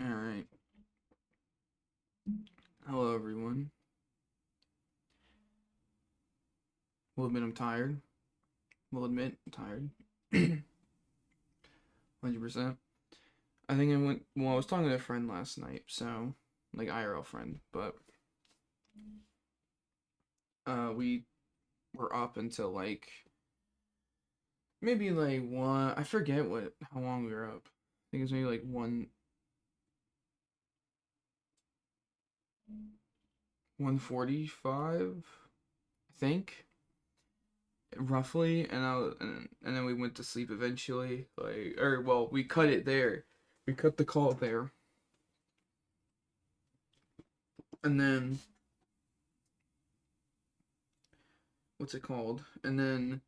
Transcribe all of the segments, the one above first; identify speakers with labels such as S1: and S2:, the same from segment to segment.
S1: Alright. Hello, everyone. Will admit I'm tired. Will admit I'm tired. 100%. I think I was talking to a friend last night, so, like, IRL friend, but, we were up until, like, maybe, like, I forget how long we were up. I think it was maybe, like, 1:45, I think, roughly, and then we went to sleep eventually, we cut it there. We cut the call there. And then what's it called? And then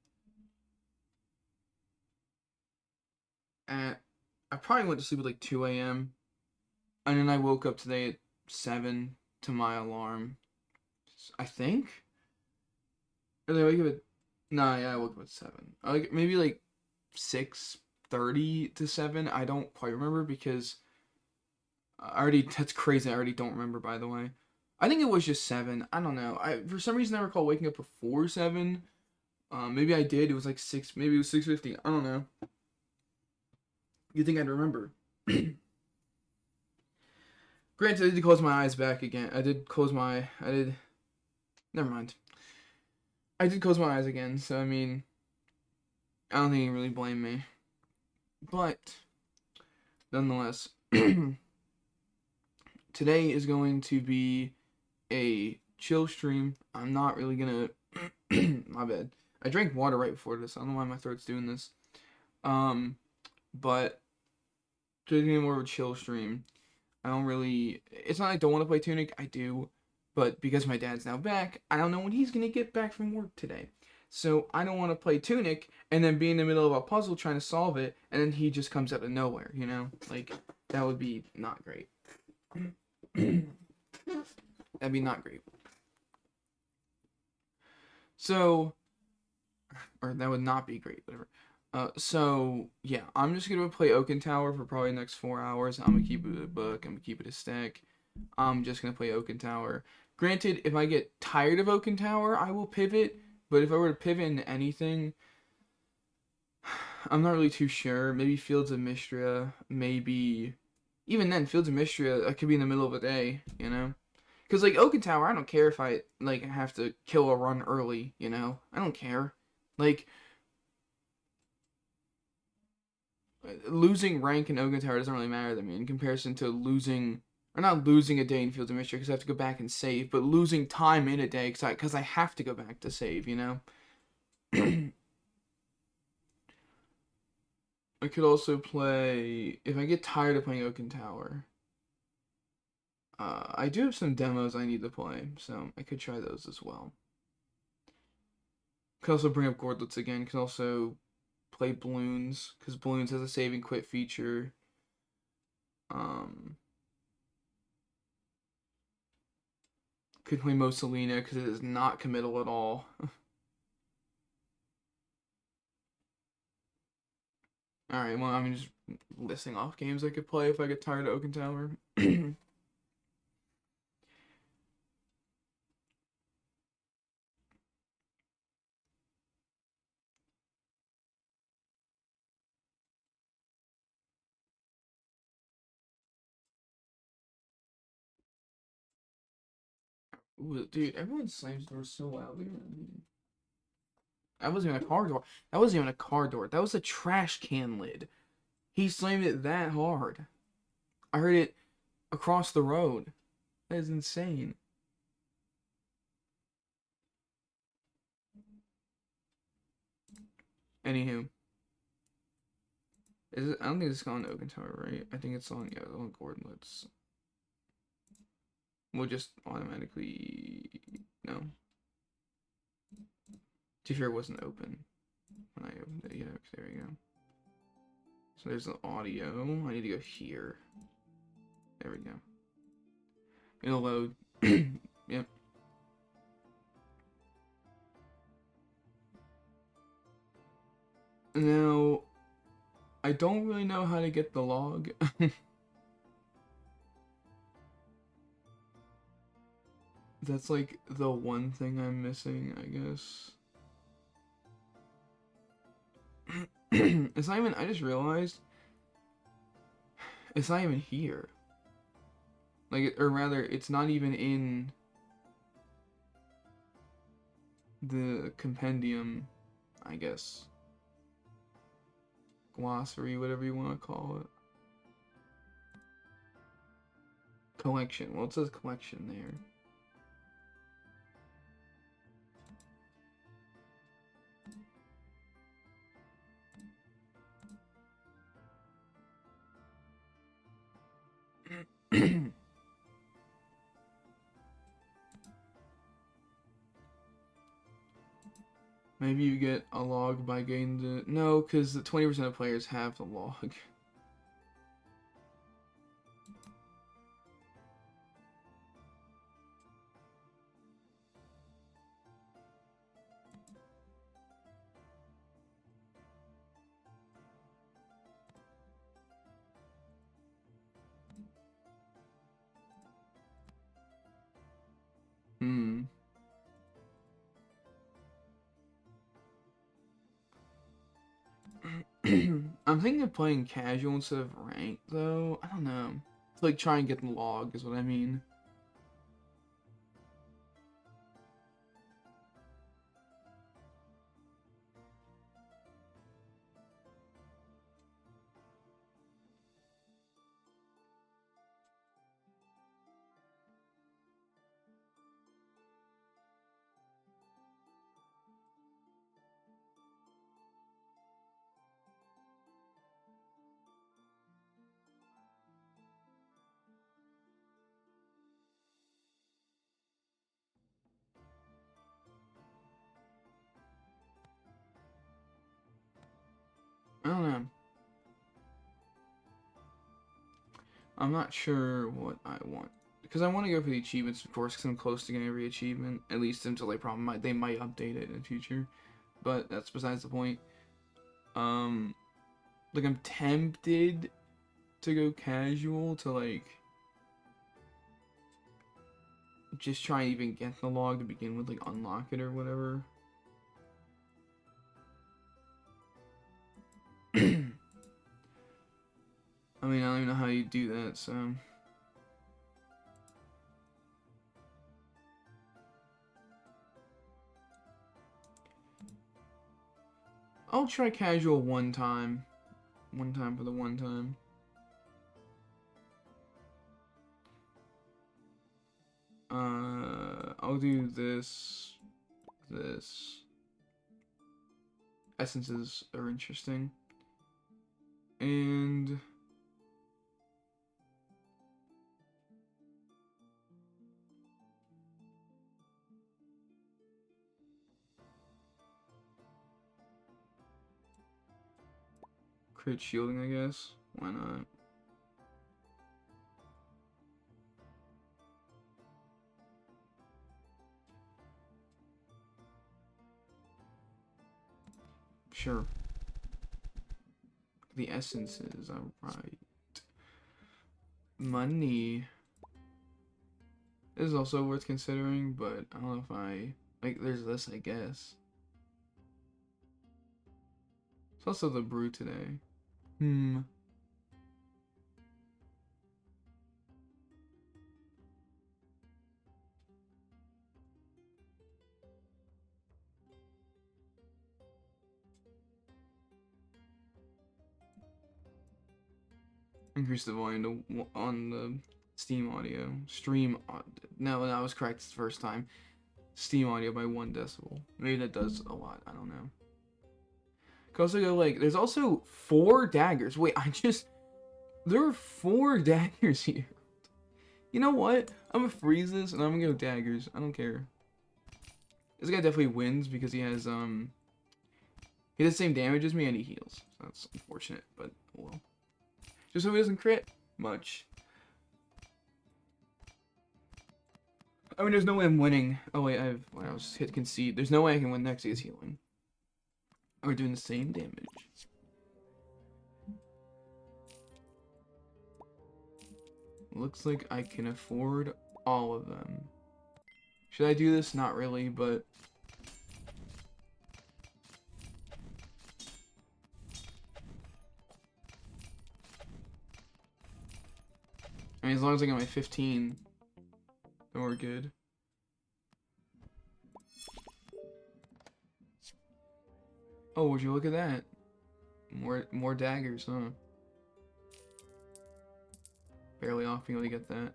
S1: at I probably went to sleep at like 2 a.m. And then I woke up today at 7 to my alarm. I think. Or did I wake up at Nah, yeah, I woke up at 7. Maybe like 6:30 to 7. I don't quite remember because that's crazy. I already don't remember, by the way. I think it was just 7. I don't know. For some reason I recall waking up before 7. Maybe I did. It was like 6, maybe it was 6:50. I don't know. You think I'd remember? Granted, I did close my eyes back again. I did. Never mind. I did close my eyes again, so I mean, I don't think you can really blame me. But, nonetheless, today is going to be a chill stream. I'm not really gonna. My bad. I drank water right before this. I don't know why my throat's doing this. Um, but today's gonna be more of a chill stream. I don't really. It's not like I don't want to play Tunic. I do, but because my dad's now back, I don't know when he's gonna get back from work today. So I don't want to play Tunic and then be in the middle of a puzzle trying to solve it, and then he just comes out of nowhere. You know, like that would be not great. That'd be not great. So, or that would not be great. Whatever. So yeah, I'm just gonna play Oaken Tower for probably the next 4 hours. I'm gonna keep it a book. I'm gonna keep it a stack. I'm just gonna play Oaken Tower. Granted, if I get tired of Oaken Tower, I will pivot. But if I were to pivot into anything, I'm not really too sure. Maybe Fields of Mistria. Maybe even then, Fields of Mistria. I could be in the middle of a day. You know, because like Oaken Tower, I don't care if I like have to kill a run early. You know, I don't care. Like losing rank in Oaken Tower doesn't really matter to me in comparison to losing or not losing a day in Fields of Mystery because I have to go back and save, but losing time in a day because I have to go back to save. You know. I could also play if I get tired of playing Oaken Tower. I do have some demos I need to play, so I could try those as well. Could also bring up Gordlets again. Could also play Balloons because Balloons has a save and quit feature. Um, could play Mosalina because it is not committal at all. All right, well, I'm just listing off games I could play if I get tired of Oaken Tower. Ooh, dude, everyone slams doors so loudly. That wasn't even a car door. That wasn't even a car door. That was a trash can lid. He slammed it that hard. I heard it across the road. That is insane. Anywho, I don't think it's on Oaken Tower, right? I think it's on, yeah, on Coordinates. We'll just automatically, no. To be fair, it wasn't open when I opened it. Yeah, there we go. So there's the audio. I need to go here. There we go. It'll load. Yep. Now, I don't really know how to get the log. That's like the one thing I'm missing, I guess. It's not even, I just realized, it's not even here. Like, or rather, it's not even in the compendium, I guess. Glossary, whatever you want to call it. Collection. Well, it says collection there. Maybe you get a log by getting the... No, because the 20% of players have the log. Hmm. I'm thinking of playing casual instead of ranked, though. I don't know. To, like, try and get the log is what I mean. I don't know. I'm not sure what I want. Because I want to go for the achievements, of course, because I'm close to getting every achievement. At least until they might update it in the future. But that's besides the point. Like, I'm tempted to go casual to, like, just try and even get the log to begin with, like, unlock it or whatever. I mean, I don't even know how you do that, so... I'll try casual one time. One time for the one time. I'll do this. This. Essences are interesting. And... crit shielding, I guess. Why not? Sure. The essences, alright. Money is also worth considering, but I don't know if I... Like, there's this, I guess. It's also the brew today. Increase the volume to, on the Steam audio. No, that was correct the first time. Steam audio by 1 decibel. Maybe that does a lot. I don't know. Could also go like, there's also 4 daggers. Wait, there are 4 daggers here. You know what? I'm gonna freeze this and I'm gonna go daggers. I don't care. This guy definitely wins because he has, he does the same damage as me and he heals. So that's unfortunate, but oh well. Just so he doesn't crit much. I mean, there's no way I'm winning. Oh wait, I was hit concede. There's no way I can win next. He is healing. We're doing the same damage. Looks like I can afford all of them. Should I do this? Not really, but... I mean, as long as I get my 15, then we're good. Oh, would you look at that? More daggers, huh? Barely off being able to get that.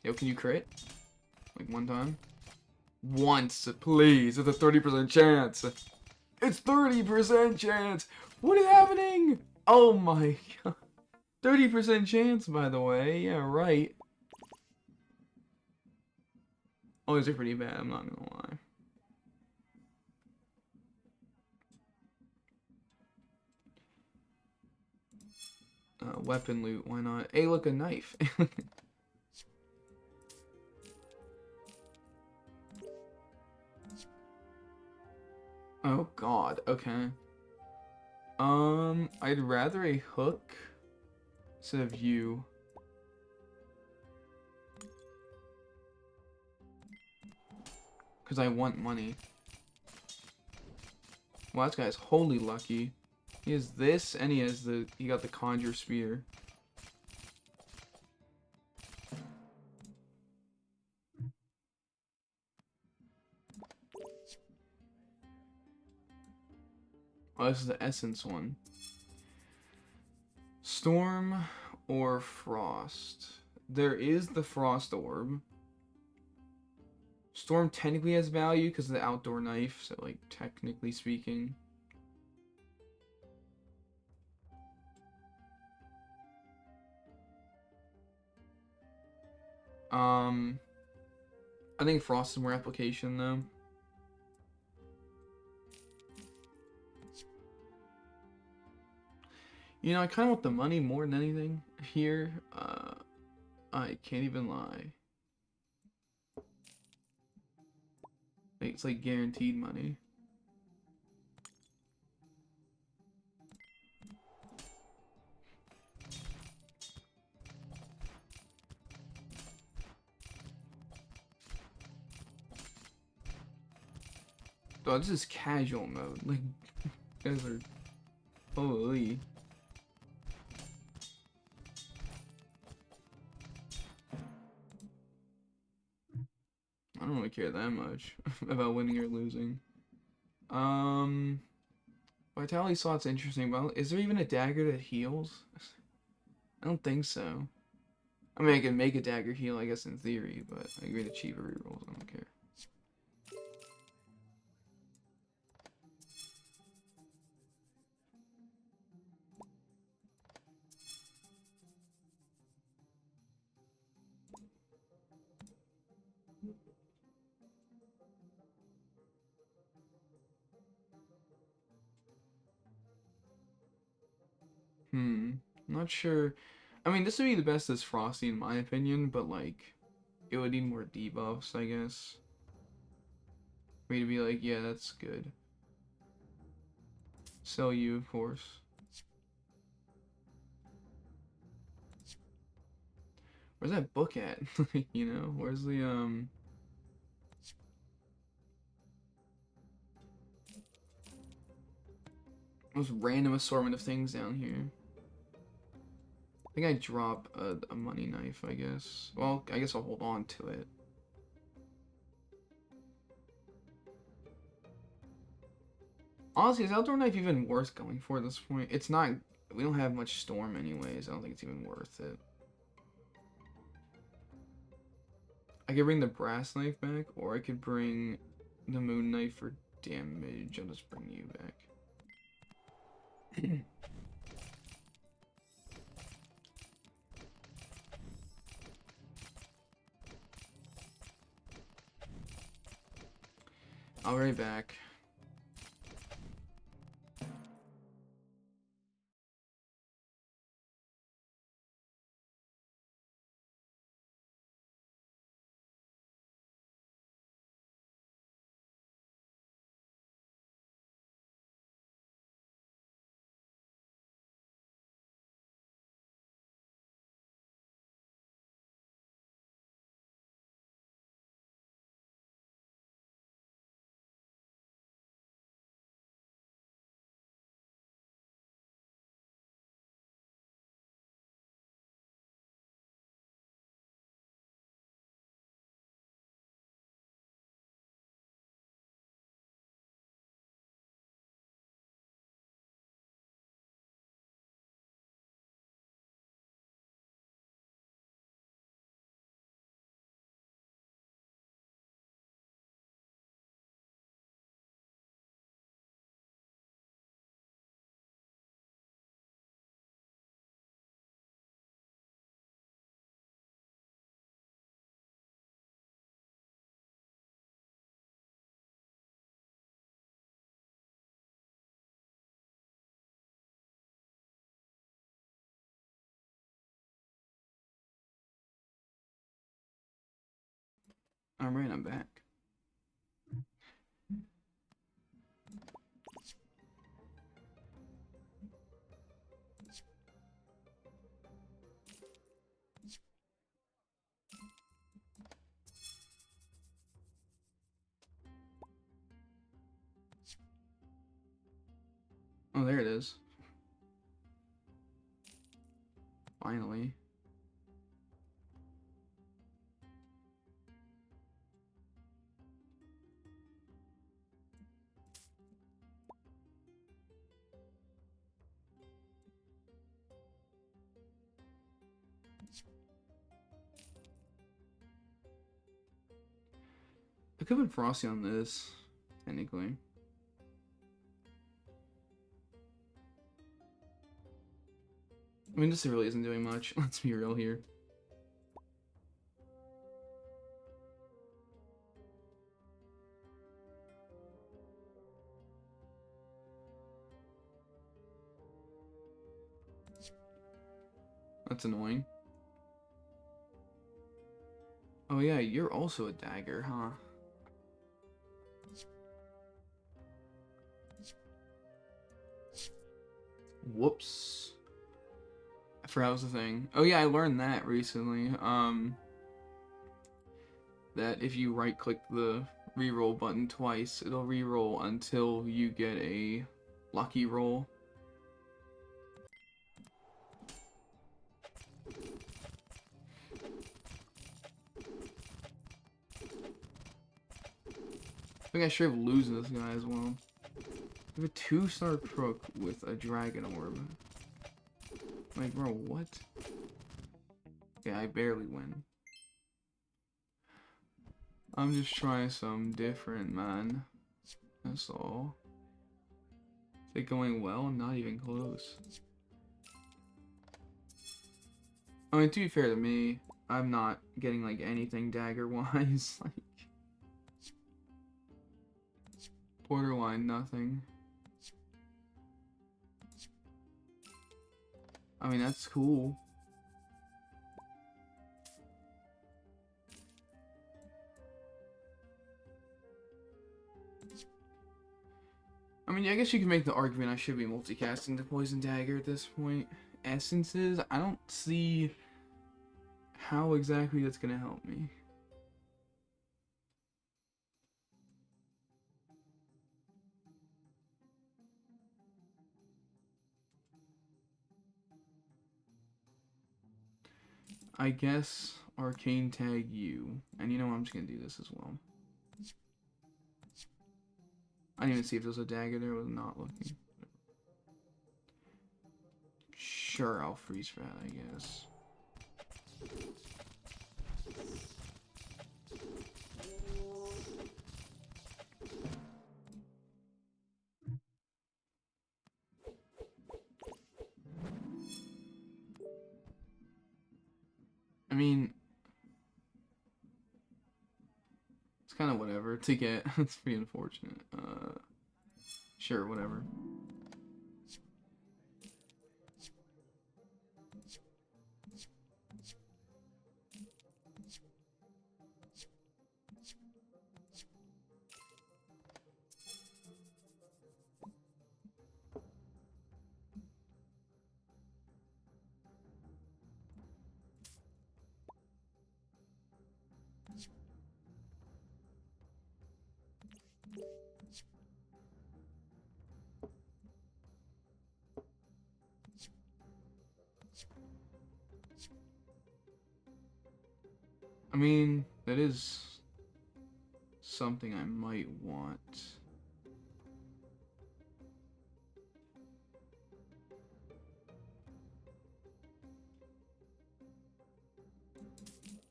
S1: Yo, can you crit? Like one time? Once, please. It's a 30% chance. It's 30% chance. What is happening? Oh my god. 30% chance, by the way. Yeah, right. Oh, these are pretty bad. I'm not gonna lie. Weapon loot. Why not? Hey, look, a knife. Oh god. Okay. I'd rather a hook instead of you. Because I want money. Well, this guy's wholly lucky. He has this, and he got the Conjure Spear. Oh, this is the Essence one. Storm or Frost? There is the Frost Orb. Storm technically has value because of the outdoor knife, so like technically speaking. I think Frost is more application though. You know, I kind of want the money more than anything here. I can't even lie. It's like guaranteed money. Oh, this is casual mode. Like, you guys are... Holy. I don't really care that much about winning or losing. Vitality slot's interesting, but is there even a dagger that heals? I don't think so. I mean, I can make a dagger heal, I guess, in theory, but I agree the cheaper rerolls, I don't care. Not sure. I mean, this would be the best as Frosty in my opinion, but like, it would need more debuffs, I guess. For me to be like, yeah, that's good. Sell you, of course. Where's that book at? You know, where's the most random assortment of things down here? I think I drop a money knife, I guess. Well, I guess I'll hold on to it. Honestly, is outdoor knife even worth going for at this point? It's not. We don't have much storm anyways. I don't think it's even worth it. I could bring the brass knife back, or I could bring the moon knife for damage. I'll just bring you back. I'll be right back. Alright, I'm back. Oh, there it is. Finally. I could put Frosty on this, technically. I mean, this really isn't doing much. Let's be real here. That's annoying. Oh yeah, you're also a dagger, huh? Whoops. I forgot was the thing. Oh yeah, I learned that recently. That if you right-click the reroll button twice, it'll reroll until you get a lucky roll. I think I should have losing this guy as well. I have a 2-star crook with a dragon orb. Like, bro, what? Yeah, I barely win. I'm just trying something different, man. That's all. Is it going well? Not even close. I mean, to be fair to me, I'm not getting, like, anything dagger-wise. Like, borderline nothing. I mean, that's cool. I mean, I guess you can make the argument I should be multicasting the Poison Dagger at this point. Essences, I don't see how exactly that's gonna help me. I guess Arcane Tag you. And you know what, I'm just gonna do this as well. I didn't even see if there was a dagger there, I was not looking. Sure, I'll freeze for that, I guess. I mean, it's kind of whatever to get. It's pretty unfortunate. Sure, whatever. I mean, that is something I might want.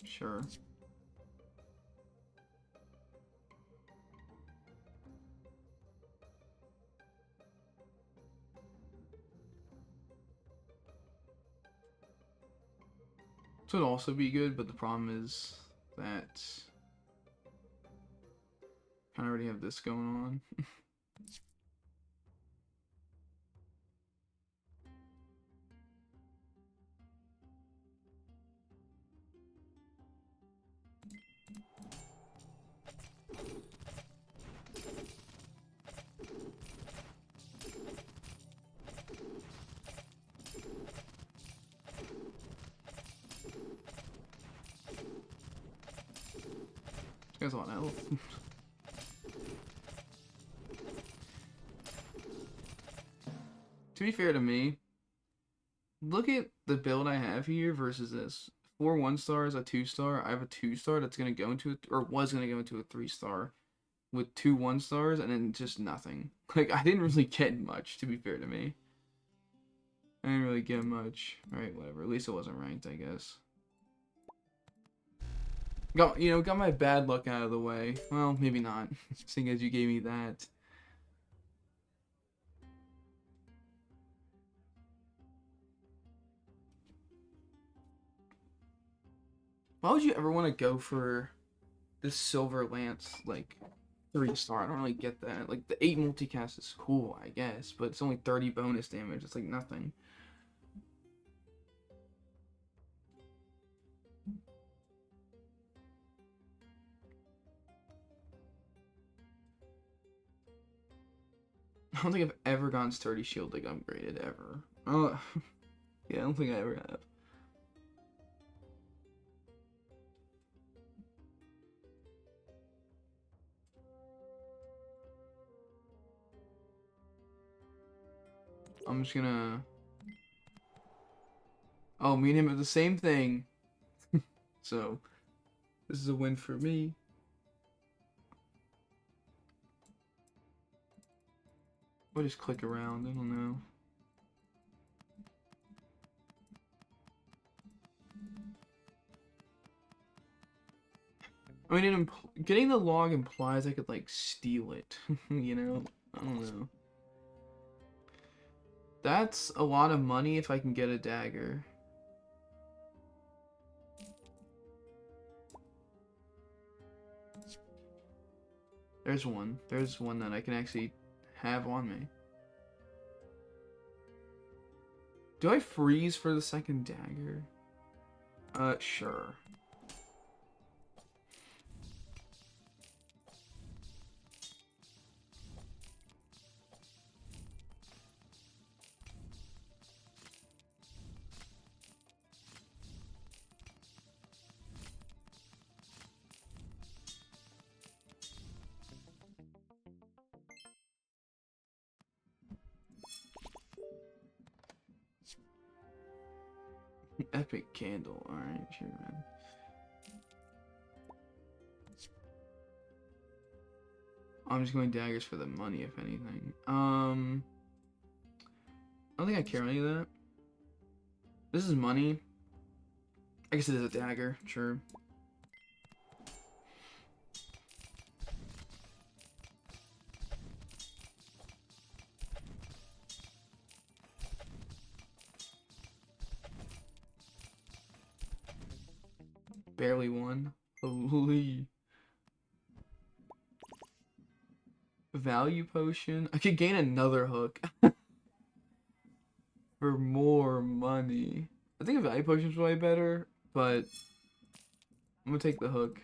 S1: Sure. This would also be good, but the problem is that I already have this going on. guy's a lot of health. To be fair to me, look at the build I have here versus this. 4 1-stars, a 2-star. I have a 2-star that's gonna go into or was gonna go into a 3-star with 2 1-stars and then just nothing. Like, I didn't really get much, to be fair to me. I didn't really get much. Alright, whatever. At least it wasn't ranked, I guess. Got my bad luck out of the way. Well, maybe not, seeing as you gave me that. Why would you ever want to go for this Silver Lance, like, 3-star? I don't really get that. Like, the 8 multicast is cool, I guess, but it's only 30 bonus damage. It's like nothing. I don't think I've ever gotten Sturdy Shield, like, upgraded, ever. Oh, yeah, I don't think I ever have. I'm just gonna... Oh, me and him are the same thing. So, this is a win for me. I'll just click around, I don't know. I mean, getting the log implies I could, like, steal it, you know? I don't know. That's a lot of money if I can get a dagger. There's one. There's one that I can actually have on me. Do I freeze for the second dagger? Sure. Epic candle. Alright, sure, man. I'm just going daggers for the money, if anything. I don't think I care any of that. This is money. I guess it is a dagger, sure. Barely won. Holy. Value potion. I could gain another hook. For more money. I think a value potion is way better, but I'm gonna take the hook.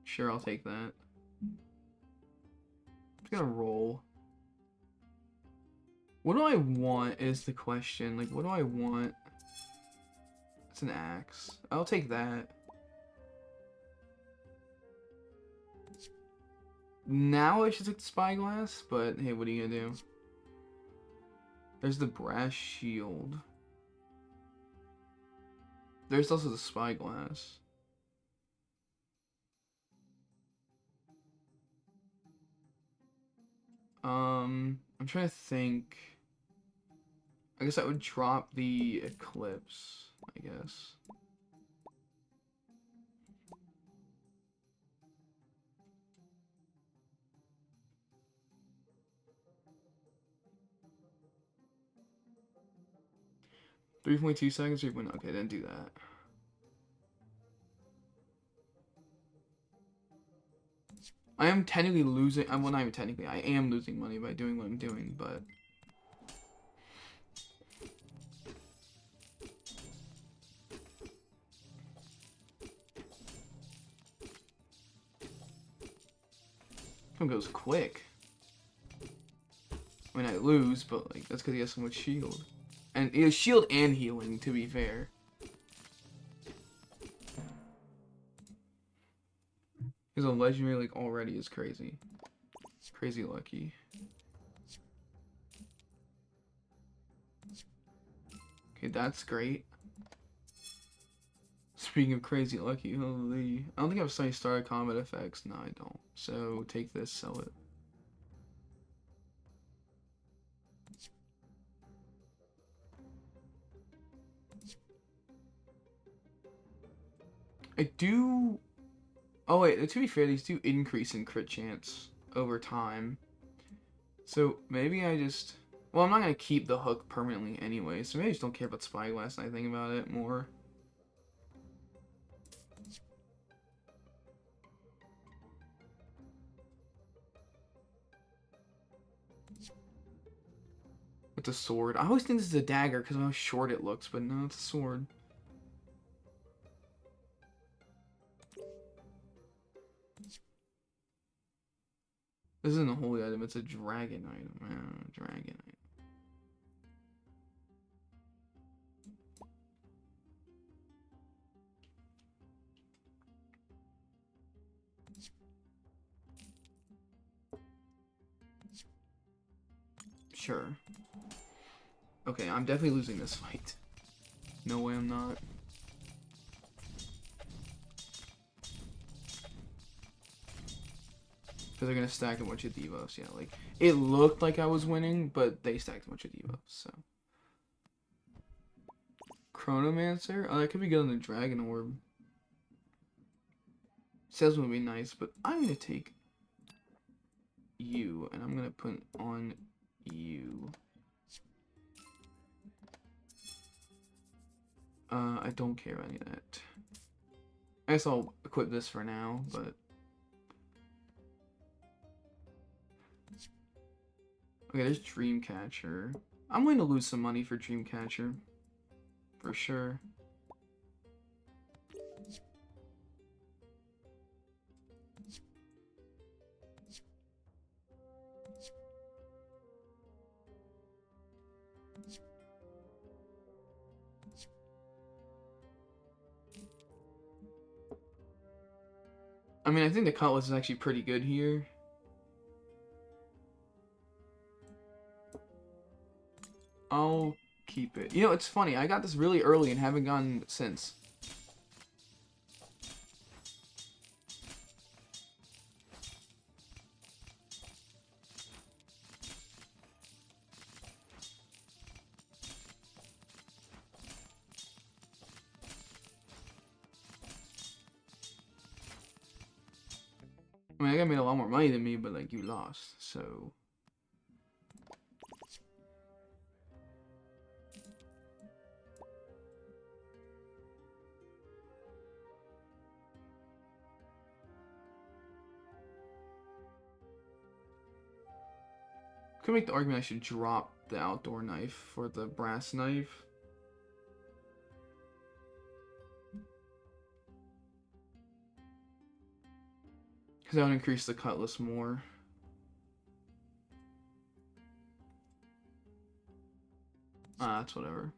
S1: Sure, I'll take that. I'm just gonna roll. What do I want is the question. Like, what do I want? It's an axe. I'll take that. Now I should take the spyglass, but hey, what are you gonna do? There's the brass shield. There's also the spyglass. I'm trying to think. I guess I would drop the eclipse, I guess. $3.2 seconds. Okay, didn't do that. I am technically losing. Well, not even technically. I am losing money by doing what I'm doing, but. It goes quick. I mean, I lose, but like that's because he has so much shield, and he has shield and healing. To be fair. Because a legendary like already is crazy. Crazy lucky. Okay, that's great. Speaking of crazy lucky, holy. I don't think I have any starter combat effects. No, I don't. So take this, sell it. I do. Oh wait, to be fair, these do increase in crit chance over time. So maybe I just. Well, I'm not gonna keep the hook permanently anyway, so maybe I just don't care about Spyglass and I think about it more. With the sword. I always think this is a dagger because of how short it looks, but no, it's a sword. This isn't a holy item, it's a dragon item. Dragon item. Sure. Okay, I'm definitely losing this fight. No way I'm not. Because they're gonna stack a bunch of debuffs, yeah, like, it looked like I was winning, but they stacked a bunch of debuffs, so. Chronomancer? Oh, that could be good on the Dragon Orb. Salesman would be nice, but I'm gonna take you, and I'm gonna put on you. I don't care about any of that. I guess I'll equip this for now, but... Okay, there's Dreamcatcher. I'm going to lose some money for Dreamcatcher. For sure. I mean, I think the Cutlass is actually pretty good here. I'll keep it. You know, it's funny. I got this really early and haven't gotten since. I mean, I made a lot more money than me, but, like, you lost, so... Could make the argument I should drop the outdoor knife for the brass knife. Because that would increase the Cutlass more. Ah, that's whatever.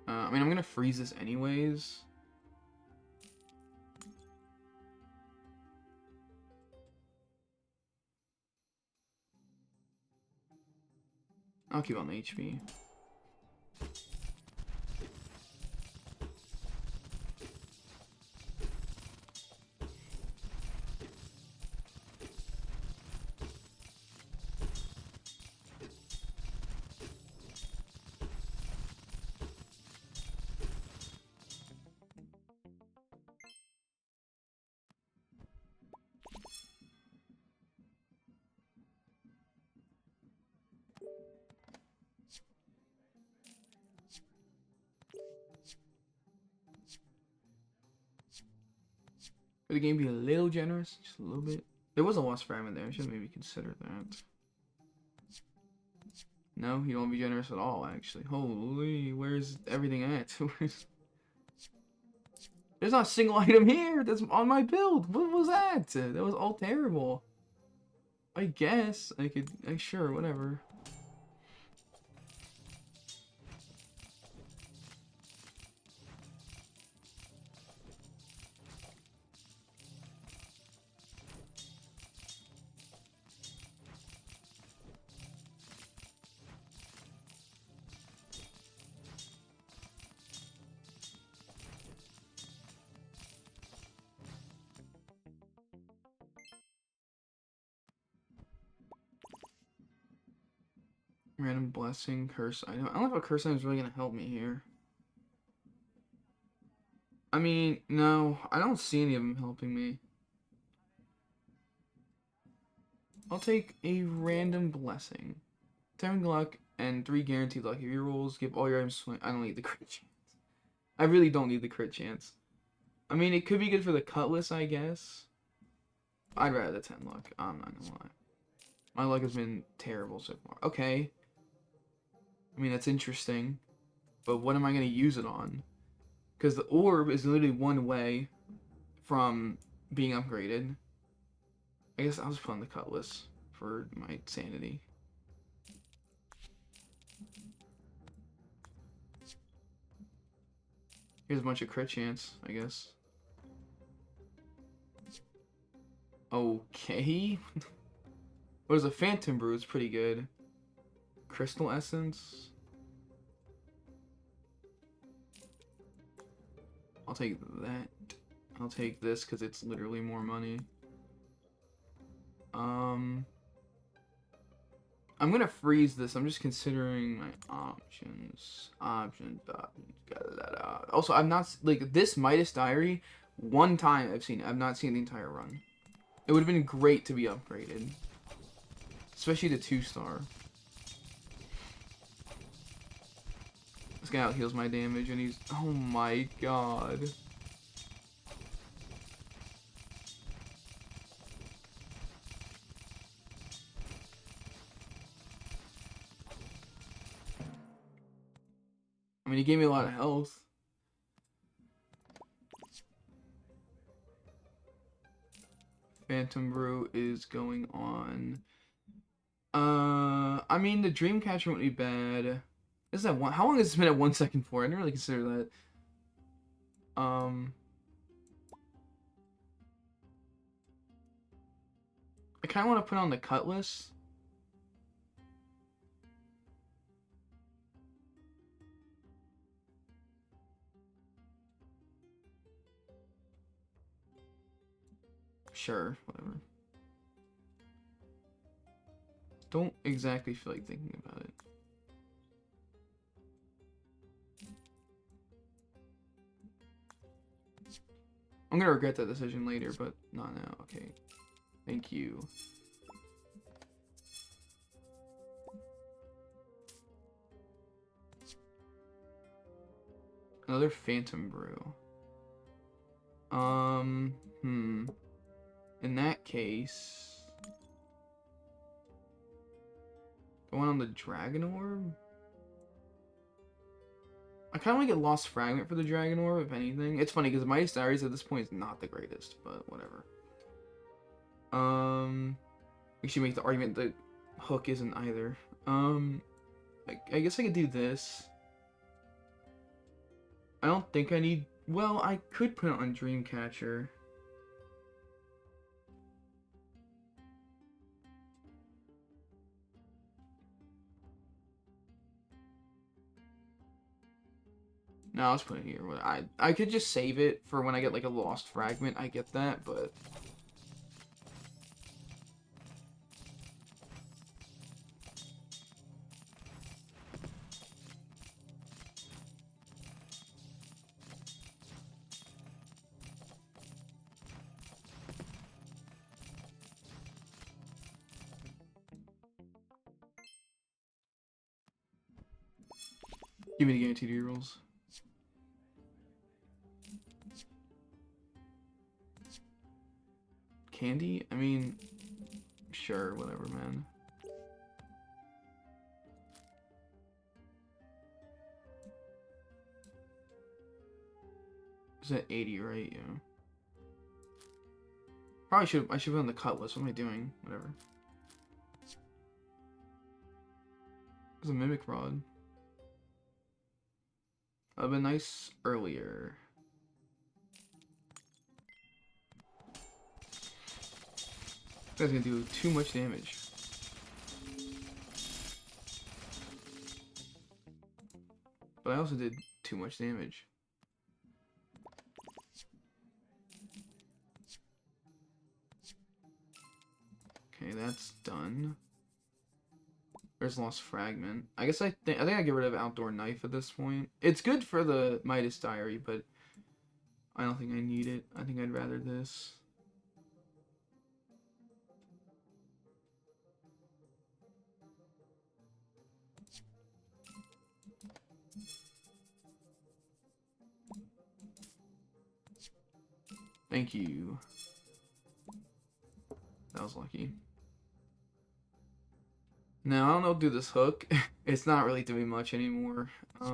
S1: I mean, I'm gonna freeze this anyways. I'll keep on the HP. Could the game be a little generous? Just a little bit? There was a lost fragment there. I should maybe consider that. No, you don't want to be generous at all, actually. Holy, where's everything at? There's not a single item here that's on my build. What was that? That was all terrible. I guess I could, sure, whatever. Random blessing, curse item. I don't know if a curse item is really gonna help me here. I mean, no, I don't see any of them helping me. I'll take a random blessing. 10 luck and 3 guaranteed lucky rerolls. Give all your items swing. I don't need the crit chance. I really don't need the crit chance. I mean, it could be good for the cutlass, I guess. I'd rather the 10 luck. I'm not gonna lie. My luck has been terrible so far. Okay. I mean, that's interesting. But what am I gonna use it on? Because the orb is literally one way from being upgraded. I guess I'll just put on the cutlass for my sanity. Here's a bunch of crit chance, I guess. Okay. What is a Phantom Brew? It's pretty good. Crystal Essence. I'll take that. I'll take this because it's literally more money. I'm gonna freeze this. I'm just considering my options. Also, I'm not like this Midas Diary. One time I've seen it. I've not seen the entire run. It would have been great to be upgraded, especially the 2-star. This guy out heals my damage, and he's oh my god. I mean, he gave me a lot of health. Phantom Brew is going on. I mean, the Dreamcatcher wouldn't be bad. Is that one? How long has it been at 1 second for? I didn't really consider that. I kind of want to put on the Cutlass. Sure, whatever. Don't exactly feel like thinking about it. I'm gonna regret that decision later, but not now. Okay. Thank you. Another Phantom Brew. In that case, going on the Dragon Orb? I kind of want to get Lost Fragment for the Dragon Orb, if anything. It's funny, because Mighty Diaries at this point is not the greatest, but whatever. We should make the argument that Hook isn't either. I guess I could do this. I don't think I need... Well, I could put it on Dreamcatcher. No, I'll just put it here. I could just save it for when I get like a Lost Fragment. I get that, but... Give me the guaranteed rerolls. Candy? I mean, sure, whatever, man. Is that 80, right? Yeah. Probably should. I should be on the cut list. What am I doing? Whatever. There's a mimic rod. That'd been nice earlier. This guy's gonna do too much damage. But I also did too much damage. Okay, that's done. Where's Lost Fragment? I guess I think I get rid of Outdoor Knife at this point. It's good for the Midas Diary, but I don't think I need it. I think I'd rather this. Thank you. That was lucky. Now, I don't know, do this hook. It's not really doing much anymore. I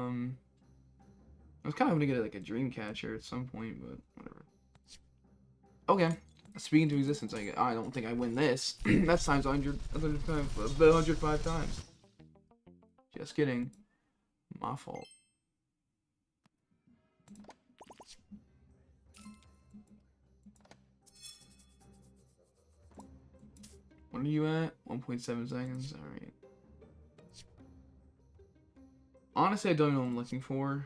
S1: was kind of hoping to get like a dream catcher at some point, but whatever. Okay. Speaking to existence, I don't think I win this. That's times 100, 105 times. Just kidding. My fault. What are you at? 1.7 seconds? Alright. Honestly, I don't know what I'm looking for.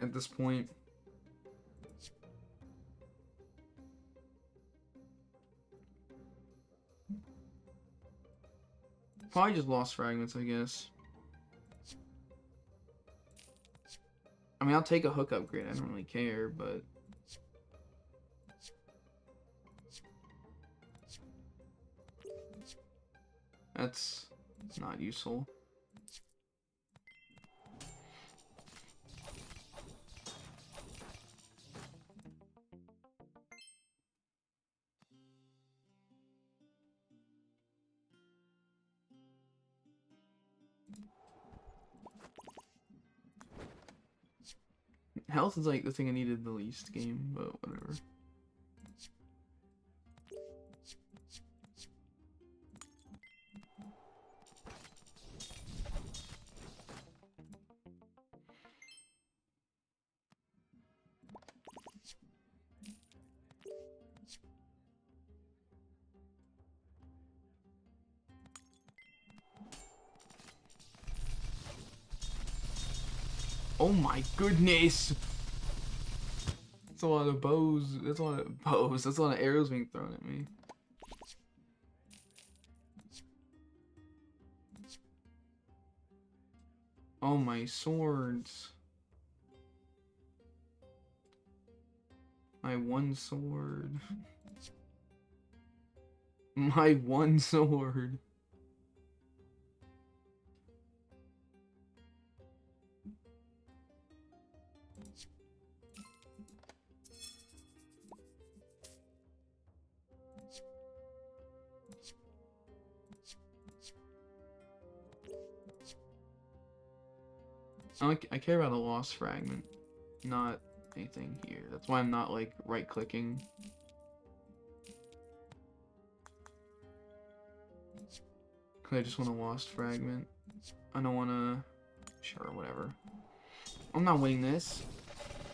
S1: At this point. Probably just Lost Fragments, I guess. I mean, I'll take a hook upgrade. I don't really care, but... That's not useful. Health is like the thing I needed the least game, but whatever. Oh my goodness! That's a lot of bows. That's a lot of bows. That's a lot of arrows being thrown at me. Oh, my swords. My one sword. My one sword. I care about a Lost Fragment, not anything here. That's why I'm not, like, right-clicking. Because I just want a Lost Fragment. I don't want to... Sure, whatever. I'm not winning this.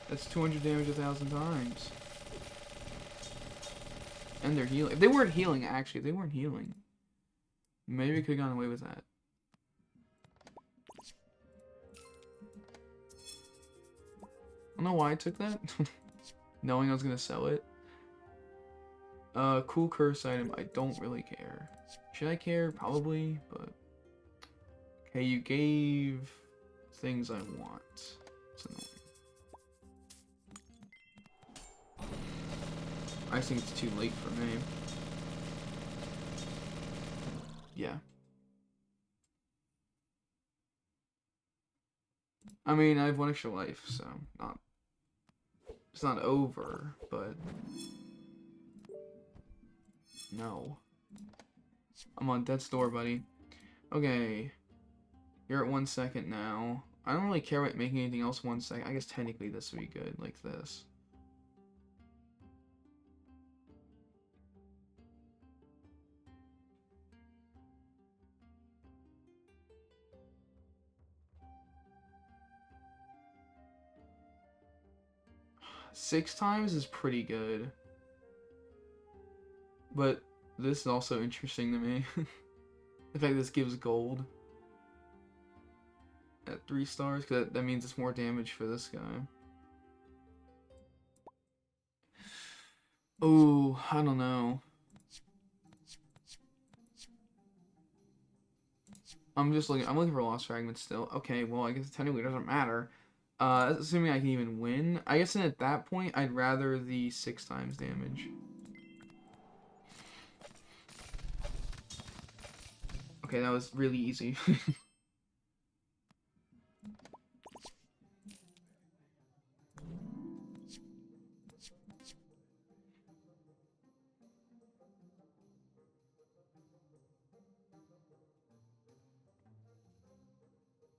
S1: That's 200 damage 1,000 times. And they're healing. If they weren't healing, actually, if they weren't healing, maybe we could have gone away with that. I don't know why I took that. Knowing I was going to sell it. Cool curse item. I don't really care. Should I care? Probably, but... Okay, you gave things I want. It's annoying. I think it's too late for me. Yeah. I mean, I have one extra life, so not... It's not over, but... No. I'm on death's door, buddy. Okay. You're at 1 second now. I don't really care about making anything else 1 second. I guess technically this would be good, like this. Six times is pretty good. But this is also interesting to me. The fact this gives gold at 3 stars, because that means it's more damage for this guy. Oh, I don't know. I'm looking for lost fragments still. Okay, well, I guess technically it doesn't matter. Assuming I can even win. I guess then at that point, I'd rather the 6 times damage. Okay, that was really easy.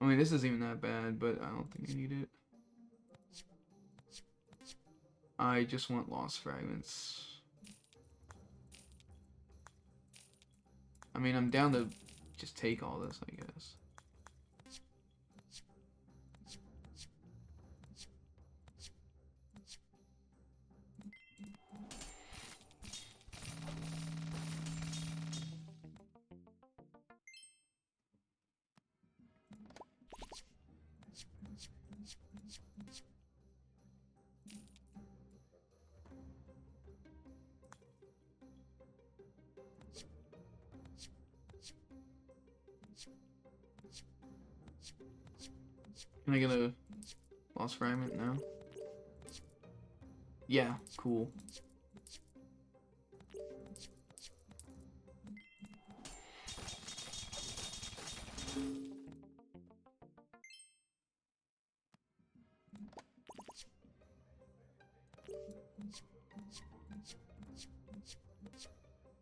S1: I mean, this isn't even that bad, but I don't think I need it. I just want lost fragments. I mean, I'm down to just take all this, I guess. Can I get a lost fragment now? Yeah, cool.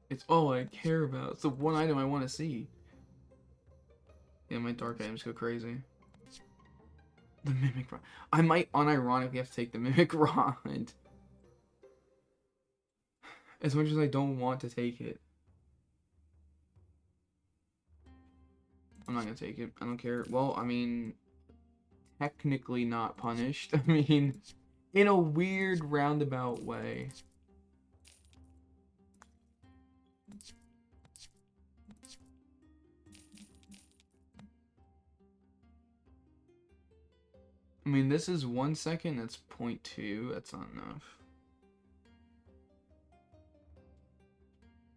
S1: It's all I care about. It's the one item I want to see. Yeah, my dark items go crazy. The Mimic Rod. I might unironically have to take the Mimic Rod. As much as I don't want to take it. I'm not gonna take it. I don't care. Well, I mean, technically not punished. I mean, in a weird roundabout way. I mean, this is 1 second, that's 0.2, that's not enough.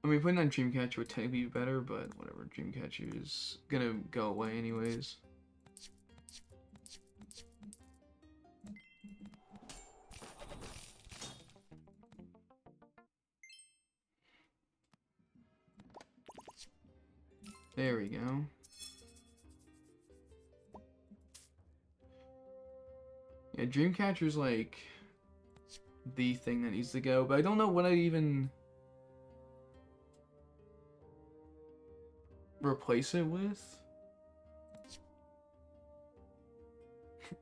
S1: I mean, putting on Dreamcatcher would technically be better, but whatever, Dreamcatcher is gonna go away anyways. There we go. Yeah, Dreamcatcher's like the thing that needs to go, but I don't know what I'd even replace it with.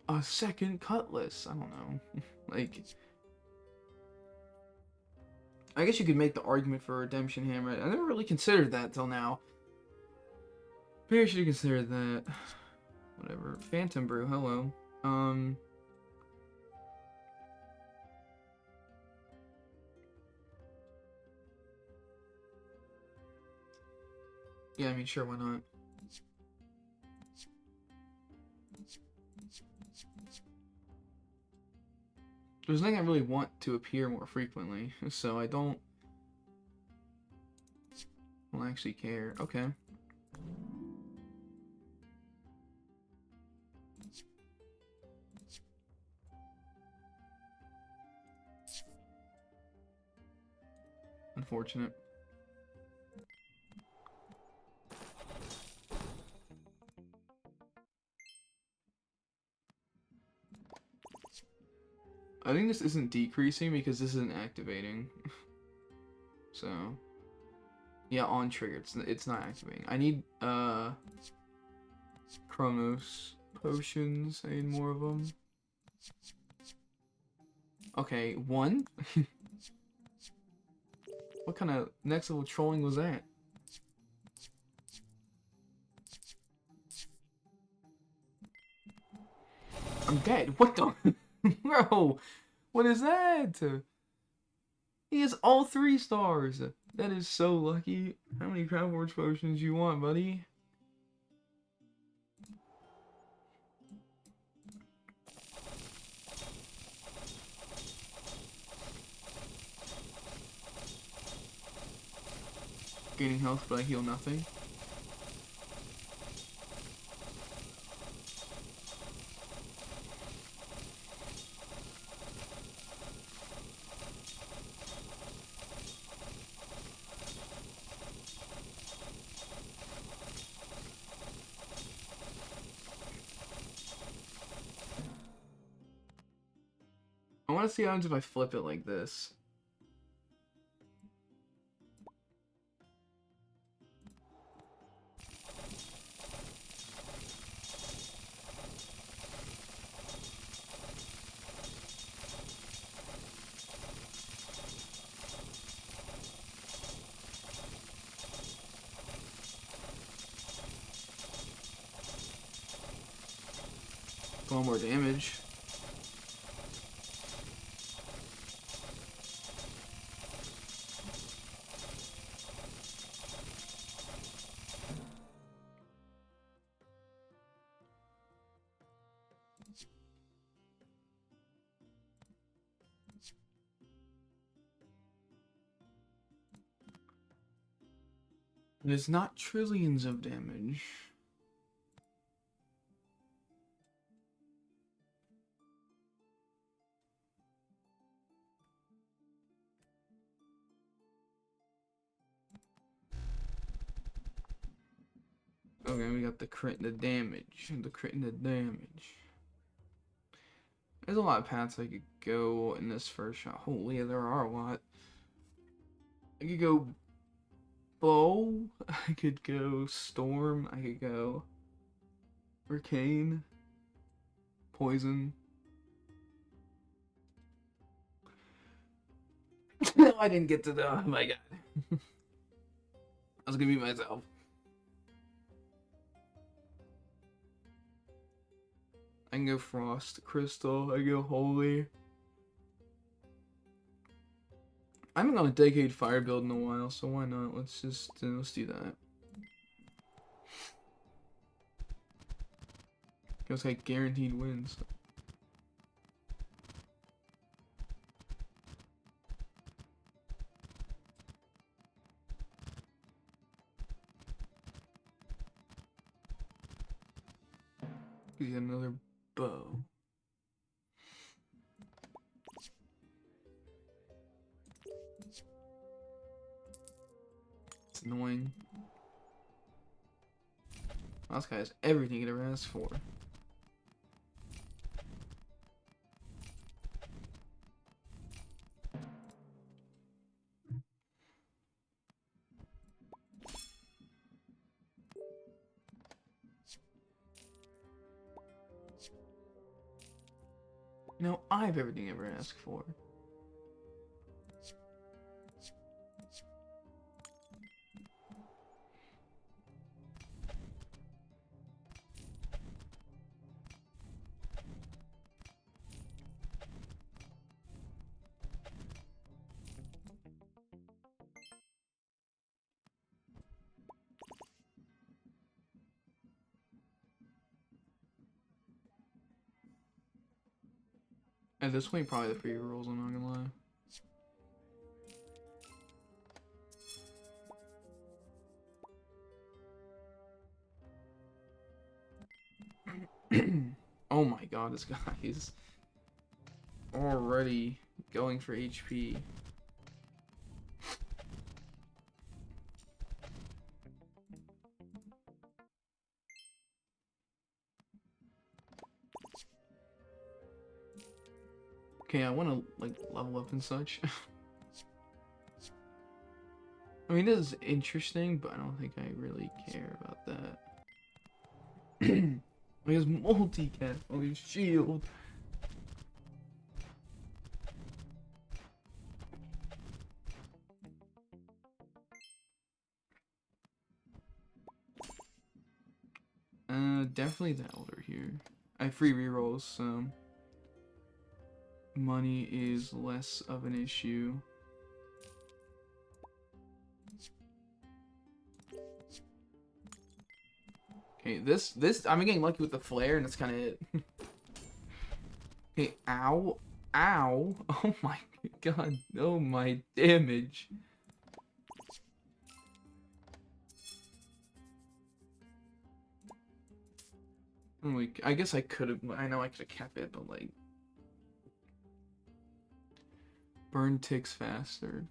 S1: A second cutlass. I don't know. Like, I guess you could make the argument for Redemption Hammer. I never really considered that till now. Maybe I should have considered that. Whatever. Phantom Brew, hello. Yeah, I mean, sure, why not? There's nothing I really want to appear more frequently, so I don't actually care. Okay. Unfortunate. I think this isn't decreasing because this isn't activating. So, yeah, on trigger, it's not activating. I need Chronos potions. I need more of them. Okay, 1? What kind of next level trolling was that? I'm dead. What the? Bro, what is that? He has all 3 stars. That is so lucky. How many Crown Forge potions you want, buddy? Gaining health, but I heal nothing. I want to see what happens if I flip it like this. A little more damage. It is not trillions of damage. Okay, we got the crit and the damage. The crit and the damage. There's a lot of paths I could go in this first shot. Holy, there are a lot. I could go bow. I could go storm. I could go arcane. Poison. No, I didn't get to the. Oh my god. I was gonna be myself. I can go Frost Crystal. I go Holy. I haven't gone a Decade Fire build in a while, so why not? Let's just let's do that. Feels like guaranteed wins. Get another bow. It's annoying. This guy has everything he ever asked for. No, I have everything he ever asked for. At this point, probably the free rolls, I'm not gonna lie. Oh my god, this guy is already going for HP. Okay, I want to like level up and such. I mean, this is interesting, but I don't think I really care about that. He has multicast on his shield. Definitely the Elder here. I have free rerolls, so money is less of an issue. Okay, this I'm getting lucky with the flare, and that's kind of it. Okay, ow, ow! Oh my god! Oh my damage! Like, I guess I could have. I know I could have kept it, but like, burn ticks faster.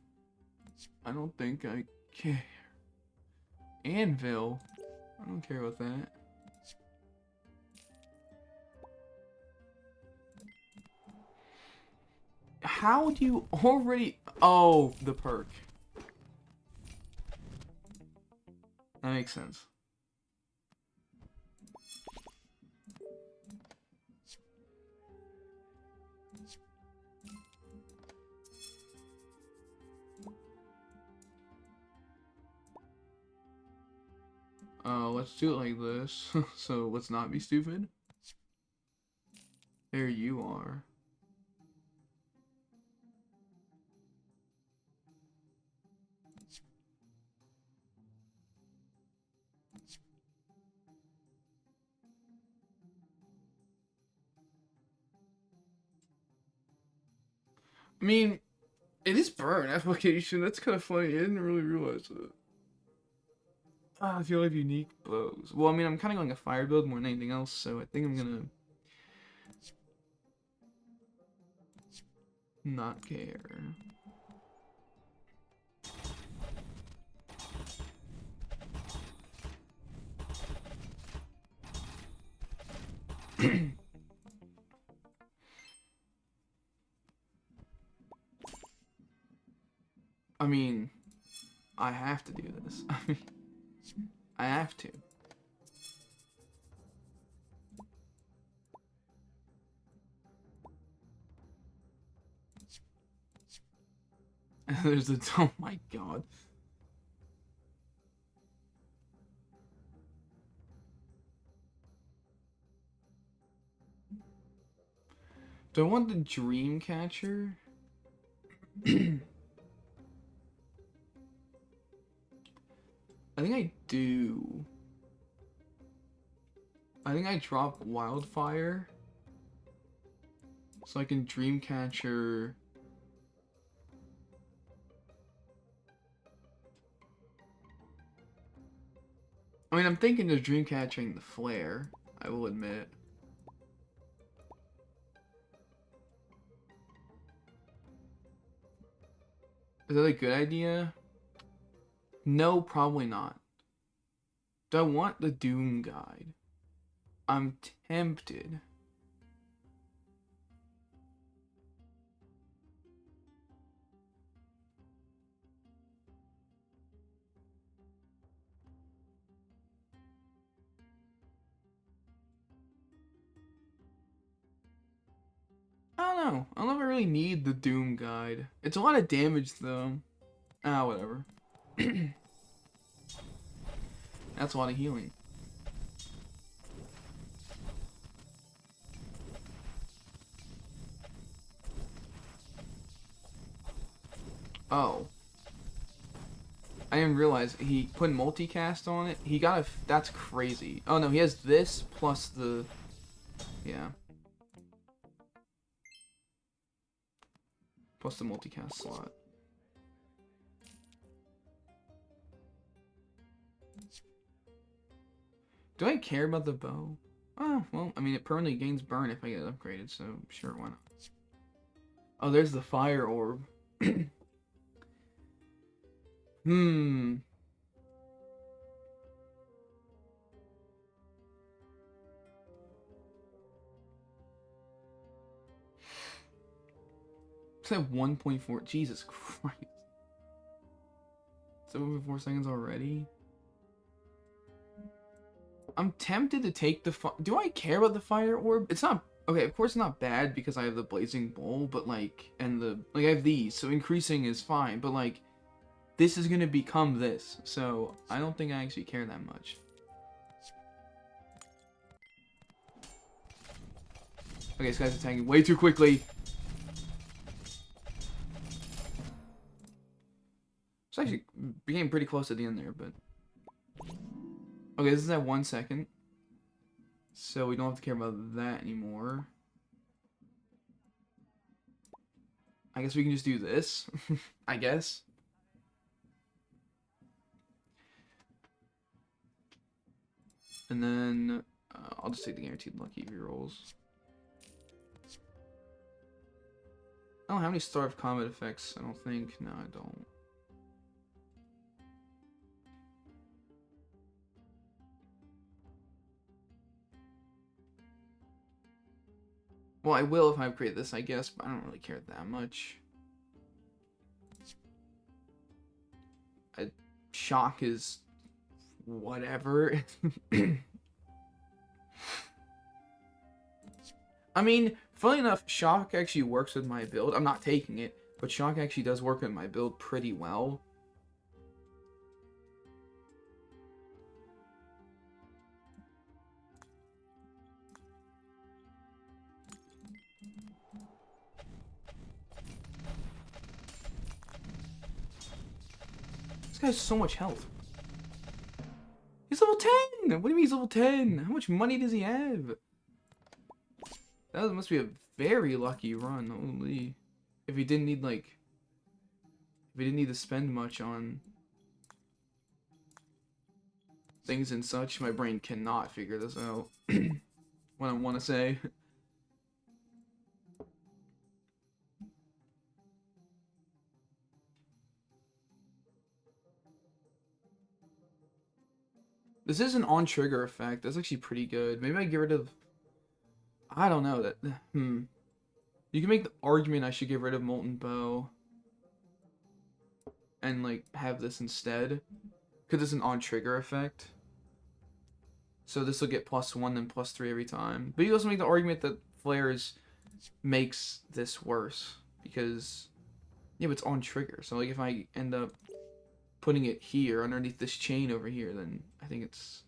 S1: I don't think I care. Anvil. I don't care about that. How do you already... Oh, the perk. That makes sense. Let's do it like this. So let's not be stupid. There you are. I mean, it is burn application. That's kind of funny. I didn't really realize it. I feel like unique blows. Well, I mean, I'm kind of going a fire build more than anything else, so I think I'm gonna not care. I mean, I have to do this. I mean, I have to. There's a... Oh my god. Do I want the dream catcher? I think I do. I think I drop wildfire so I can dream catcher. I mean, I'm thinking of dream catching the flare, I will admit. Is that a good idea? No, probably not. Do I want the Doom Guide? I'm tempted. I don't know. I don't know if I really need the Doom Guide. It's a lot of damage, though. Ah, whatever. That's a lot of healing. Oh. I didn't realize he put multicast on it. He got a... That's crazy. Oh, no, he has this plus the... Yeah. Plus the multicast slot. Do I care about the bow? Oh, well, I mean, it permanently gains burn if I get it upgraded, so sure, why not? Oh, there's the fire orb. Hmm. It's at 1.4. Jesus Christ. 7.4 seconds already? I'm tempted to take the do I care about the fire orb? It's not okay, of course it's not bad because I have the blazing bowl, but like and the like I have these, so increasing is fine, but like this is gonna become this, so I don't think I actually care that much. Okay, this guy's attacking way too quickly. It's actually became pretty close at the end there, but okay, this is at 1 second. So we don't have to care about that anymore. I guess we can just do this. I guess. And then I'll just take the guaranteed lucky rerolls. I don't have any starved combat effects, I don't think. No, I don't. Well, I will if I upgrade this, I guess, but I don't really care that much. Shock is whatever. I mean, funny enough, Shock actually works with my build. I'm not taking it, but Shock actually does work with my build pretty well. This guy has so much health. He's level 10! What do you mean he's level 10? How much money does he have? That must be a very lucky run, holy. If he didn't need, like... If he didn't need to spend much on... things and such, my brain cannot figure this out. What I want to say. This is an on-trigger effect. That's actually pretty good. Maybe I get rid of... I don't know. That. You can make the argument I should get rid of Molten Bow. And, like, have this instead. Because it's an on-trigger effect. So this will get +1 and +3 every time. But you also make the argument that Flares makes this worse. Because... yeah, but it's on-trigger. So, like, if I end up putting it here, underneath this chain over here, then I think it's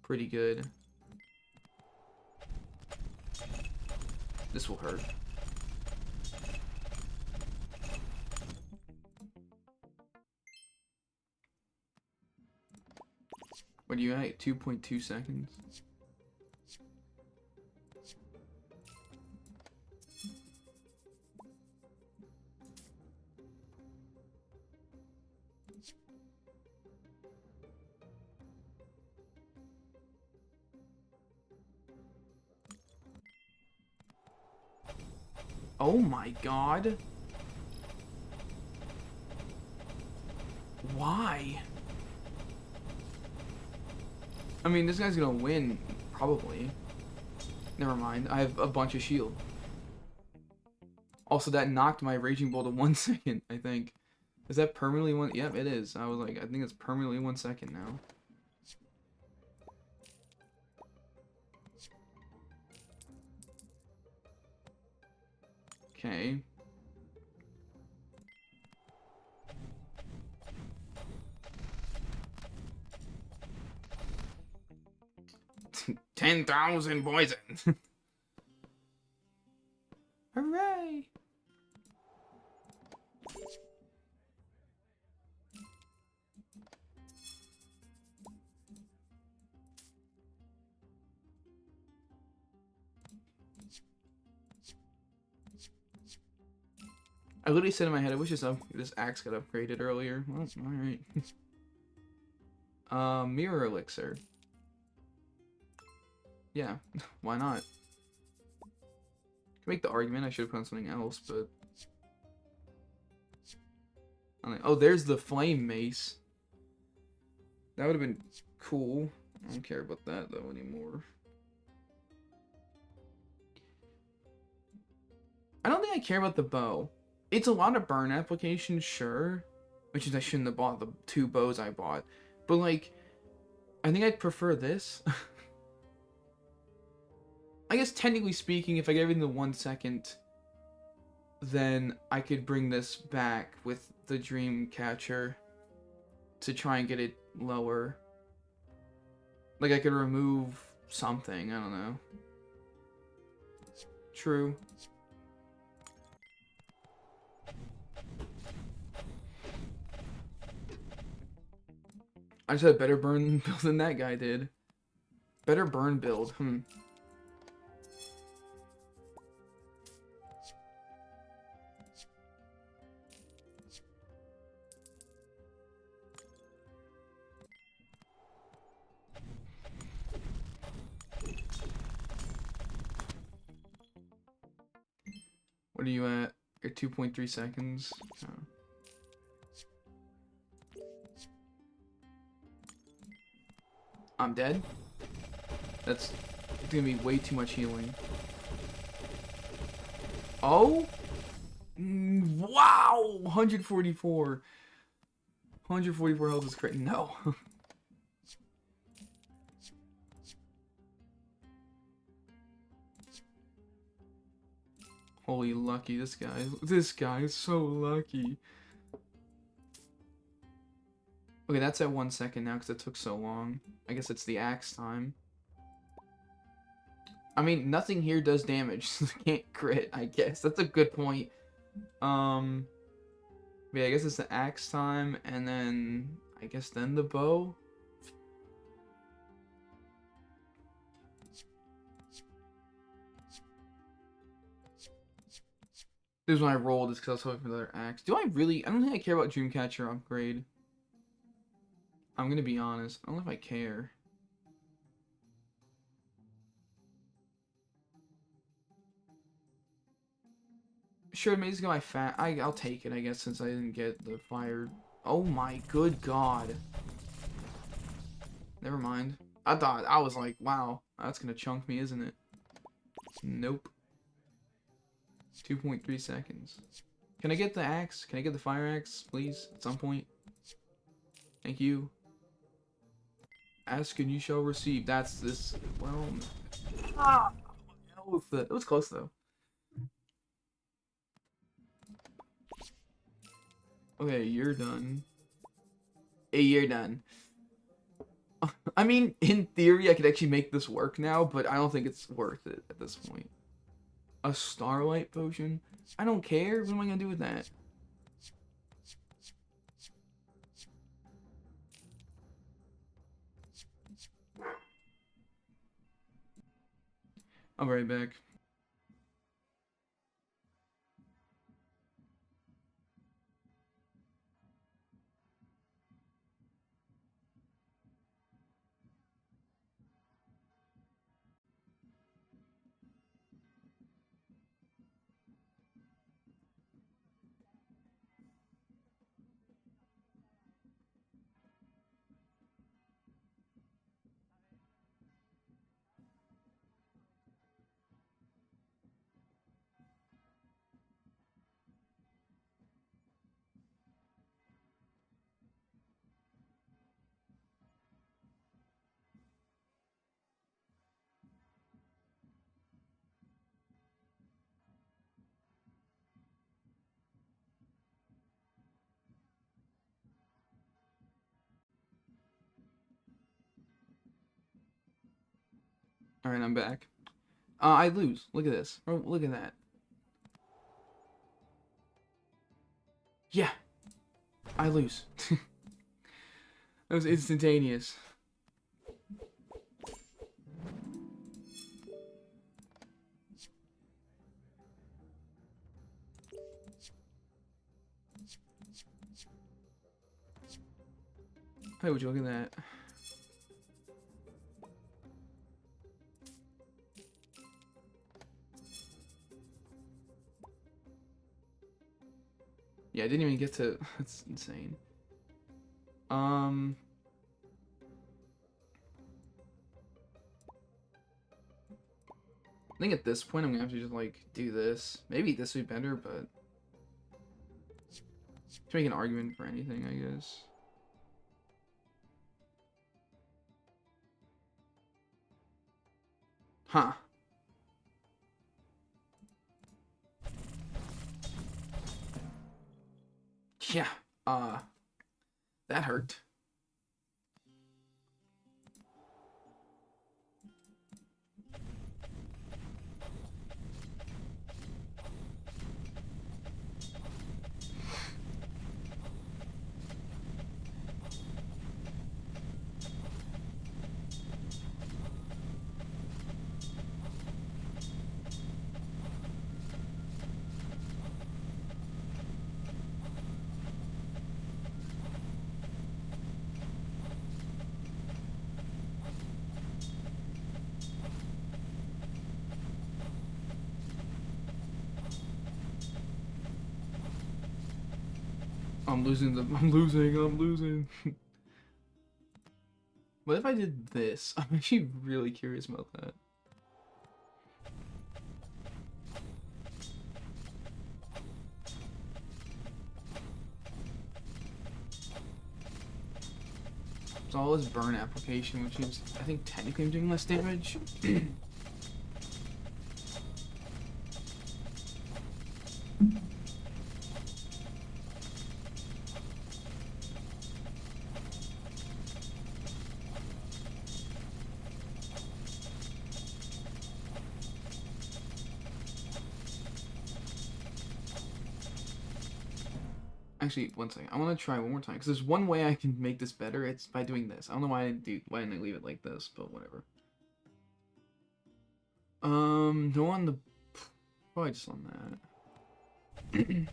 S1: pretty good. This will hurt. What are you at? 2.2 seconds? Oh my god. Why? I mean, this guy's gonna win, probably. Never mind, I have a bunch of shield. Also, that knocked my Raging Bolt to 1 second, I think. Is that permanently one? Yep, it is. I was like, I think it's permanently 1 second now. Okay. $10,000 poison. Hooray! I literally said in my head, I wish this axe got upgraded earlier. Well, alright. Mirror Elixir. Yeah, why not? Can make the argument I should have put on something else, but... oh, there's the Flame Mace. That would have been cool. I don't care about that, though, anymore. I don't think I care about the bow. It's a lot of burn application, sure. Which is I shouldn't have bought the 2 bows I bought. But, like, I think I'd prefer this. I guess technically speaking, if I get everything to 1 second, then I could bring this back with the dream catcher to try and get it lower. Like I could remove something, I don't know. True. I just had a better burn build than that guy did. Better burn build, What are you at? You're 2.3 seconds. Oh. I'm dead? That's gonna be way too much healing. Oh? Wow! 144. 144 health is crit. No. Holy lucky, this guy is so lucky. Okay, that's at 1 second now because it took so long. I guess it's the axe time. I mean, nothing here does damage, so they can't crit, I guess. That's a good point. Yeah, I guess it's the axe time, and then, I guess then the bow? This is when I rolled, is because I was hoping for another axe. I don't think I care about Dreamcatcher upgrade. I'm gonna be honest, I don't know if I care. Sure, maybe it's got my fat. I'll take it, I guess, since I didn't get the fire. Oh my good god. Never mind. I was like, wow, that's gonna chunk me, isn't it? Nope. 2.3 seconds. Can I get the axe? Can I get the fire axe, please, at some point? Thank you. Ask and you shall receive. That's this. Well. Ah! It was close, though. Okay, you're done. Hey, you're done. I mean, in theory, I could actually make this work now, but I don't think it's worth it at this point. A starlight potion? I don't care. What am I gonna do with that? I'll be right back. Alright, I'm back. I lose. Look at this. Oh, look at that. Yeah. I lose. That was instantaneous. Hey, would you look at that? Yeah, I didn't even get to... That's insane. I think at this point I'm gonna have to just, like, do this. Maybe this would be better, but... To make an argument for anything, I guess. Huh. Yeah. That hurt. I'm losing. What if I did this? I'm actually really curious about that. It's all this burn application, which is, I think, technically I'm doing less damage. Actually, one second. I want to try one more time because there's one way I can make this better. It's by doing this. I don't know why I didn't leave it like this, but whatever. No on the probably just on that.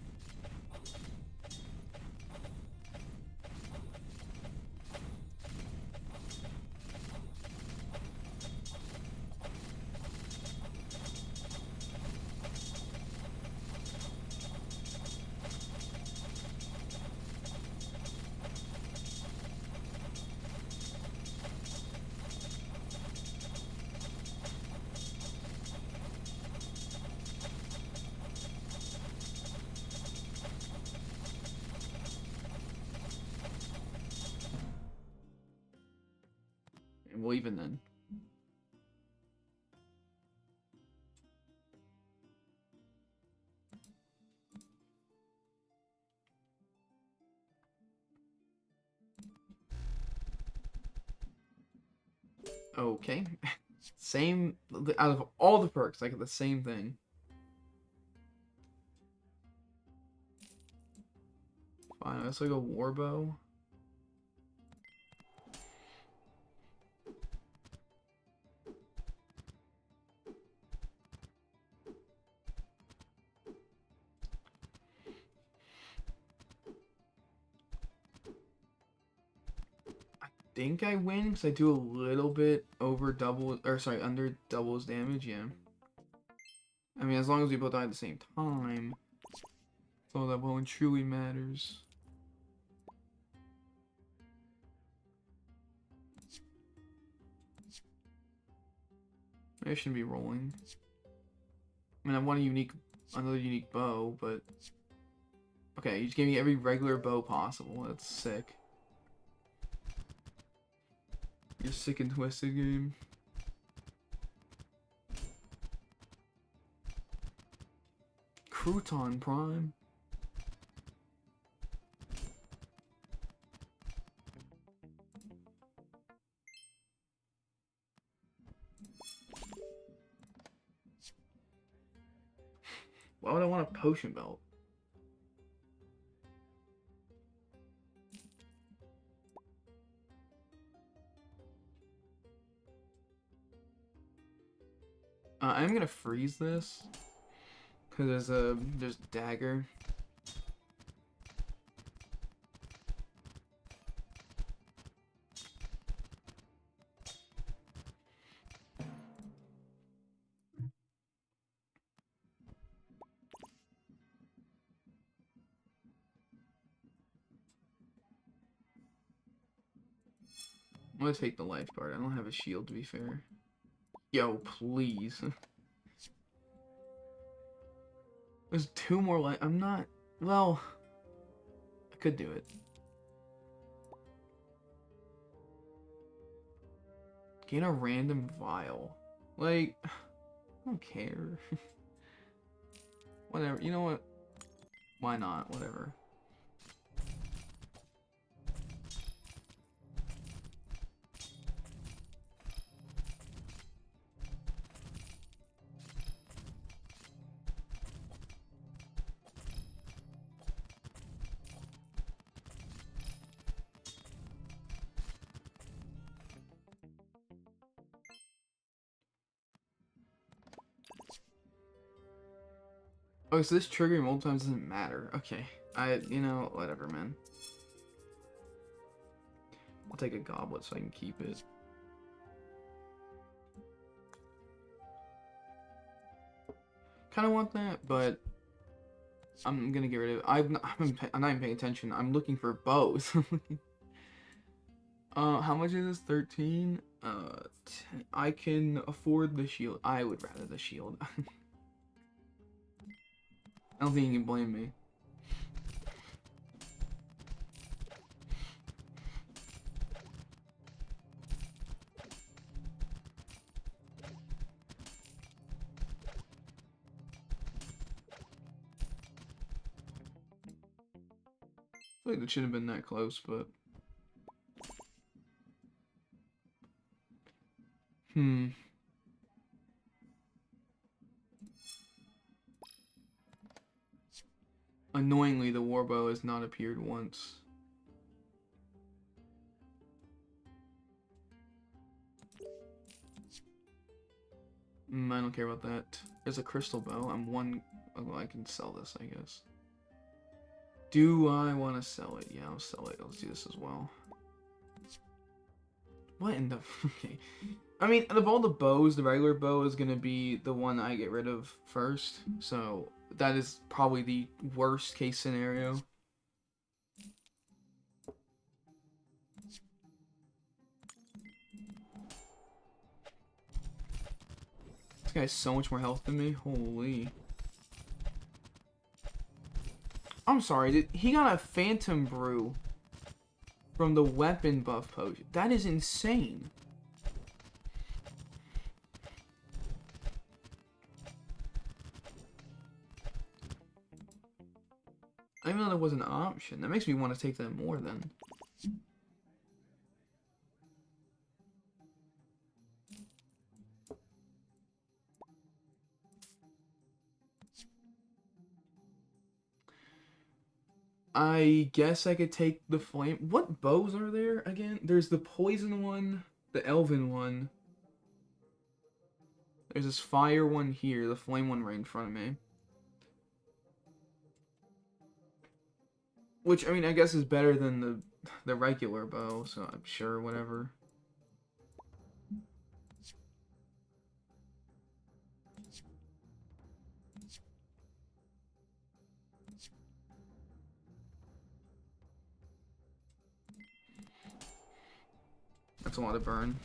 S1: Well, even then. Okay. Same, out of all the perks, I get the same thing. Fine, let's like a warbow. Think I win because I do a little bit over double, or sorry, under doubles damage, yeah. I mean, as long as we both die at the same time, so that well and truly matters. I shouldn't be rolling. I mean, I want another unique bow, but okay, you just gave me every regular bow possible. That's sick. You're sick and twisted, game. Crouton Prime. Why would I want a potion belt? I'm gonna freeze this because there's dagger. I'm gonna take the lifeguard. I don't have a shield, to be fair. Yo, please. There's two more life. I'm not. Well, I could do it. Gain a random vial. Like, I don't care. Whatever. You know what? Why not? Whatever. Oh, so this triggering multiple times doesn't matter. Okay. You know, whatever, man. I'll take a goblet so I can keep it. Kind of want that, but I'm gonna get rid of it. I'm not even paying attention. I'm looking for bows. How much is this? 13? I can afford the shield. I would rather the shield. I don't think you can blame me. I feel like it shouldn't have been that close, but... Annoyingly, the warbow has not appeared once. I don't care about that. There's a crystal bow. I'm one... Oh, I can sell this, I guess. Do I want to sell it? Yeah, I'll sell it. Let's do this as well. What in the... Okay. I mean, of all the bows, the regular bow is going to be the one I get rid of first. So, that is probably the worst case scenario. This guy has so much more health than me. Holy. I'm sorry, dude. He got a Phantom Brew from the weapon buff potion. That is insane. I didn't know that was an option. That makes me want to take that more then. I guess I could take the flame. What bows are there again? There's the poison one, the elven one. There's this fire one here, the flame one right in front of me. Which, I mean, I guess is better than the regular bow, so I'm sure, whatever. That's a lot of burn.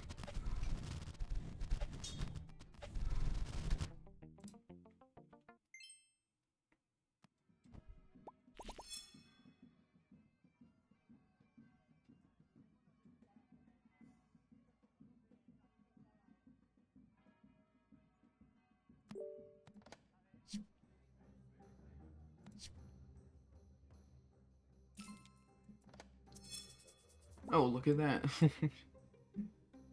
S1: Oh, look at that.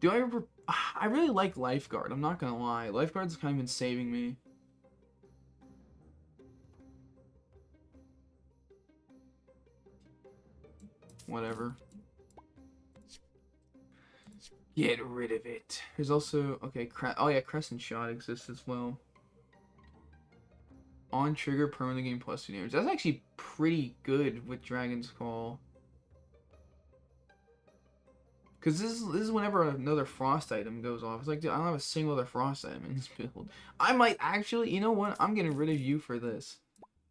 S1: Do I ever... I really like Lifeguard, I'm not gonna lie. Lifeguard's kind of been saving me. Whatever. Get rid of it. There's also... Okay, oh yeah, Crescent Shot exists as well. On trigger, permanent game plus 2 damage. That's actually pretty good with Dragon's Call. Because this is whenever another frost item goes off. It's like, dude, I don't have a single other frost item in this build. I might actually... You know what? I'm getting rid of you for this.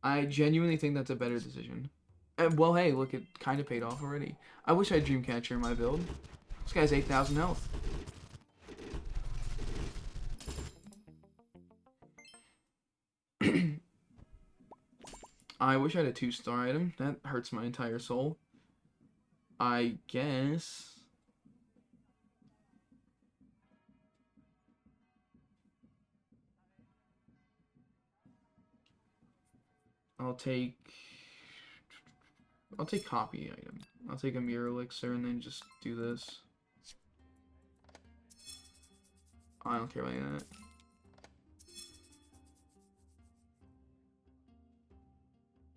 S1: I genuinely think that's a better decision. Well, hey, look, it kind of paid off already. I wish I had Dreamcatcher in my build. This guy's 8,000 health. I wish I had a 2-star item. That hurts my entire soul. I guess... I'll take copy item. I'll take a mirror elixir and then just do this. I don't care about any of that.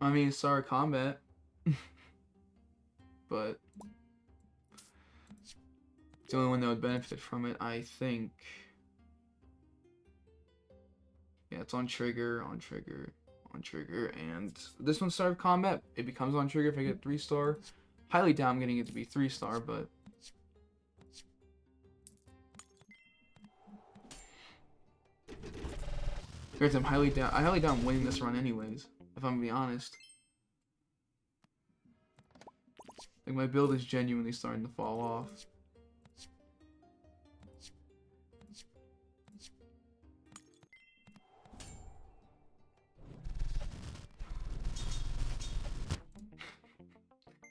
S1: I mean, Star Combat. But it's the only one that would benefit from it, I think. Yeah, it's on trigger, on trigger, on trigger, and this one's Star Combat. It becomes on trigger if I get 3-star. Highly doubt I'm getting it to be 3-star, but I highly doubt I'm winning this run anyways, if I'm gonna be honest. Like, my build is genuinely starting to fall off.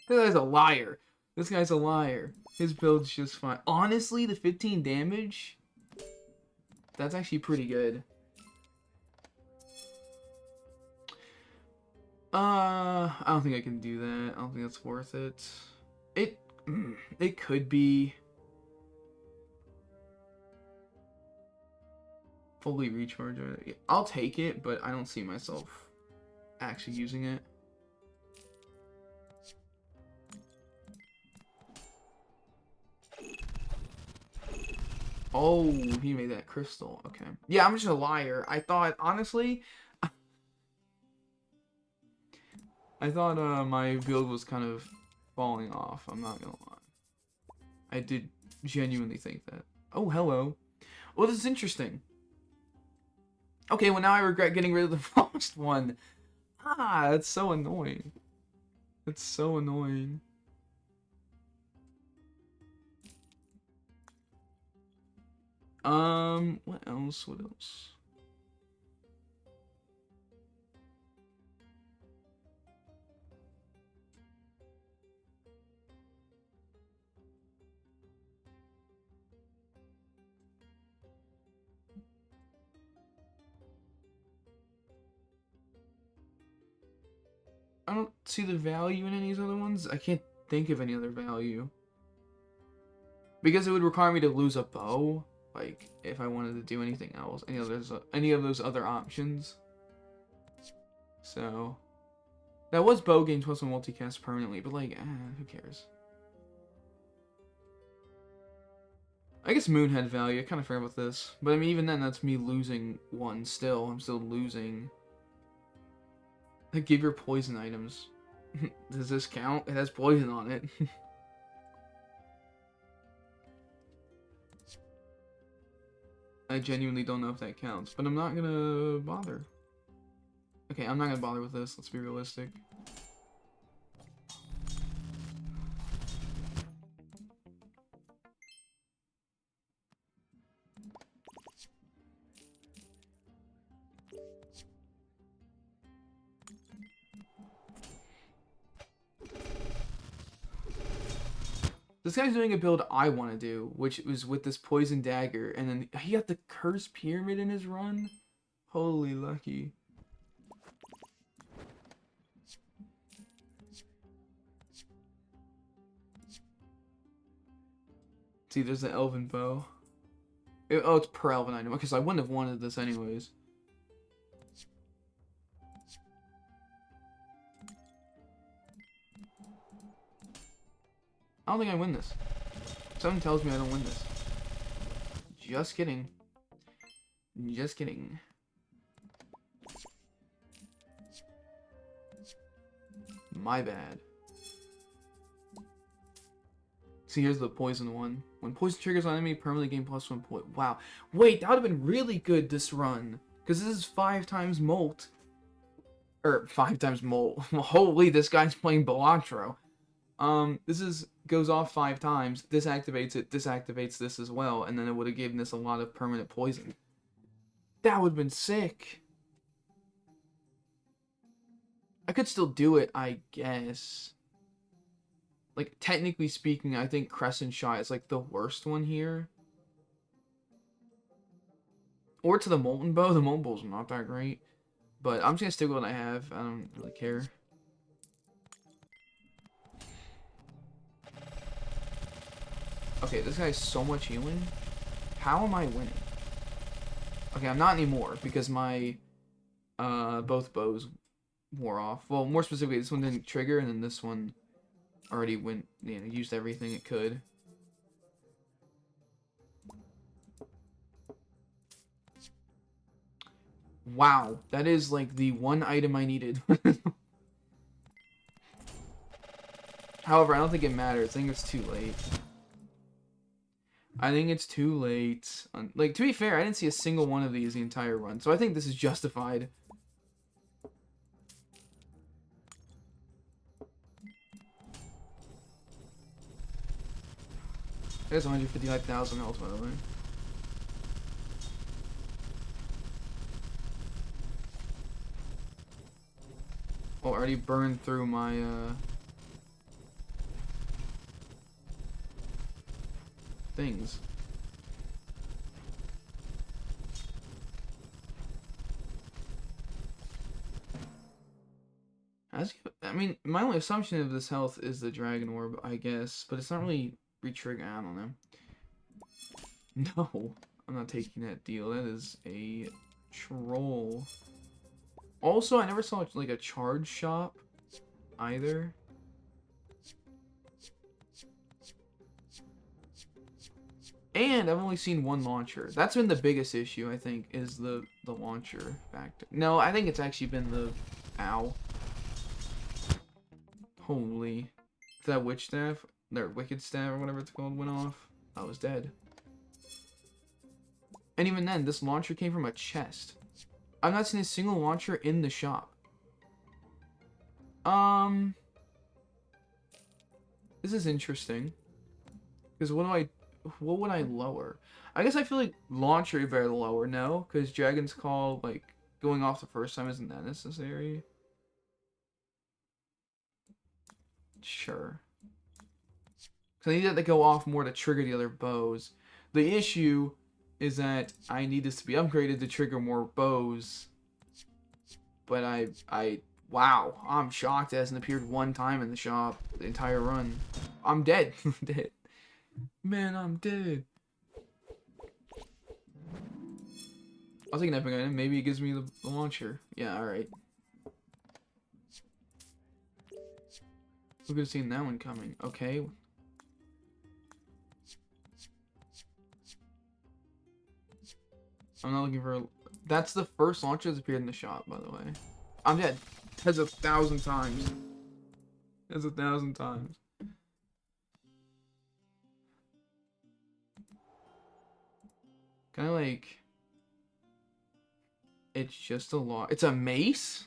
S1: This guy's a liar. This guy's a liar. His build's just fine. Honestly, the 15 damage, that's actually pretty good. I don't think I can do that. I don't think that's worth it. It could be fully recharge. I'll take it, but I don't see myself actually using it. Oh, he made that crystal. Okay. Yeah, I'm just a liar. I thought, honestly, I thought my build was kind of falling off. I'm not gonna lie. I did genuinely think that. Oh, hello. Well, this is interesting. Okay, well now I regret getting rid of the first one. Ah, that's so annoying. That's so annoying. What else? What else? I don't see the value in any of these other ones. I can't think of any other value. Because it would require me to lose a bow, like, if I wanted to do anything else, any of those other options. So, that was bow gains plus a multicast permanently, but like, who cares? I guess Moon had value. I kind of forgot about this, but I mean, even then, that's me losing one. Still, I'm still losing. Like, give your poison items. Does this count? It has poison on it. I genuinely don't know if that counts, but I'm not gonna bother. Okay, I'm not gonna bother with this. Let's be realistic. This guy's doing a build I want to do, which was with this poison dagger, and then he got the cursed pyramid in his run. Holy lucky. See, there's the elven bow. Oh, it's per elven item. Okay, so I wouldn't have wanted this anyways. I don't think I win this. Something tells me I don't win this. Just kidding. Just kidding. My bad. See, here's the poison one. When poison triggers on enemy, permanently gain +1 point. Wow. Wait, that would have been really good this run. Because this is 5 times molt. Or 5 times molt. Holy, this guy's playing Balatro. This goes off 5 times. This activates it. This activates this as well. And then it would have given this a lot of permanent poison. That would have been sick. I could still do it, I guess. Like, technically speaking, I think Crescent Shot is, like, the worst one here. Or to the Molten Bow. The Molten Bow's not that great. But I'm just gonna stick with what I have. I don't really care. Okay, this guy's so much healing. How am I winning? Okay, I'm not anymore because my both bows wore off. Well, more specifically, this one didn't trigger, and then this one already went, you know, used everything it could. Wow, that is like the one item I needed. However, I don't think it matters. I think it's too late. I think it's too late. Like, to be fair, I didn't see a single one of these the entire run, so I think this is justified. There's 155,000 health, by the way. Oh, I already burned through my, things. I mean, my only assumption of this health is the Dragon Orb, I guess, but it's not really re-trigger. I don't know. No, I'm not taking that deal. That is a troll. Also, I never saw like a charge shop either. And I've only seen one launcher. That's been the biggest issue, I think, is the launcher factor. No, I think it's actually been the... Ow. Holy. That witch staff, their wicked staff, or whatever it's called, went off. I was dead. And even then, this launcher came from a chest. I've not seen a single launcher in the shop. This is interesting. Because what would I lower? I guess I feel like launcher you better lower, no? Because Dragon's Call, like, going off the first time isn't that necessary. Sure. Because I need that to go off more to trigger the other bows. The issue is that I need this to be upgraded to trigger more bows. But wow, I'm shocked it hasn't appeared one time in the shop the entire run. I'm dead. Dead. Man, I'm dead. I'll take an epic item. Maybe it gives me the launcher. Yeah, alright. Who could have seen that one coming? Okay. I'm not looking for... That's the first launcher that's appeared in the shop, by the way. I'm dead. That's 1,000 times. That's 1,000 times. Kind of like... It's just a launch. It's a mace?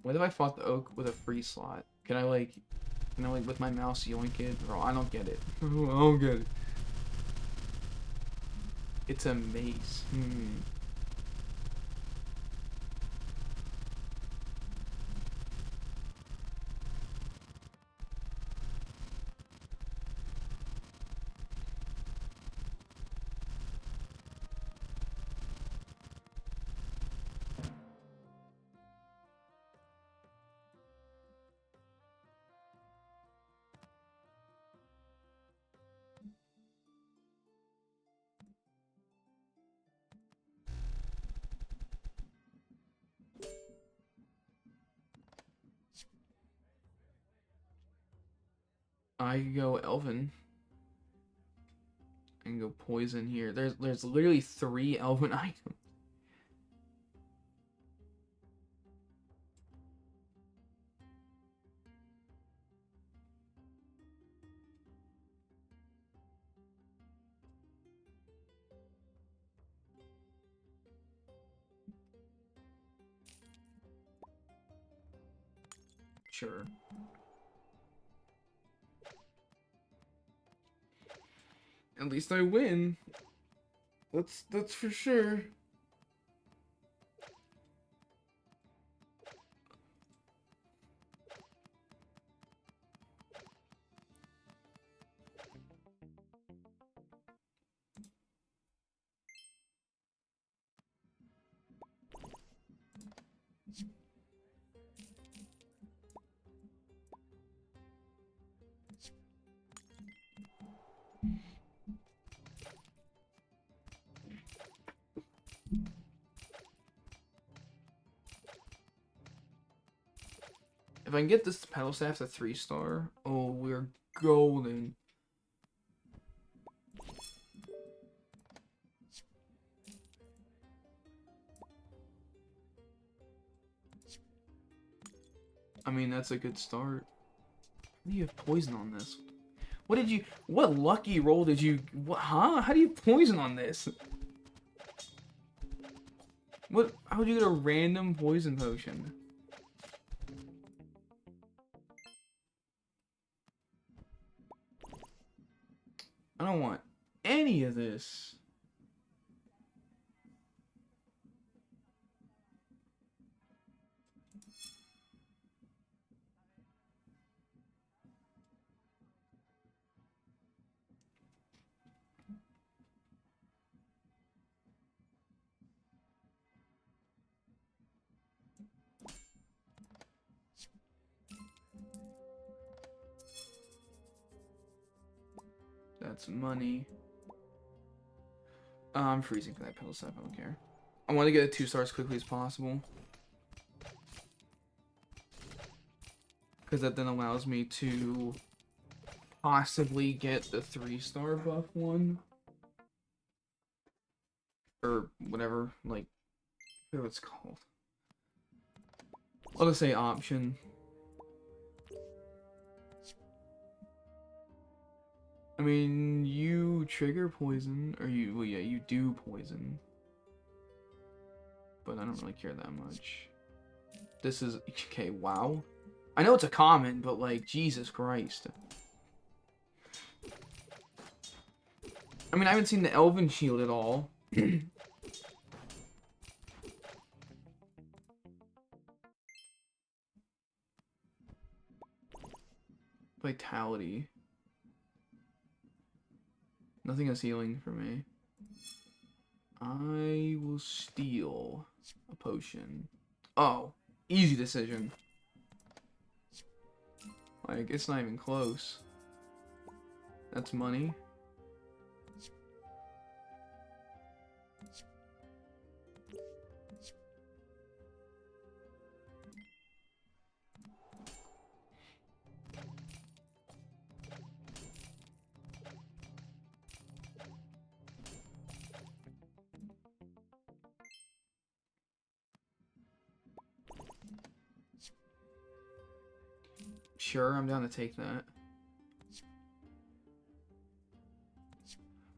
S1: What if I fought the oak with a free slot? Can I like with my mouse yoink it? Bro, I don't get it. I don't get it. It's a mace. I could go Elven. I can go Poison here. There's literally 3 Elven items. sure. At least I win. That's for sure. If I can get this pedal staff to 3-star, oh, we're golden. I mean, that's a good start. How do you have poison on this? What lucky roll did you, huh? How do you have poison on this? How would you get a random poison potion? I don't want any of this. That's money. I'm freezing for that pedal staff, I don't care. I want to get a 2-star as quickly as possible. Because that then allows me to possibly get the 3-star buff one. Or whatever, like, I forget what it's called. I'll just say option. I mean, you trigger poison, or well, yeah, you do poison. But I don't really care that much. This is, okay, wow. I know it's a common, but like, Jesus Christ. I mean, I haven't seen the Elven Shield at all. Vitality. Nothing is healing for me. I will steal a potion. Oh, easy decision. Like, it's not even close. That's money. Sure, I'm down to take that.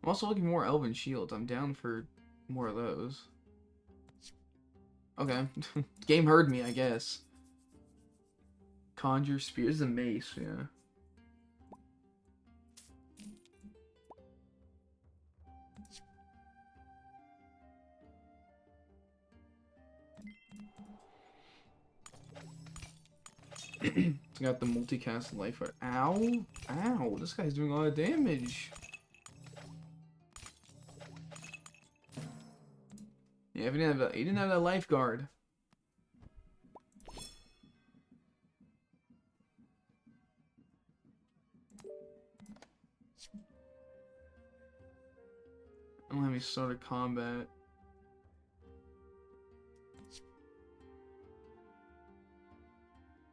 S1: I'm also looking for more Elven Shields. I'm down for more of those. Okay. Game heard me, I guess. Conjure Spear. This is a mace, yeah. Got the multicast life. Ow! Ow! This guy's doing a lot of damage. Yeah, he didn't have that lifeguard. I don't have any started combat.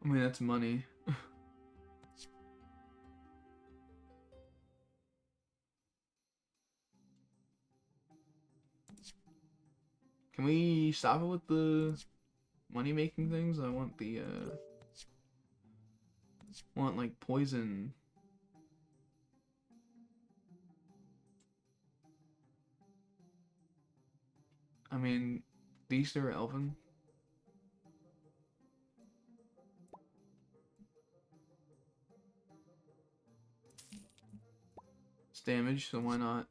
S1: I mean, that's money. Can we stop it with the money-making things? I want the, want, like, poison. I mean, these two are Elven. damage, so why not?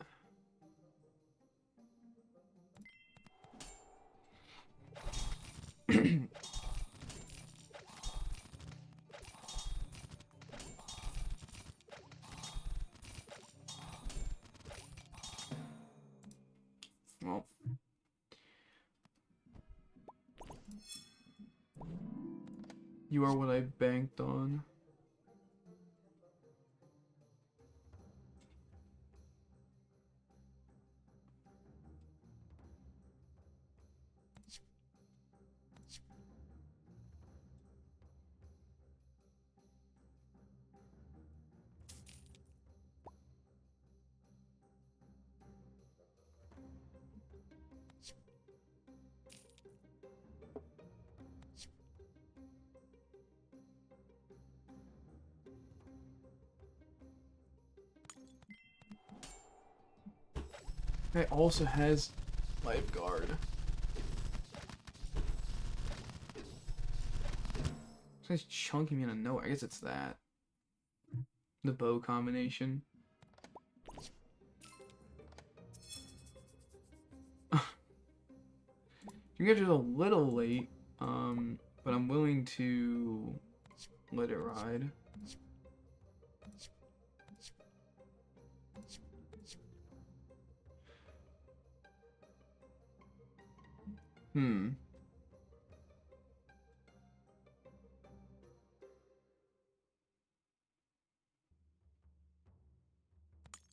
S1: Well, you are what I banked on. It also has Lifeguard. This guy's chunking me in a note. I guess it's that. The bow combination. You get just a little late, but I'm willing to let it ride.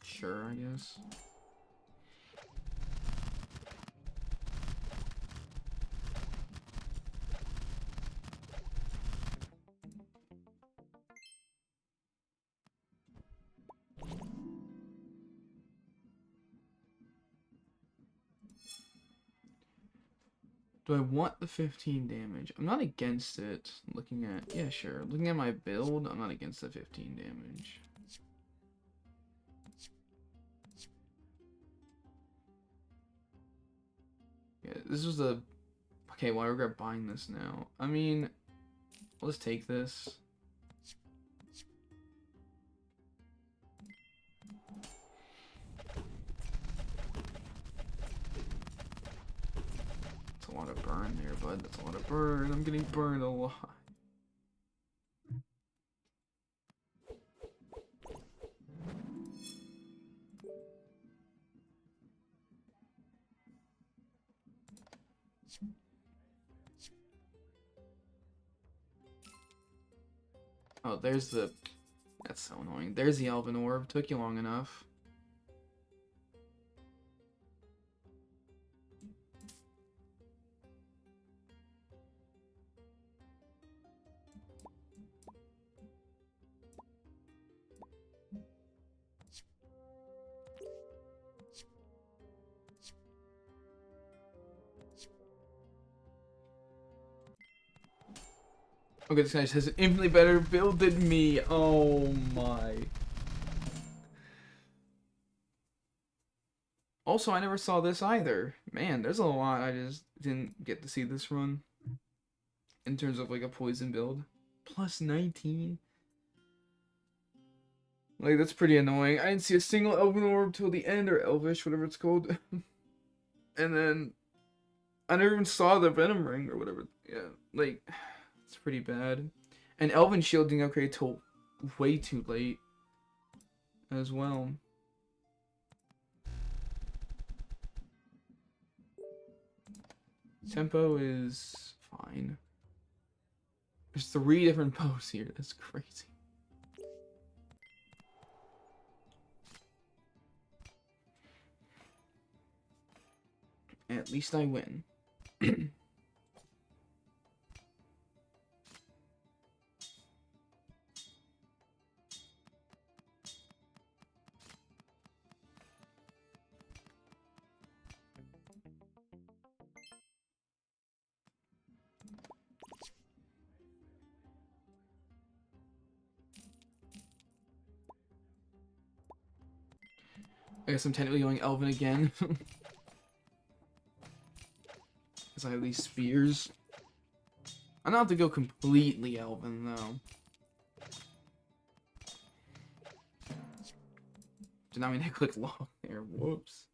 S1: Sure, I guess. Do I want the 15 damage? I'm not against it. Looking at... Yeah, sure. Looking at my build, I'm not against the 15 damage. Yeah, this was the... Okay, well, I regret buying this now. I mean, let's take this. That's a lot of burn there, bud. That's a lot of burn. I'm getting burned a lot. Oh, there's the... That's so annoying. There's the Elven Orb. Took you long enough. Okay, this guy has an infinitely better build than me. Oh my. Also, I never saw this either. Man, there's a lot I just didn't get to see this run. In terms of like a poison build. Plus 19. Like, that's pretty annoying. I didn't see a single Elven Orb till the end, or Elvish, whatever it's called. And then, I never even saw the Venom Ring, or whatever. Yeah, like, it's pretty bad. And Elven Shield didn't upgrade till way too late. As well. Tempo is fine. There's 3 different bows here. That's crazy. At least I win. I guess I'm technically going Elven again. Because I have these spears. I don't have to go completely Elven, though. did not mean to click log there. Whoops.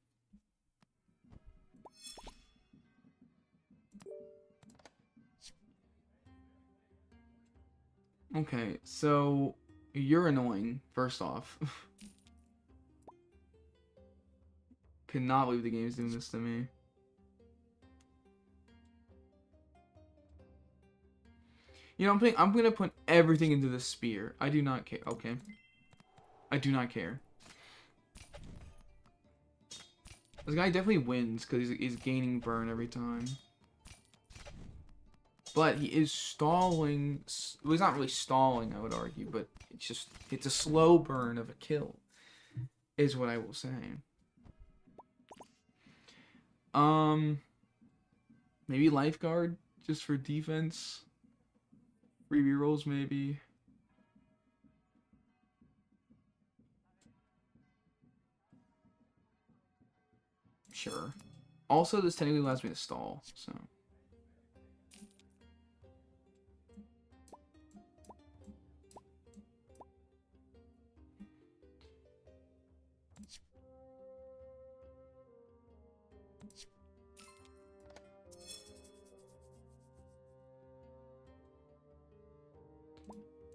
S1: Okay, so you're annoying, first off. Cannot believe the game's doing this to me. You know, I'm gonna put everything into the spear. I do not care. Okay. I do not care. This guy definitely wins because he's gaining burn every time. But he is stalling. Well, he's not really stalling, I would argue, but it's a slow burn of a kill, is what I will say. Maybe lifeguard just for defense. Free rerolls, maybe. Sure. Also, this technically allows me to stall, so.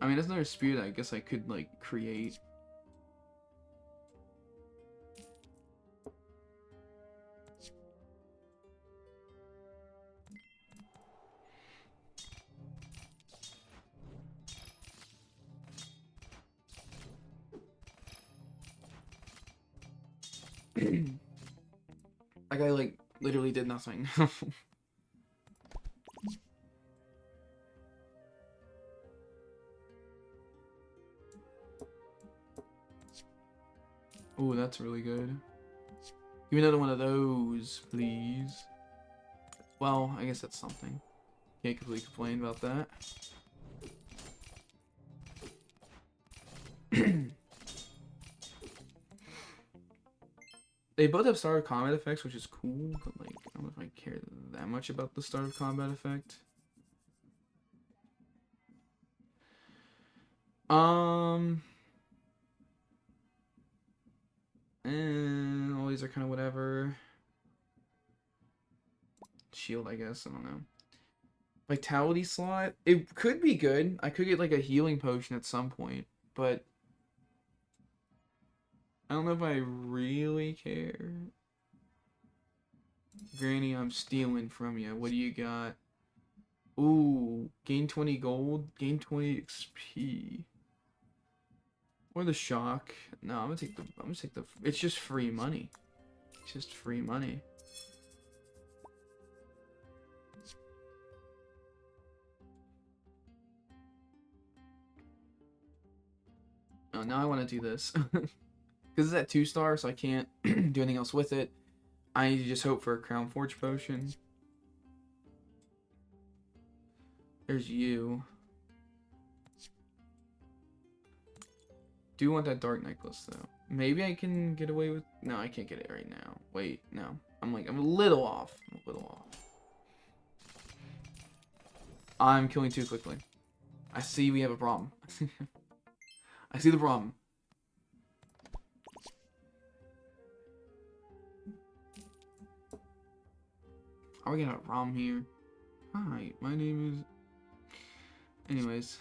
S1: I mean, that's another spear that I guess I could, like, create. That guy, like, literally did nothing. Oh, that's really good. Give me another one of those, please. Well, I guess that's something. Can't completely complain about that. They both have start of combat effects, which is cool, but like, I don't know if I care that much about the start of combat effect. And all these are kind of whatever. Shield, I guess, I don't know. Vitality slot, it could be good. I could get like a healing potion at some point, but I don't know if I really care. Granny, I'm stealing from you. What do you got? Ooh, gain 20 gold, gain 20 XP. Or the shock. No, I'm gonna take the it's just free money. It's just free money. Oh, now I want to do this. Because it's at 2-star, so I can't do anything else with it. I need to just hope for a Crown Forge potion. There's you. Do want that dark necklace, though. Maybe I can get away with... No, I can't get it right now. Wait, no. I'm a little off. I'm a little off. I'm killing too quickly. I see we have a problem. I see the problem. Are we gonna have a problem here? Hi, my name is... Anyways.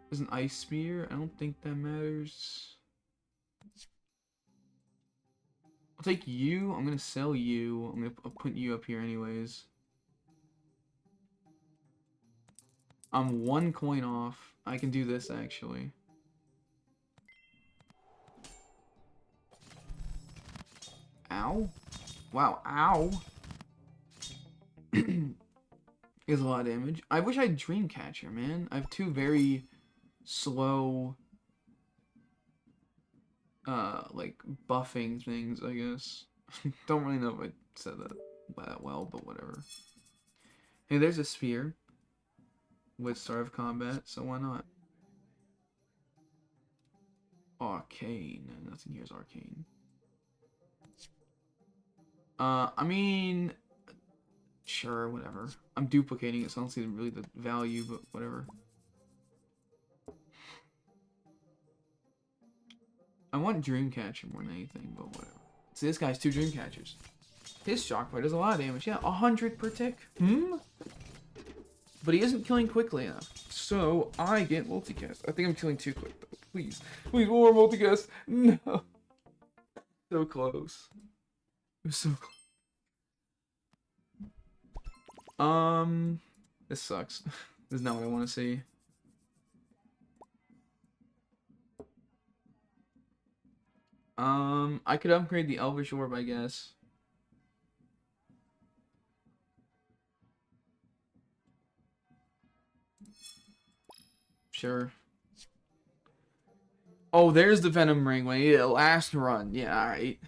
S1: There's an ice spear. I don't think that matters. I'll take you. I'm gonna sell you. I'll put you up here anyways. I'm 1 coin off. I can do this actually. Ow. Wow, ow. Is a lot of damage. I wish I had Dreamcatcher, man. I have 2 very slow like buffing things, I guess. Don't really know if I said that well, but whatever. Hey, there's a spear with Start of Combat, so why not? Arcane. Nothing here is arcane. I mean, sure, whatever. I'm duplicating it, so I don't see really the value, but whatever. I want Dreamcatcher more than anything, but whatever. See, this guy's 2 Dreamcatchers. His Shockbite does a lot of damage. Yeah, 100 per tick. But he isn't killing quickly enough. So, I get multicast. I think I'm killing too quick, though. Please. Please, one more multicast. No. So close. It was so close. This sucks. This is not what I want to see. I could upgrade the Elvish Orb, I guess. Sure. Oh, there's the Venom Ring. Wait, last run. Yeah, alright.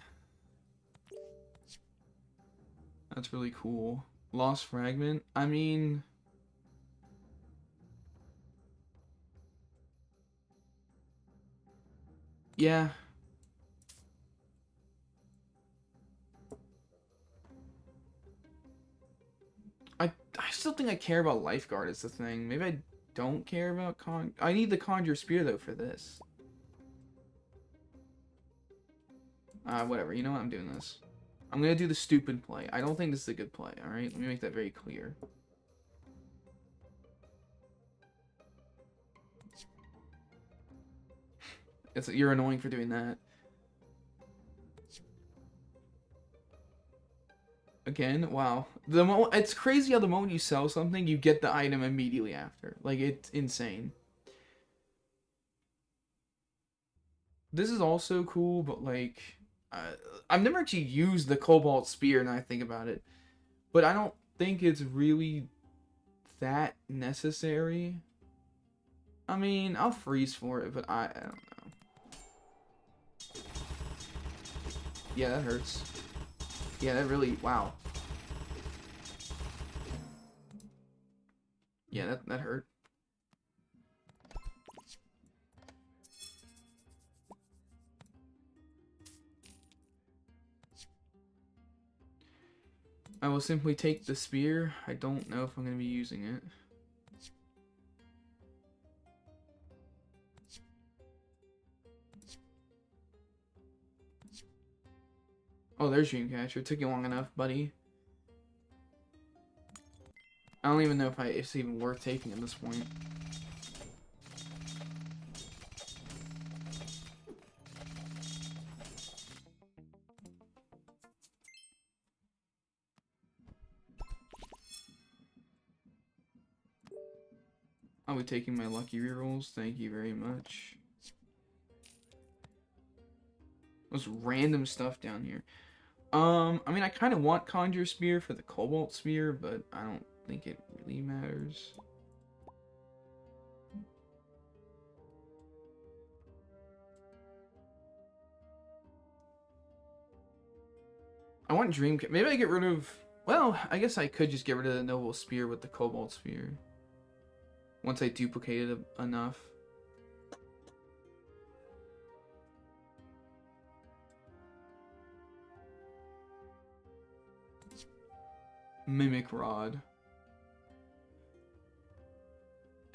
S1: That's really cool. Lost Fragment. I mean... yeah. I still think I care about Lifeguard is the thing. Maybe I don't care about I need the Conjure Spear, though, for this. Whatever. You know what? I'm doing this. I'm gonna do the stupid play. I don't think this is a good play, alright? Let me make that very clear. You're annoying for doing that. Again, wow. It's crazy how the moment you sell something, you get the item immediately after. Like, it's insane. This is also cool, but like... I've never actually used the Cobalt Spear, now I think about it. But I don't think it's really that necessary. I mean, I'll freeze for it, but I don't know. Yeah, that hurts. Yeah, that really... wow. Yeah, that hurt. I will simply take the spear. I don't know if I'm going to be using it. Oh, there's Dreamcatcher. It took you long enough, buddy. I don't even know if it's even worth taking at this point. I'll be taking my lucky rerolls. Thank you very much. There's random stuff down here. I mean, I kind of want Conjure Spear for the Cobalt Spear, but I don't think it really matters. I want Dreamcatcher. Maybe I get rid of... well, I guess I could just get rid of the Noble Spear with the Cobalt Spear. Once I duplicated it enough. Mimic Rod.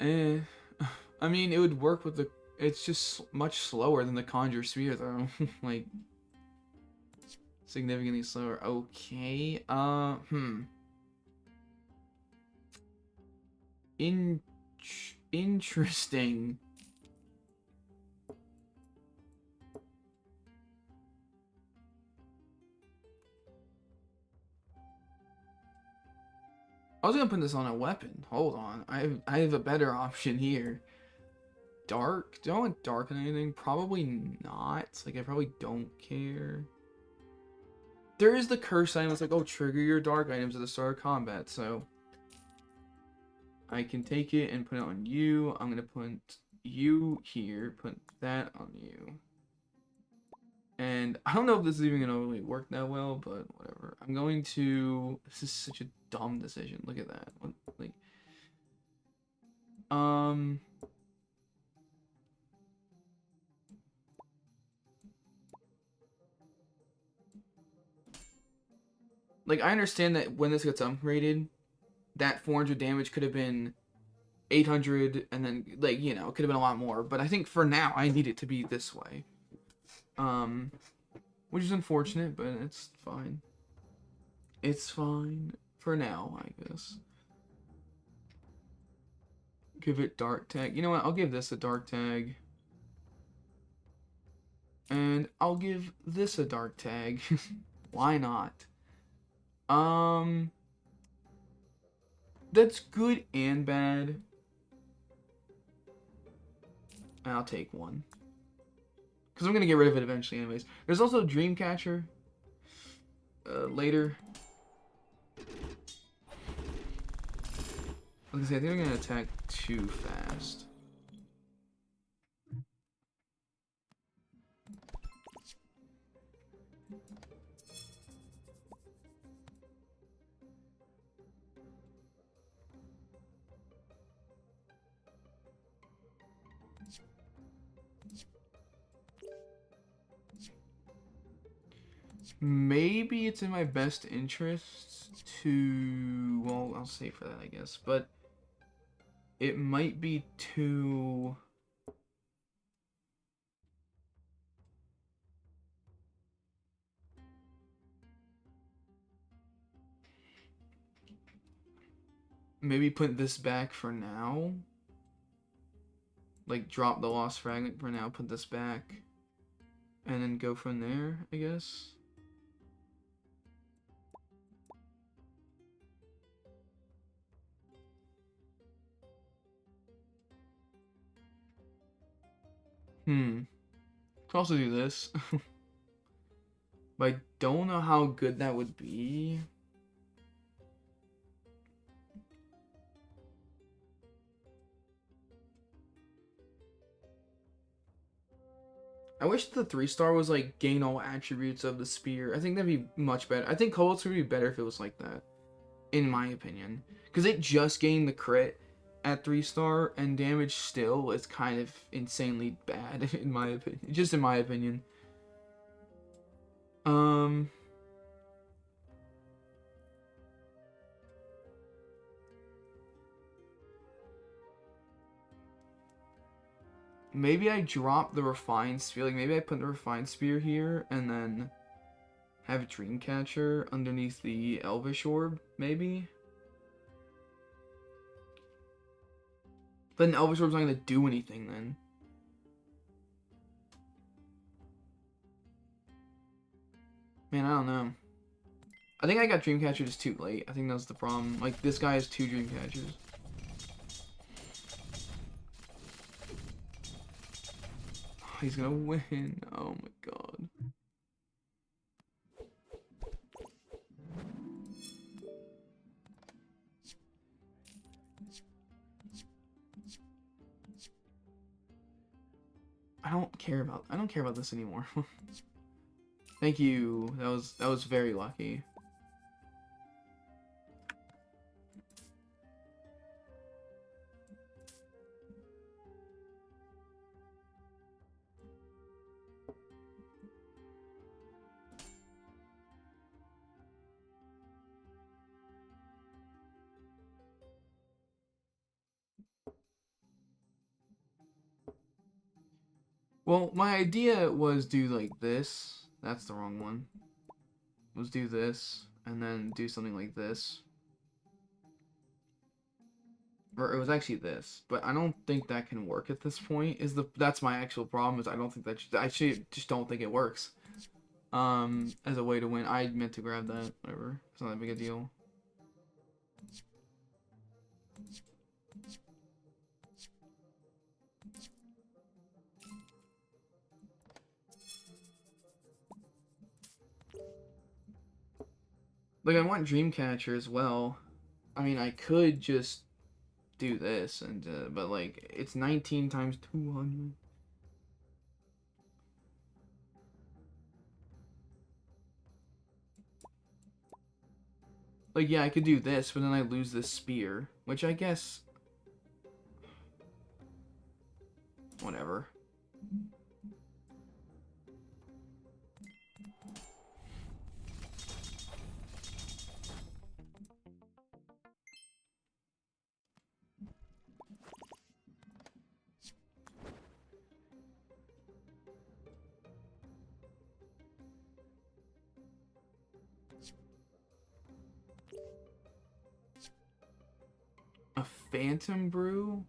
S1: I mean, it would work with the... it's just much slower than the Conjure Spear, though. Like... significantly slower. Okay. Interesting. I was gonna put this on a weapon. Hold on. I have a better option here. Dark? Do I want dark on anything? Probably not. Like, I probably don't care. There is the curse item. It's like, oh, trigger your dark items at the start of combat, so... I can take it and put it on you. I'm gonna put you here. Put that on you. And I don't know if this is even gonna really work that well, but whatever. I'm going to... this is such a dumb decision. Look at that. What, like... like, I understand that when this gets upgraded, that 400 damage could have been 800, and then, like, you know, it could have been a lot more. But I think for now, I need it to be this way. Um, which is unfortunate, but it's fine. It's fine for now, I guess. Give it dark tag. You know what? I'll give this a dark tag. And I'll give this a dark tag. Why not? That's good and bad. I'll take one. Because I'm going to get rid of it eventually anyways. There's also Dreamcatcher. Later. Like I say, I think I'm going to attack too fast. Maybe it's in my best interest to... Well, I'll save for that, I guess. But it might be too... Maybe put this back for now. Like, drop the Lost Fragment for now, put this back. And then go from there, I guess. Could also do this. But I don't know how good that would be. I wish the 3-star was like gain all attributes of the spear. I think that'd be much better. I think Cobalt's would be better if it was like that, in my opinion. Because it just gained the crit at 3-star, and damage still is kind of insanely bad, in my opinion. Just in my opinion. Maybe I drop the Refined Spear. Like, maybe I put the Refined Spear here, and then have Dreamcatcher underneath the Elvish Orb, maybe? But an Elvish Orb's not going to do anything, then. Man, I don't know. I think I got Dreamcatcher just too late. I think that's the problem. Like, this guy has 2 Dreamcatchers. He's gonna win. Oh my god. I don't care about this anymore. Thank you. That was very lucky. Well, my idea was do like this. That's the wrong one. Was do this, and then do something like this. Or it was actually this, but I don't think that can work at this point. That's my actual problem, is I don't think that I just don't think it works. As a way to win. I meant to grab that, whatever. It's not that big a deal. Like, I want Dreamcatcher as well. I mean, I could just do this, and but like, it's 19 times 200. Like, yeah, I could do this, but then I lose this spear, which I guess... Whatever. Phantom Brew.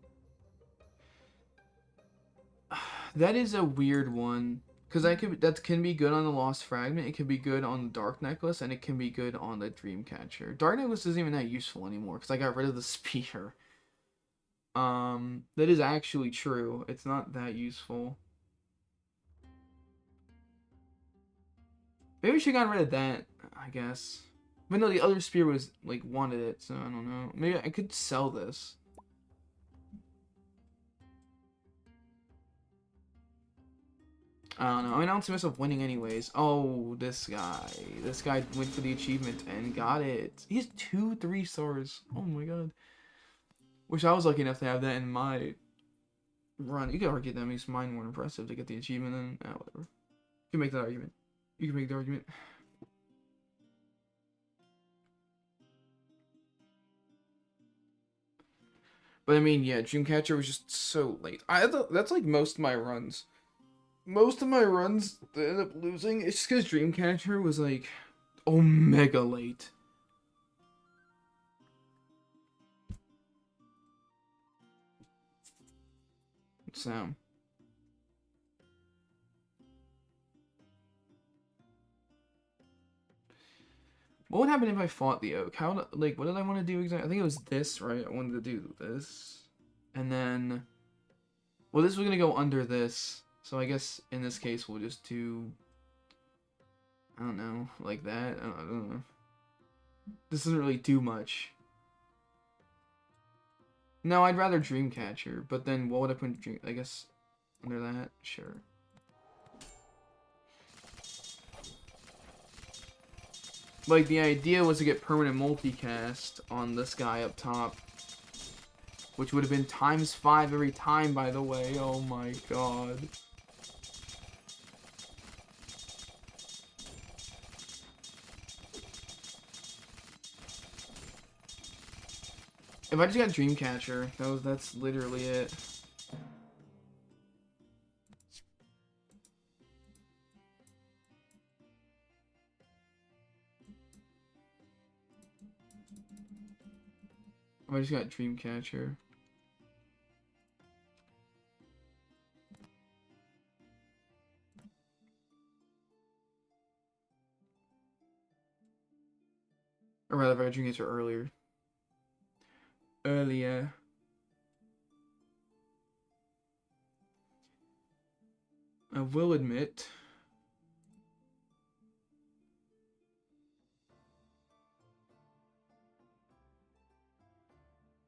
S1: That is a weird one. Because that can be good on the Lost Fragment, it can be good on the Dark Necklace, and it can be good on the Dreamcatcher. Dark Necklace isn't even that useful anymore, because I got rid of the spear. That is actually true. It's not that useful. Maybe we should have gotten rid of that, I guess. But no, the other spear was, like, wanted it, so I don't know. Maybe I could sell this. I don't know. I mean, I don't see myself winning anyways. Oh, this guy. This guy went for the achievement and got it. He has 2 3-stars. Oh my god. Wish I was lucky enough to have that in my run. You could argue that makes mine more impressive to get the achievement and whatever. You can make that argument. You can make the argument. But I mean, yeah, Dreamcatcher was just so late. That's like most of my runs. Most of my runs that end up losing, it's just because Dreamcatcher was like omega late. So. What would happen if I fought the oak? Like, what did I want to do exactly? I think it was this, right? I wanted to do this. And then, well, this was going to go under this. So I guess in this case, we'll just do, I don't know, like that. I don't know. This doesn't really do much. No, I'd rather Dreamcatcher. But then what would I put in I guess under that? Sure. Like, the idea was to get permanent multicast on this guy up top. Which would have been ×5 every time, by the way. Oh my god. If I just got Dreamcatcher, that's literally it. If I just got Dreamcatcher. Or rather, if I got Dreamcatcher earlier. I will admit,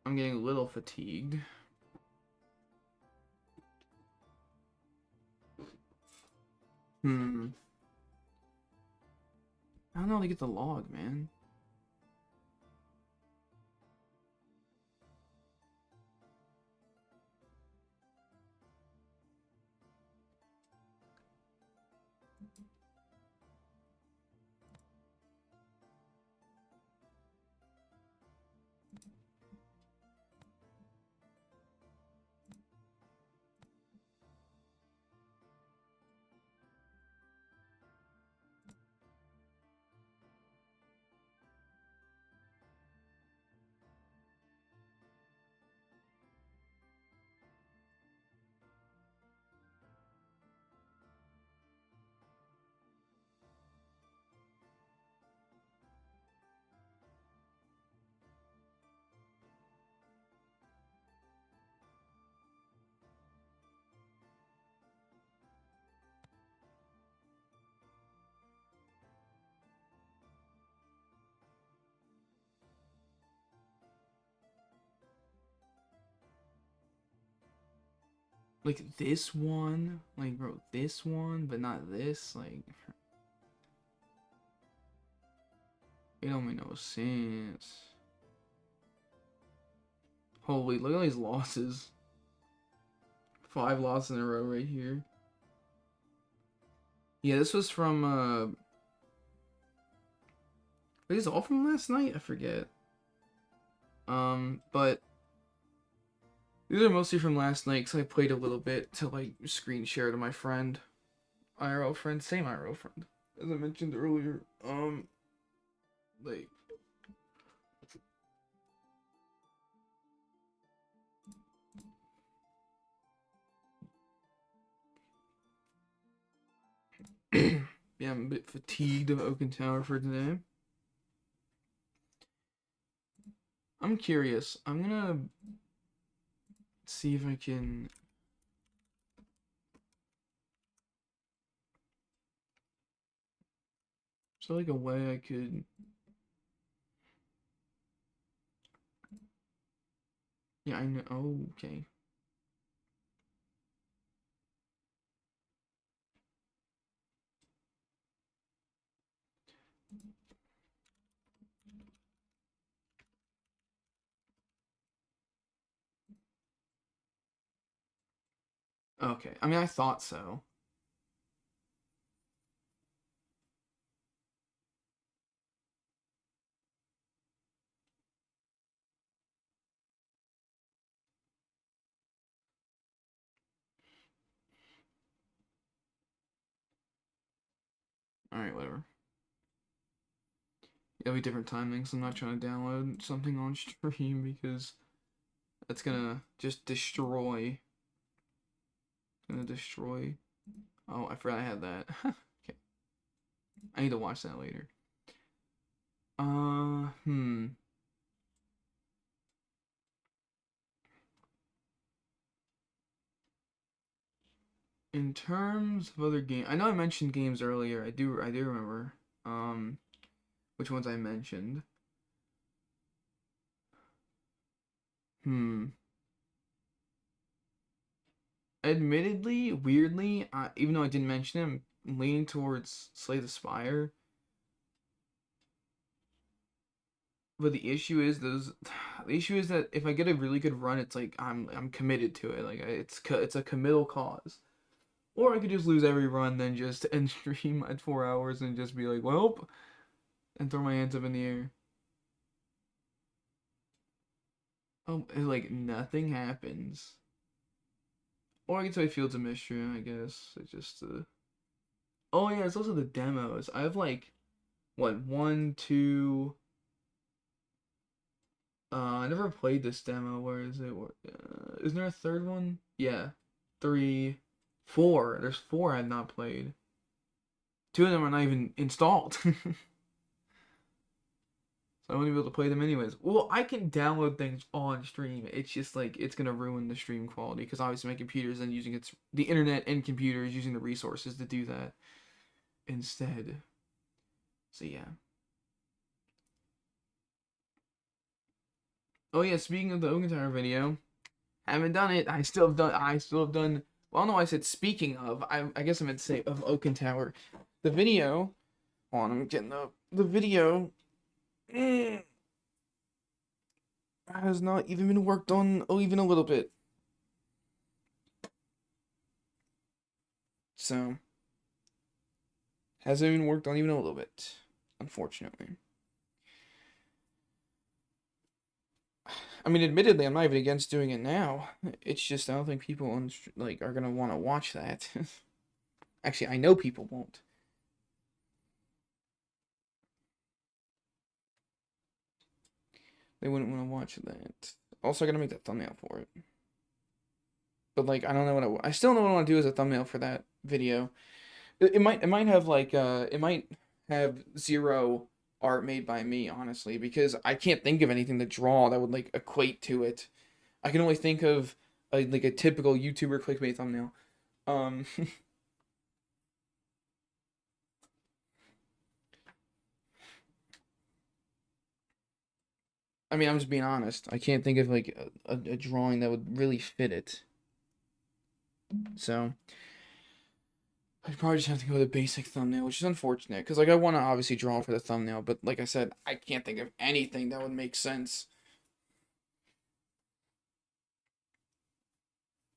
S1: I'm getting a little fatigued. I don't know how to get the log, man. Like, this one? Like, bro, this one, but not this? Like, it don't make no sense. Holy, look at all these losses. 5 losses in a row right here. Yeah, this was from, are these all from last night? I forget. But these are mostly from last night because I played a little bit to, like, screen share to my friend. IRL friend, same IRL friend, as I mentioned earlier. Like, Yeah, I'm a bit fatigued of Oaken Tower for today. I'm curious. I'm gonna see if I can. Is there like a way I could? Yeah, I know. Oh, okay. Okay. I mean, I thought so. All right, whatever. It'll be different timings. I'm not trying to download something on stream because that's gonna just destroy. Gonna destroy. Oh, I forgot I had that. Okay. I need to watch that later. Hmm. In terms of other games, I know I mentioned games earlier. I do remember. Um, which ones I mentioned. Hmm. Admittedly, weirdly, even though I didn't mention him, leaning towards Slay the Spire. But the issue is those. The issue is that if I get a really good run, it's like I'm committed to it. Like it's a committal cause. Or I could just lose every run, then just end stream at 4 hours and just be like, well, and throw my hands up in the air. Oh, and like nothing happens. Or I can play Fields of Mystery, I guess. It just Oh yeah, it's also the demos. I have like what, one, two. I never played this demo. Where is it? Isn't there a third one? Yeah, three, four. There's four I've not played. Two of them are not even installed. So I won't be able to play them anyways. Well, I can download things on stream. It's just like it's gonna ruin the stream quality because obviously my computer's then using the internet and computer is using the resources to do that instead. So yeah. Oh yeah, speaking of the Oakentire video, haven't done it. I still have done. Well, no, I said speaking of. I guess I meant to say of Oakentire. The video. Hold on, I'm getting the video. Has not even been worked on. Oh, even a little bit. So hasn't even worked on even a little bit. Unfortunately. I mean, admittedly, I'm not even against doing it now. It's just I don't think people like are gonna want to watch that. Actually, I know people won't. They wouldn't want to watch that. Also, I gotta make the thumbnail for it. But like, I don't know I still know what I want to do as a thumbnail for that video. It might have like it might have zero art made by me, honestly, because I can't think of anything to draw that would like equate to it. I can only think of like a typical YouTuber clickbait thumbnail. Um, I mean, I'm just being honest. I can't think of like a drawing that would really fit it. So I probably just have to go with a basic thumbnail, which is unfortunate because like I want to obviously draw for the thumbnail, but like I said, I can't think of anything that would make sense.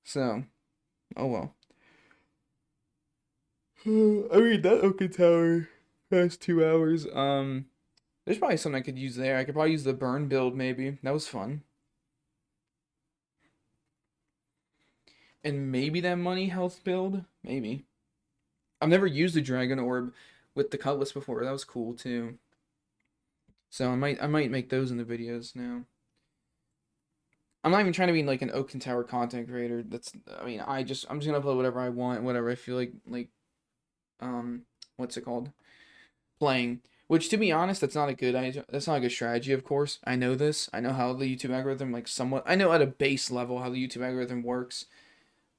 S1: So, oh well. I mean that Oaken Tower past 2 hours. There's probably something I could use there. I could probably use the burn build maybe. That was fun. And maybe that money health build. Maybe. I've never used the dragon orb with the cutlass before. That was cool too. So I might make those in the videos now. I'm not even trying to be like an Oaken Tower content creator. I'm just gonna upload whatever I want, whatever I feel like um what's it called? Playing. Which, to be honest, that's not a good strategy. Of course, I know this. I know how the YouTube algorithm, like, somewhat. I know at a base level how the YouTube algorithm works.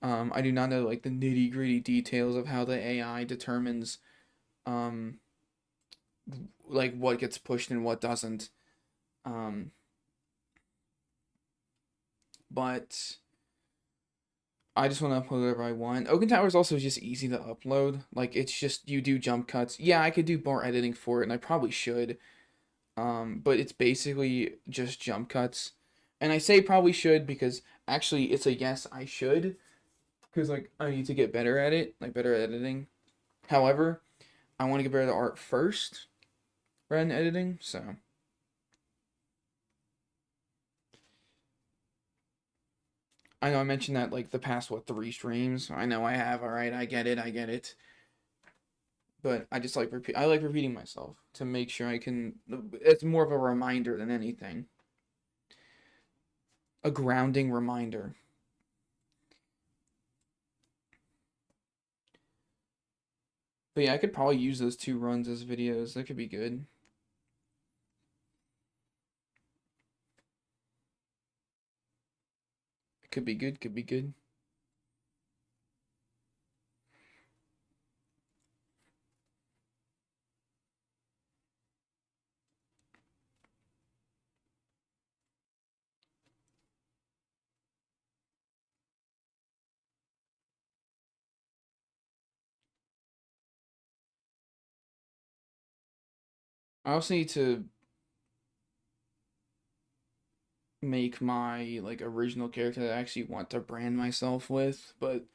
S1: I do not know, like, the nitty gritty details of how the AI determines um like what gets pushed and what doesn't. Um, but I just want to upload whatever I want. Oaken Tower is also just easy to upload. Like, it's just you do jump cuts. Yeah, I could do more editing for it, and I probably should. But it's basically just jump cuts. And I say probably should because actually it's a yes, I should. Because, like, I need to get better at it, like, better at editing. However, I want to get better at the art first rather than editing, so. I know I mentioned that, like, the past, what, 3 streams? I know I have, alright, I get it. But I just like I like repeating myself to make sure I can. It's more of a reminder than anything. A grounding reminder. But yeah, I could probably use those 2 runs as videos. That could be good. Could be good, could be good. I also need to make my, like, original character that I actually want to brand myself with, but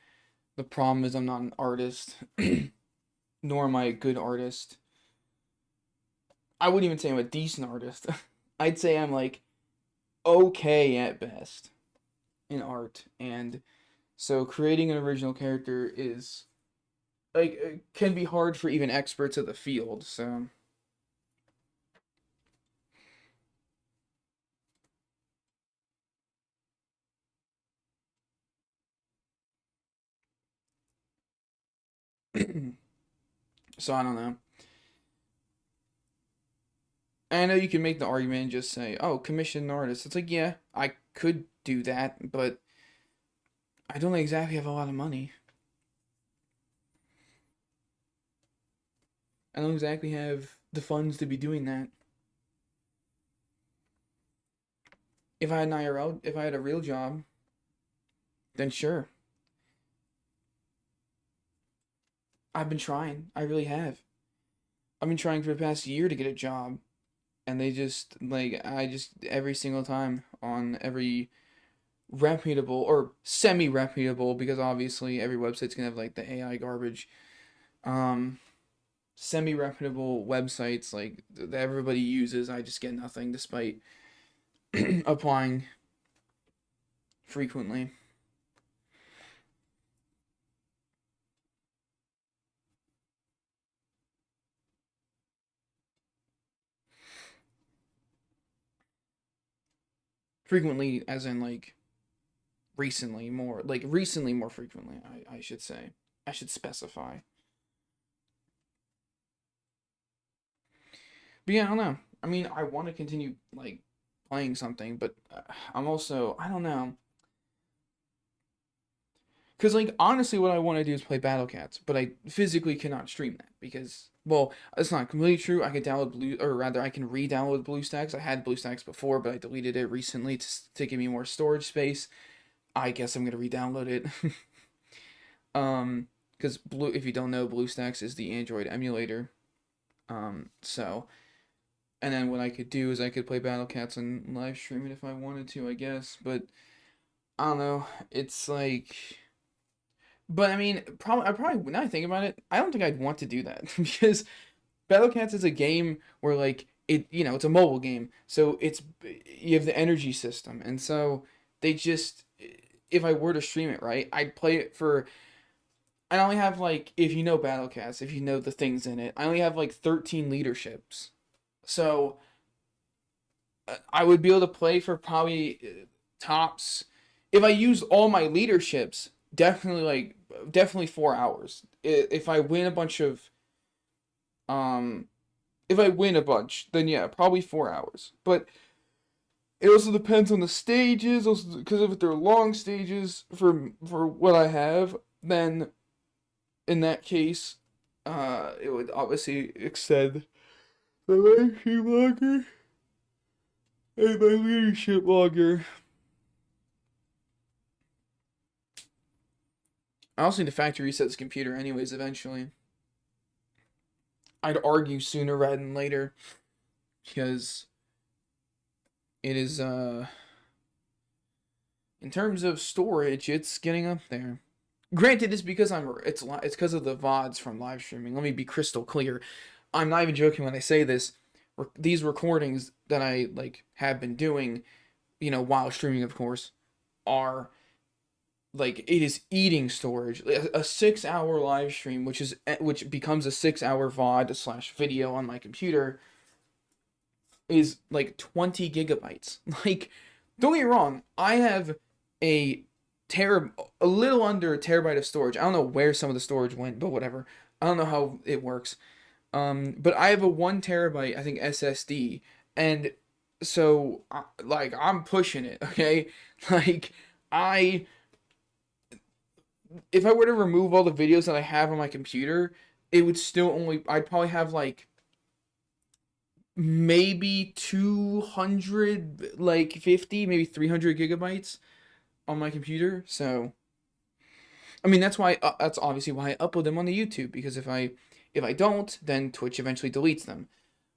S1: the problem is I'm not an artist, nor am I a good artist. I wouldn't even say I'm a decent artist. I'd say I'm, like, okay at best in art, and so creating an original character is, like, can be hard for even experts of the field. So so I don't know. I know you can make the argument and just say, "Oh, commission an artist." It's like, yeah, I could do that, but I don't exactly have a lot of money. I don't exactly have the funds to be doing that. If I had an IRL, if I had a real job, then sure. I've been trying. I really have. I've been trying for the past year to get a job, and they just, like, I just every single time on every reputable or semi-reputable, because obviously every website's gonna have, like, the AI garbage. Um, Semi-reputable websites, like, that everybody uses, I just get nothing despite applying frequently. Frequently, as in, like, recently more frequently. I should say. I should specify. But yeah, I don't know. I mean, I want to continue, like, playing something, but I'm also, I don't know. Because, like, honestly, what I want to do is play Battle Cats, but I physically cannot stream that because, well, it's not completely true. I could download or rather, I can re-download BlueStacks. I had BlueStacks before, but I deleted it recently to give me more storage space. I guess I'm gonna re-download it. Because if you don't know, BlueStacks is the Android emulator. So, and then what I could do is I could play Battle Cats and live stream it if I wanted to, I guess. But I don't know. It's like. But I mean, probably now I think about it, I don't think I'd want to do that because Battle Cats is a game where, like, it's a mobile game, so you have the energy system, and so they just if I were to stream it, right, I'd play it for. I only have, like, if you know Battle Cats, if you know the things in it, I only have like 13 leaderships, so I would be able to play for probably tops if I used all my leaderships. Definitely, like, definitely 4 hours. If I win a bunch of if I win a bunch, then yeah, probably 4 hours. But it also depends on the stages, also because if they're long stages for what I have, then in that case, it would obviously extend my leadership longer and my leadership longer. I also need to factory reset this computer anyways eventually. I'd argue sooner rather than later because it is in terms of storage, it's getting up there. Granted, it's because it's because of the VODs from live streaming. Let me be crystal clear. I'm not even joking when I say this. These recordings that I like have been doing, while streaming, of course, are like it is eating storage. A 6 hour live stream, which becomes a 6 hour VOD slash video on my computer, is like 20 gigabytes. Like, don't get me wrong, I have a a little under a terabyte of storage. I don't know where some of the storage went, but whatever. I don't know how it works. But I have a 1 terabyte, I think, SSD, and so like I'm pushing it, okay? Like I if I were to remove all the videos that I have on my computer, it would still only I'd probably have like maybe 200, like 50, maybe 300 gigabytes on my computer. So I mean that's obviously why I upload them on the YouTube, because if I don't, then Twitch eventually deletes them,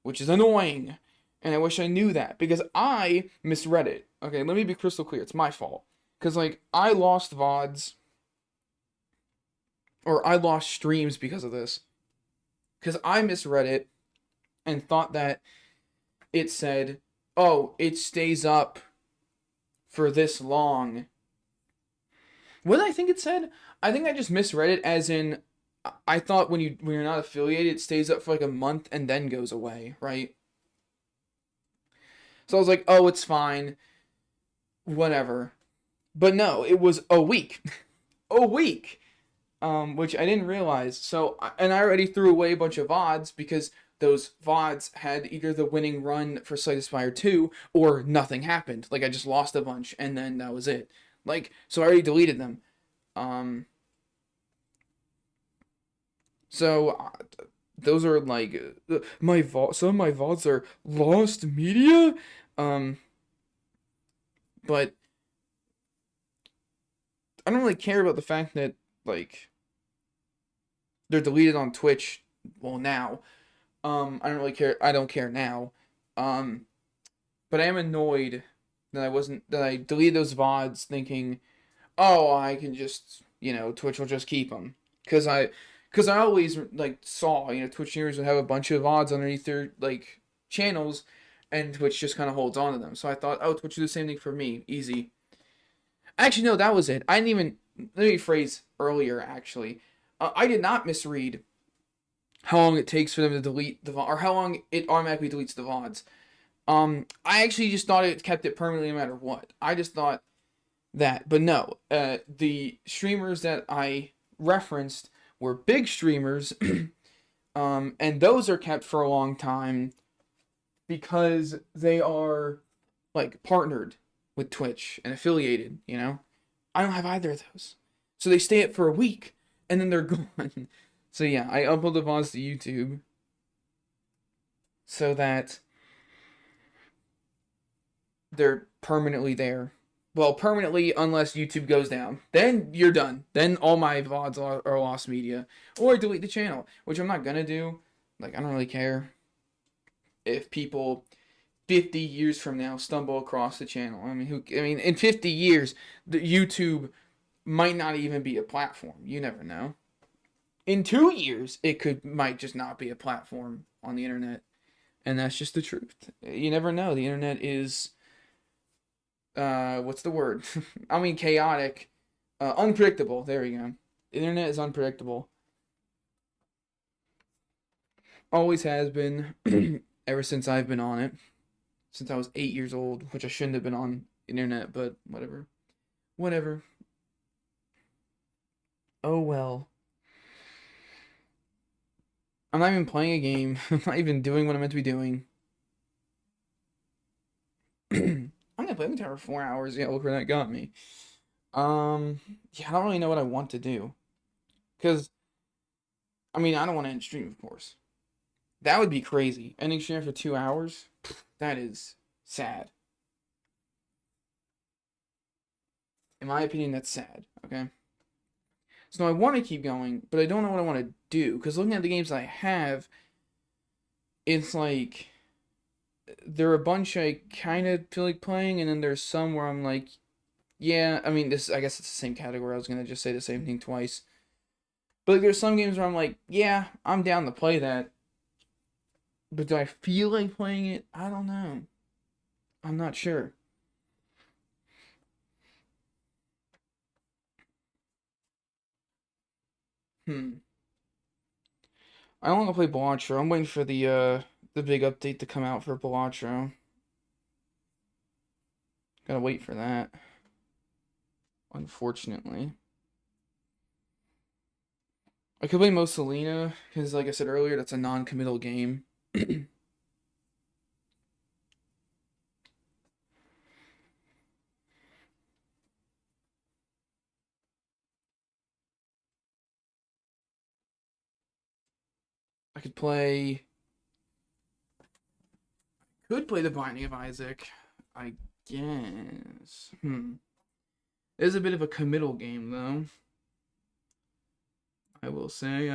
S1: which is annoying. And I wish I knew that because I misread it. Okay, let me be crystal clear. It's my fault. Cuz like I lost VODs, or I lost streams because of this. Cuz I misread it and thought that it said, "Oh, it stays up for this long." What did I think it said? I think I just misread it as in I thought when you're not affiliated, it stays up for like a month and then goes away, right? So I was like, "Oh, it's fine. Whatever." But no, it was a week. A week. Which I didn't realize. So, and I already threw away a bunch of VODs because those VODs had either the winning run for Slay the Spire 2 or nothing happened. Like I just lost a bunch and then that was it. Like, so I already deleted them. Um, so those are like my VOD. Some of my VODs are lost media. Um, but I don't really care about the fact that like they're deleted on Twitch. Well, now. I don't really care. I don't care now. Um, but I am annoyed that I deleted those VODs thinking, oh, I can just, Twitch will just keep them. Cause I always like saw, Twitch streamers would have a bunch of VODs underneath their like channels, and Twitch just kind of holds on to them. So I thought, oh, Twitch do the same thing for me, easy. Actually, no, that was it. I didn't even let me phrase earlier. Actually, I did not misread how long it takes for them to delete the VOD, or how long it automatically deletes the VODs. I actually just thought it kept it permanently no matter what. I just thought that, but no. The streamers that I referenced were big streamers, and those are kept for a long time because they are like partnered with Twitch and affiliated. I don't have either of those, so they stay up for a week and then they're gone. So yeah, I upload the VODs to YouTube so that they're permanently there. Well, permanently unless YouTube goes down. Then you're done. Then all my VODs are lost media. Or delete the channel, which I'm not gonna do. Like, I don't really care if people 50 years from now stumble across the channel. I mean, in 50 years, the YouTube might not even be a platform. You never know. In 2 years, might just not be a platform on the internet. And that's just the truth. You never know. The internet is what's the word? I mean chaotic. Unpredictable. There we go. The internet is unpredictable. Always has been ever since I've been on it. Since I was 8 years old, which I shouldn't have been on internet, but whatever. Whatever. Oh well. I'm not even playing a game. I'm not even doing what I'm meant to be doing. I'm gonna play the tower for 4 hours. Yeah, look where that got me. Yeah, I don't really know what I want to do. Cause I mean, I don't want to end stream, of course. That would be crazy. Ending stream for 2 hours. That is sad. In my opinion, that's sad. Okay. So I want to keep going, but I don't know what I want to do. Cause looking at the games I have, it's like there are a bunch I kind of feel like playing, and then there's some where I'm like, yeah, I mean, this, I guess it's the same category. I was gonna just say the same thing twice. But like, there's some games where I'm like, yeah, I'm down to play that. But do I feel like playing it? I don't know. I'm not sure. Hmm. I don't want to play Balatro. I'm waiting for the big update to come out for Balatro. Gotta wait for that. Unfortunately. I could play Mosalina, because like I said earlier, that's a non-committal game. I could play The Binding of Isaac, I guess. It is a bit of a committal game, though. I will say.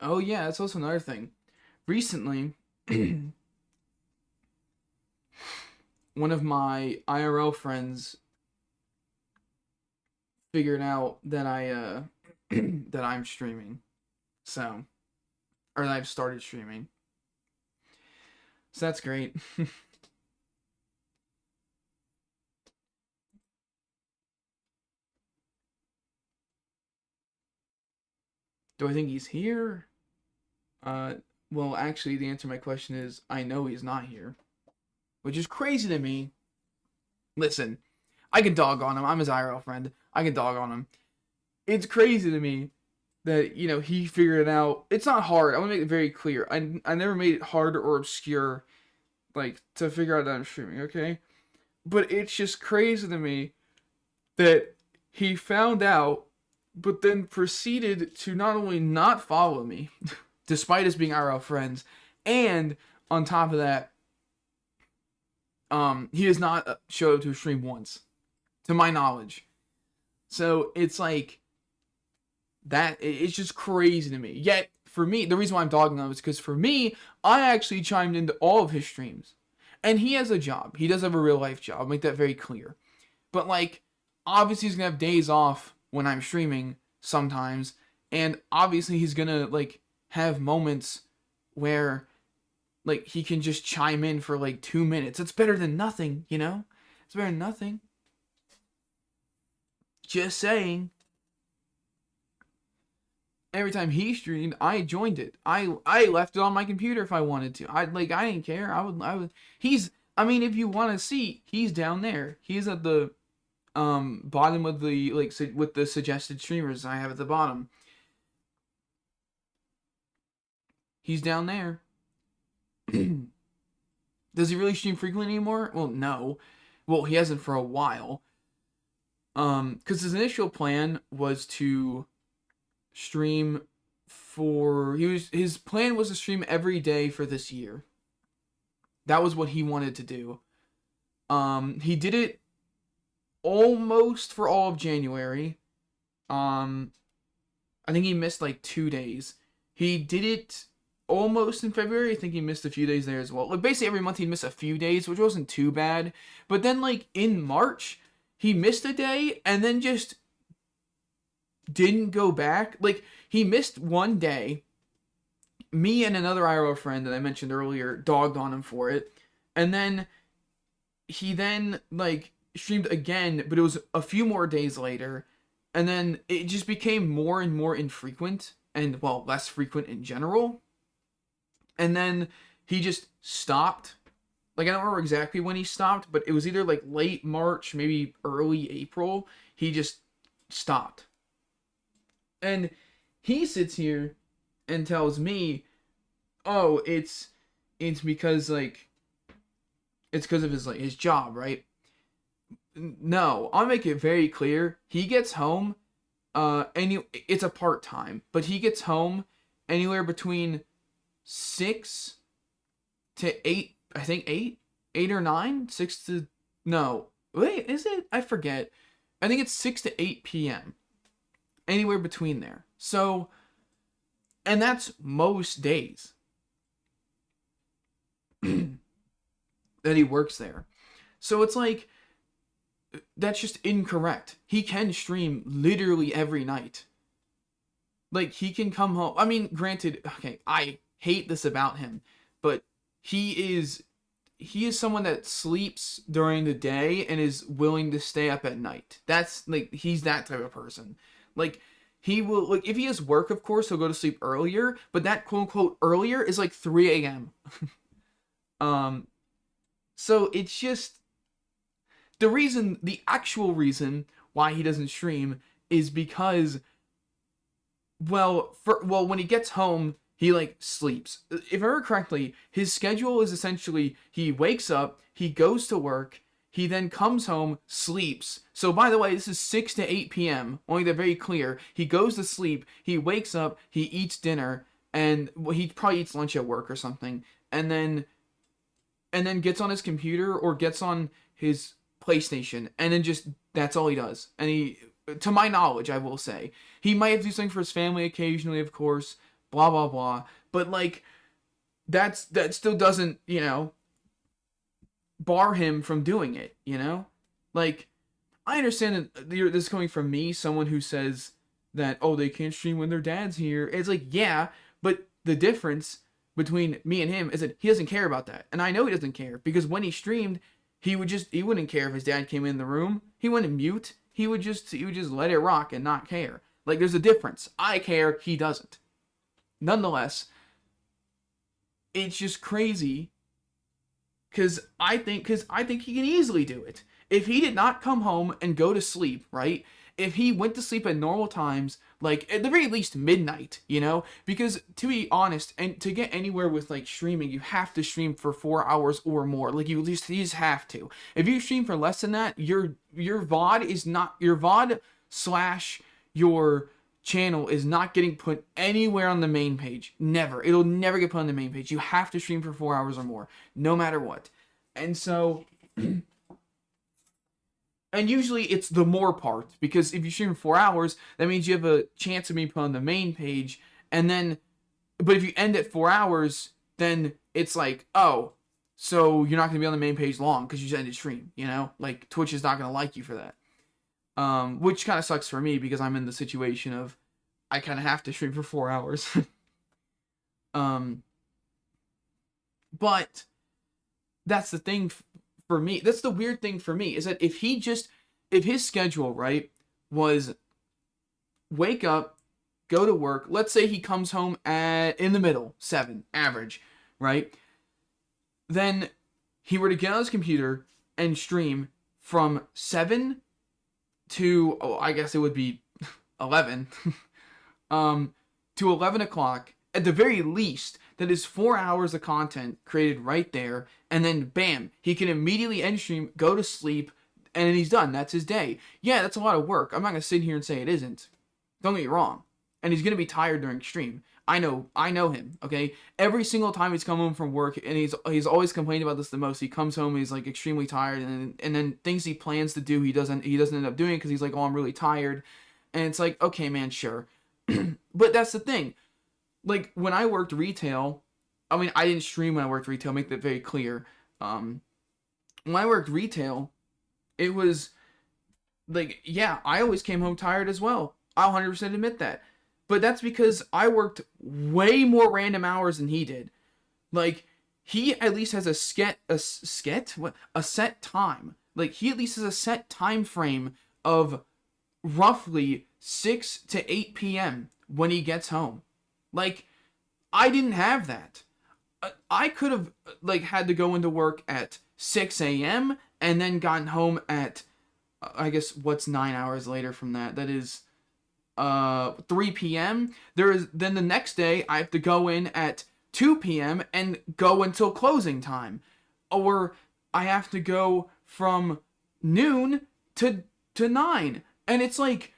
S1: Oh yeah, that's also another thing. Recently, one of my IRL friends figured out that that I'm streaming. So, or that I've started streaming. So that's great. Do I think he's here? Uh, well, actually, the answer to my question is I know he's not here, which is crazy to me. Listen, I can dog on him. I'm his IRL friend. I can dog on him. It's crazy to me that he figured it out. It's not hard. I want to make it very clear. I never made it hard or obscure, like, to figure out that I'm streaming. Okay, but it's just crazy to me that he found out, but then proceeded to not only not follow me, despite us being IRL friends, and on top of that, he has not showed up to a stream once, to my knowledge. So it's like that. It's just crazy to me. Yet for me, the reason why I'm dogging him is because for me, I actually chimed into all of his streams, and he has a job. He does have a real life job. I'll make that very clear. But like, obviously he's gonna have days off when I'm streaming sometimes, and obviously he's gonna like have moments where like he can just chime in for like 2 minutes. It's better than nothing, you know? It's better than nothing. Just saying. Every time he streamed, I joined it. I left it on my computer if I wanted to. I didn't care. I would. He's. I mean, if you want to see, he's down there. He's at the bottom of the with the suggested streamers I have at the bottom. He's down there. Does he really stream frequently anymore? Well, no. Well, he hasn't for a while. Because his initial plan was to stream for his plan was to stream every day for this year. That was what he wanted to do. He did it almost for all of January. Um, I think he missed like 2 days. He did it almost in February. I think he missed a few days there as well. Like basically every month he'd miss a few days, which wasn't too bad. But then like in March, he missed a day and then just didn't go back. Like he missed one day. Me and another IRL friend that I mentioned earlier dogged on him for it. And then he like streamed again, but it was a few more days later. And then it just became more and more infrequent and, well, less frequent in general. And then he just stopped. Like, I don't remember exactly when he stopped, but it was either like late March, maybe early April. He just stopped. And he sits here and tells me, "Oh, it's because like it's because of his like his job, right?" No, I'll make it very clear. He gets home it's a part-time, but he gets home anywhere between 6 to 8, I think 8 or 9, 6 to no. Wait, is it? I forget. I think it's 6 to 8 p.m. Anywhere between there. So, and that's most days that he works there. So it's like that's just incorrect. He can stream literally every night. Like, he can come home. I mean, granted, okay, I hate this about him, but he is someone that sleeps during the day and is willing to stay up at night. That's like he's that type of person. Like, he will, like, if he has work, of course, he'll go to sleep earlier, but that quote unquote earlier is like 3 a.m. So it's just the actual reason why he doesn't stream is because, well, when he gets home, he like sleeps. If I remember correctly, his schedule is essentially he wakes up, he goes to work, he then comes home, sleeps. So by the way, this is 6 to 8 p.m. Only they're very clear. He goes to sleep, he wakes up, he eats dinner, and he probably eats lunch at work or something, and then gets on his computer or gets on his PlayStation, and then just that's all he does. And he, to my knowledge, I will say, he might have to do something for his family occasionally, of course, blah blah blah. But like, that still doesn't, bar him from doing it. Like, I understand that this is coming from me, someone who says that, oh, they can't stream when their dad's here. It's like, yeah, but the difference between me and him is that he doesn't care about that, and I know he doesn't care because when he streamed, he wouldn't care if his dad came in the room. He wouldn't mute. He would just let it rock and not care. Like, there's a difference. I care, he doesn't. Nonetheless, it's just crazy because I think he can easily do it. If he did not come home and go to sleep, right? If he went to sleep at normal times, like at the very least midnight, because to be honest, and to get anywhere with like streaming, you have to stream for 4 hours or more. Like, you just have to. If you stream for less than that, your VOD is not your VOD / your channel is not getting put anywhere on the main page. Never. It'll never get put on the main page. You have to stream for 4 hours or more, no matter what. And so and usually it's the more part, because if you stream 4 hours, that means you have a chance of being put on the main page, and then, but if you end at 4 hours, then it's like, oh, so you're not going to be on the main page long because you just ended stream, Like, Twitch is not going to like you for that. Which kind of sucks for me because I'm in the situation of I kind of have to stream for 4 hours. But that's the thing for me. That's the weird thing for me, is that if his schedule, right, was wake up, go to work, let's say he comes home in the middle, 7, average, right? Then he were to get on his computer and stream from 7 to, I guess it would be 11, to 11 o'clock, at the very least. That is 4 hours of content created right there, and then bam, he can immediately end stream, go to sleep, and he's done. That's his day. Yeah, that's a lot of work. I'm not gonna sit here and say it isn't. Don't get me wrong. And he's gonna be tired during stream. I know him. Okay, every single time he's come home from work, and he's always complained about this the most. He comes home, he's like extremely tired, and then things he plans to do, he doesn't end up doing because he's like, oh, I'm really tired, and it's like, okay, man, sure. But that's the thing. Like, when I worked retail, I mean, I didn't stream when I worked retail, make that very clear. When I worked retail, it was like, yeah, I always came home tired as well. I'll 100% admit that. But that's because I worked way more random hours than he did. Like, he at least has a set time. Like, he at least has a set time frame of roughly 6 to 8 p.m. when he gets home. Like, I didn't have that. I could have, like, had to go into work at 6 a.m. and then gotten home at, I guess, what's 9 hours later from that? That is 3 p.m. Then the next day I have to go in at 2 p.m. and go until closing time, or I have to go from noon to 9, and it's like,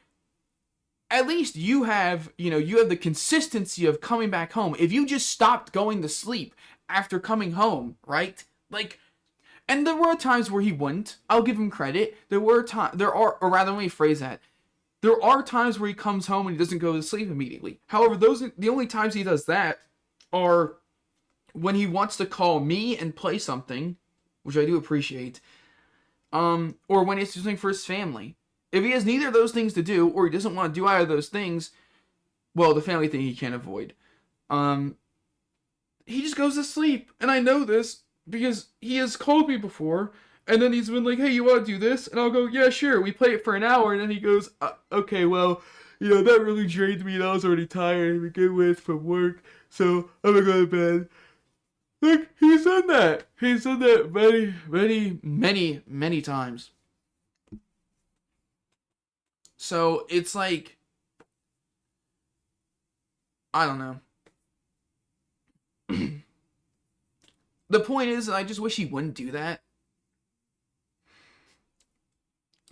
S1: at least you have, you have the consistency of coming back home. If you just stopped going to sleep after coming home, right? Like, and there were times where he wouldn't. I'll give him credit. Or rather, let me phrase that. There are times where he comes home and he doesn't go to sleep immediately. However, the only times he does that are when he wants to call me and play something, which I do appreciate, or when he's doing something for his family. If he has neither of those things to do, or he doesn't want to do either of those things, well, the family thing he can't avoid. He just goes to sleep, and I know this because he has called me before, and then he's been like, "Hey, you want to do this?" And I'll go, "Yeah, sure." We play it for an hour, and then he goes, "Okay, well, that really drained me, and I was already tired to begin with from work, so I'm gonna go to bed." Like, he's done that. He's done that many, many, many, many times. So it's like, I don't know. The point is, I just wish he wouldn't do that.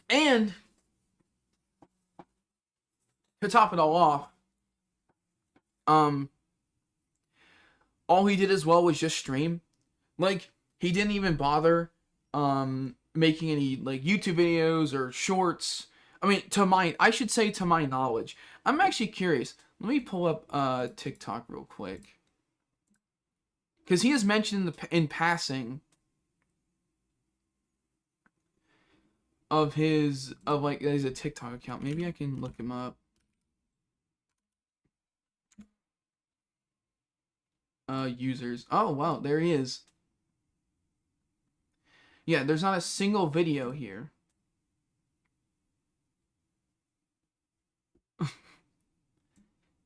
S1: And to top it all off, um, all he did as well was just stream. Like, he didn't even bother making any, like, YouTube videos or shorts. I mean, I should say, to my knowledge. I'm actually curious. Let me pull up TikTok real quick, because he has mentioned in passing of his a TikTok account. Maybe I can look him up. Users. Oh wow, there he is. Yeah, there's not a single video here.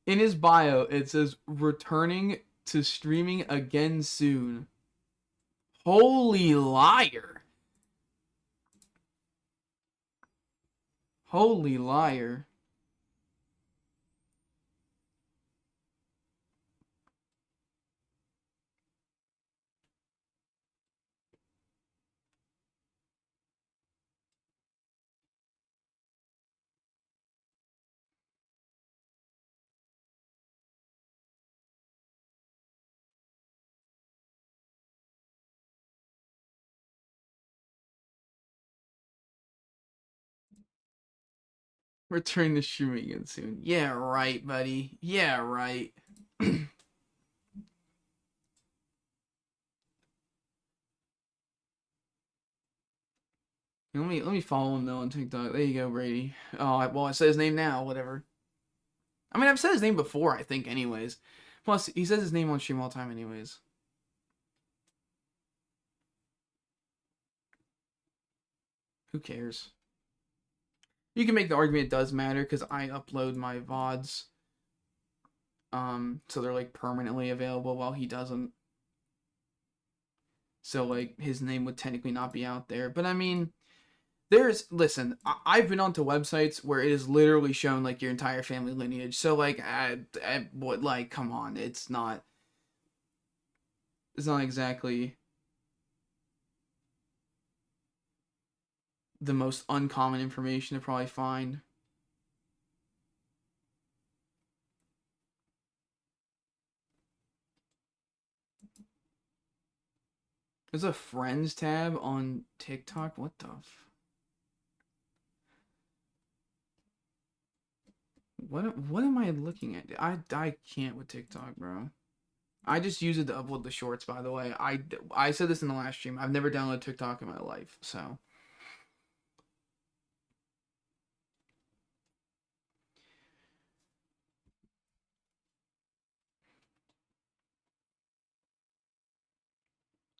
S1: In his bio, it says returning to streaming again soon. Holy liar. Holy liar. Return to streaming again soon. Yeah, right, buddy. Yeah, right. Let me follow him though on TikTok. There you go, Brady. Oh, well, I said his name now. Whatever. I mean, I've said his name before, I think, anyways. Plus, he says his name on stream all the time, anyways. Who cares? You can make the argument it does matter because I upload my VODs. So they're like permanently available while he doesn't. So like his name would technically not be out there. But I mean, listen, I've been onto websites where it is literally shown like your entire family lineage. So like, I would like, come on, it's not exactly the most uncommon information to probably find. There's a friends tab on TikTok. What the what am I looking at? I can't with TikTok, bro. I just use it to upload the shorts, by the way. I said this in the last stream. I've never downloaded TikTok in my life, so.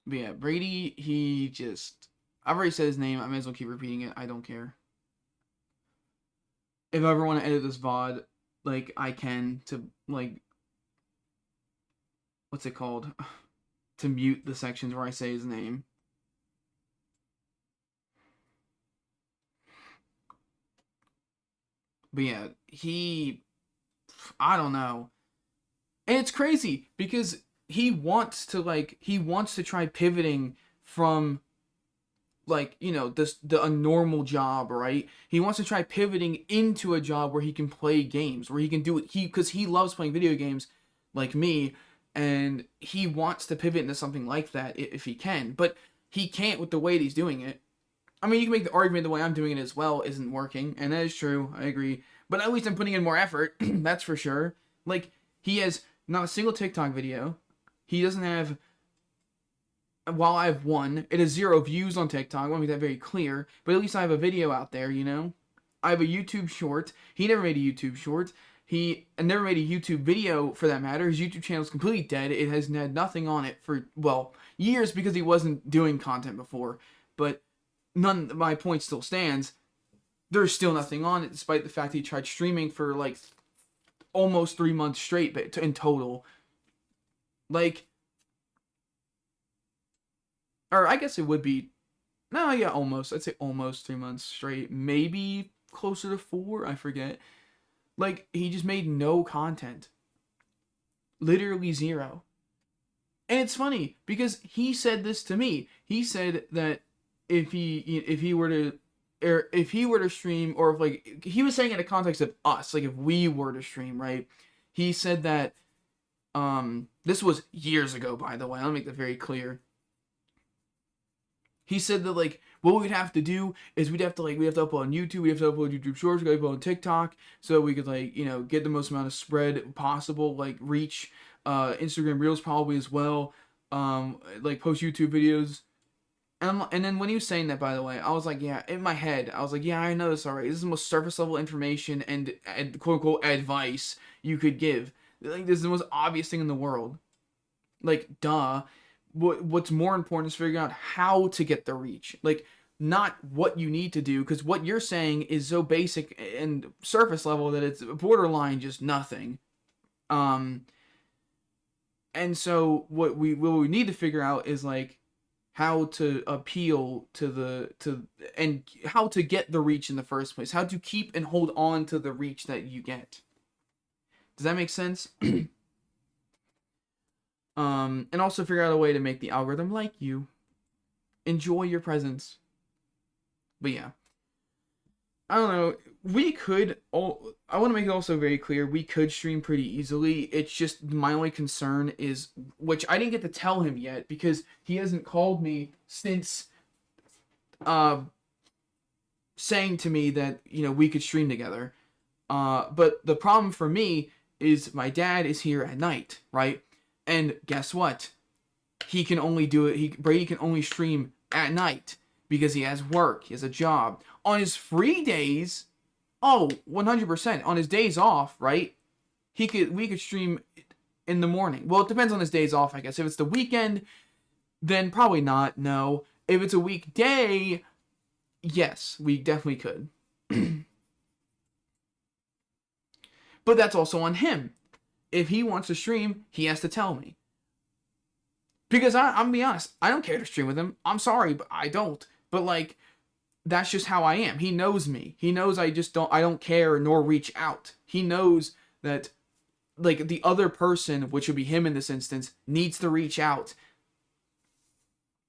S1: But yeah, Brady, I've already said his name. I may as well keep repeating it. I don't care. if I ever want to edit this VOD, like, I can, to, like, what's it called? To mute the sections where I say his name. But yeah, I don't know. And it's crazy because he wants to try pivoting from, like, you know, a normal job, right? He wants to try pivoting into a job where he can play games, where he can do it, because he loves playing video games like me, and he wants to pivot into something like that if he can, but he can't with the way that he's doing it. I mean, you can make the argument the way I'm doing it as well isn't working, and that is true. I agree. But at least I'm putting in more effort. That's for sure. Like, he has not a single TikTok video. He doesn't have. While I have one, it has 0 views on TikTok. I want to make that very clear. But at least I have a video out there, you know? I have a YouTube short. He never made a YouTube short. He never made a YouTube video, for that matter. His YouTube channel is completely dead. It has had nothing on it for, well, years, because he wasn't doing content before. But my point still stands. There's still nothing on it, despite the fact that he tried streaming for, like, almost 3 months straight, but in total. Like, or I guess it would be, no, yeah, almost. I'd say almost 3 months straight. Maybe closer to 4, I forget. Like, he just made no content. Literally 0. And it's funny, because he said this to me. He said that if he were to stream, or if, like, he was saying in the context of us, like, if we were to stream, right? He said that, this was years ago, by the way, I'll make that very clear. He said that, like, what we'd have to do is we'd have to upload on YouTube, we have to upload YouTube Shorts, we have to upload on TikTok, so we could, like, you know, get the most amount of spread possible, like, reach, Instagram Reels probably as well, like, post YouTube videos. And then when he was saying that, by the way, I was like, yeah, in my head, I was like, yeah, I know this already. This is the most surface level information and quote unquote advice you could give. Like, this is the most obvious thing in the world. Like, duh. What's more important is figuring out how to get the reach. Like, not what you need to do, because what you're saying is so basic and surface level that it's borderline just nothing. And so what we need to figure out is, like, how to appeal and how to get the reach in the first place. How to keep and hold on to the reach that you get. Does that make sense? And also figure out a way to make the algorithm like you. Enjoy your presence. But yeah. I don't know. I want to make it also very clear, we could stream pretty easily. It's just my only concern is, which I didn't get to tell him yet, because he hasn't called me since saying to me that, you know, we could stream together. But the problem for me is my dad is here at night, right? And guess what? He can only do it. Brady can only stream at night because he has work. He has a job. On his free days, 100%. On his days off, right? We could stream in the morning. Well, it depends on his days off, I guess. If it's the weekend, then probably not. No. If it's a weekday, yes, we definitely could. But that's also on him. If he wants to stream, he has to tell me. Because I'm gonna be honest, I don't care to stream with him. I'm sorry, but I don't. But, like, that's just how I am. He knows me. He knows I don't care nor reach out. He knows that, like, the other person, which would be him in this instance, needs to reach out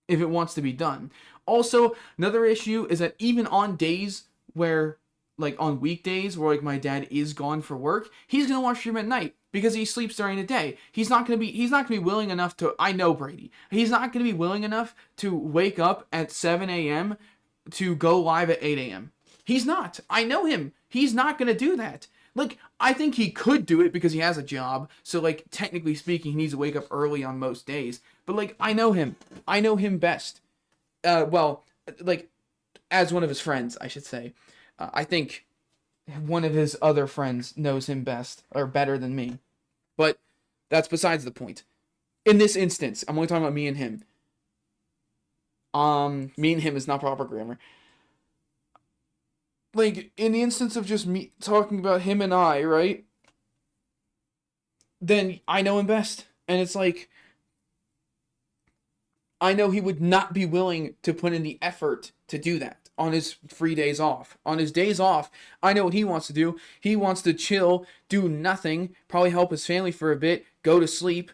S1: if it wants to be done. Also, another issue is that even on days where, like, on weekdays where, like, my dad is gone for work, he's gonna watch stream at night because he sleeps during the day. He's not gonna be willing enough to. I know Brady. He's not gonna be willing enough to wake up at 7 a.m. to go live at 8 a.m. He's not. I know him. He's not gonna do that. Like, I think he could do it because he has a job. So, like, technically speaking, he needs to wake up early on most days. But, like, I know him. I know him best. Well, like, as one of his friends, I should say. I think one of his other friends knows him best, or better than me. But that's besides the point. In this instance, I'm only talking about me and him. Me and him is not proper grammar. like, in the instance of just me talking about him and I, right? Then I know him best. And it's like, I know he would not be willing to put in the effort to do that on his free days off. On his days off, I know what he wants to do. He wants to chill, do nothing, probably help his family for a bit, go to sleep,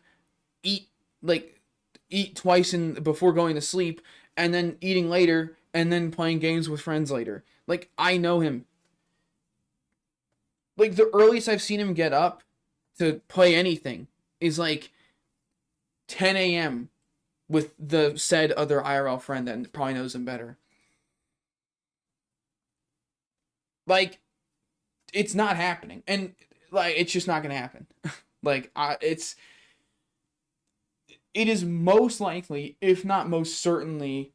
S1: eat like eat twice in before going to sleep, and then eating later, and then playing games with friends later. Like, I know him. Like, the earliest I've seen him get up to play anything is like 10 a.m. with the said other IRL friend that probably knows him better. Like, it's not happening, and like, it's just not gonna happen. Like, it is most likely, if not most certainly,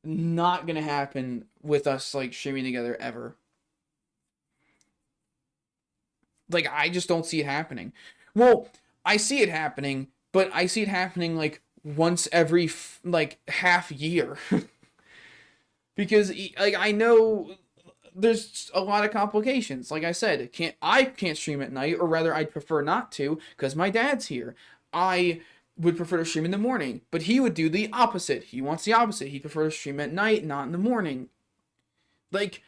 S1: not gonna happen with us like streaming together ever. Like, I just don't see it happening. Well, I see it happening, but I see it happening like once every like half year. Because like, I know there's a lot of complications. Like I said, I can't stream at night, or rather I'd prefer not to because my dad's here. I would prefer to stream in the morning, but he would do the opposite. He wants the opposite. He'd prefer to stream at night, not in the morning. Like,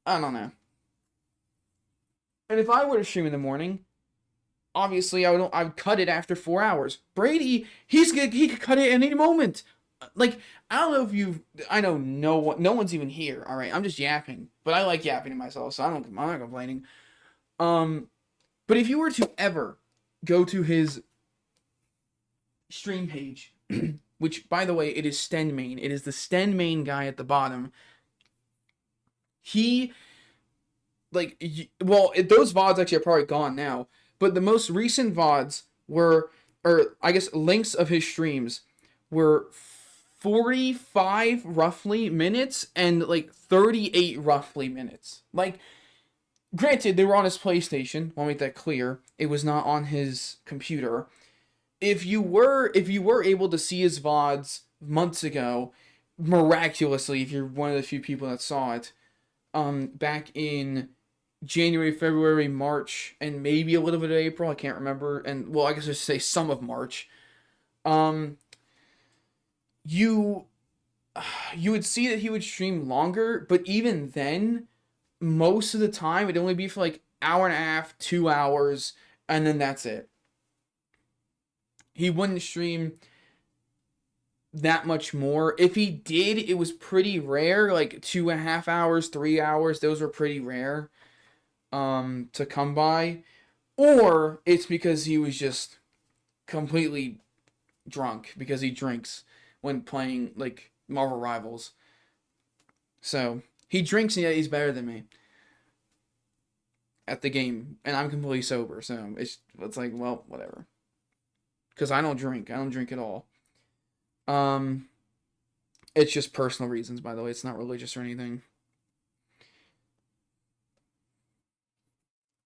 S1: I don't know. And if I were to stream in the morning, obviously I would cut it after 4 hours. Brady, he could cut it at any moment. Like, I don't know if I know no one's even here. All right, I'm just yapping, but I like yapping to myself, so I'm not complaining. But if you were to ever go to his stream page, which, by the way, it is Stenmain. It is the Stenmain guy at the bottom. He, like, those VODs actually are probably gone now, but the most recent VODs were, or I guess links of his streams were 45 roughly minutes and like 38 roughly minutes. Like, granted, they were on his PlayStation. I'll make that clear. It was not on his computer. If you were able to see his VODs months ago, miraculously, if you're one of the few people that saw it, back in January, February, March, and maybe a little bit of April, I can't remember, and well, I guess I should say some of March, you would see that he would stream longer, but even then, most of the time, it'd only be for like hour and a half, 2 hours, and then that's it. He wouldn't stream that much more. If he did, it was pretty rare, like 2.5 hours, 3 hours, those were pretty rare to come by. Or it's because he was just completely drunk, because he drinks when playing like Marvel Rivals. So he drinks and yet he's better than me at the game, and I'm completely sober. So it's like, well, whatever. Because I don't drink. I don't drink at all. It's just personal reasons, by the way. It's not religious or anything.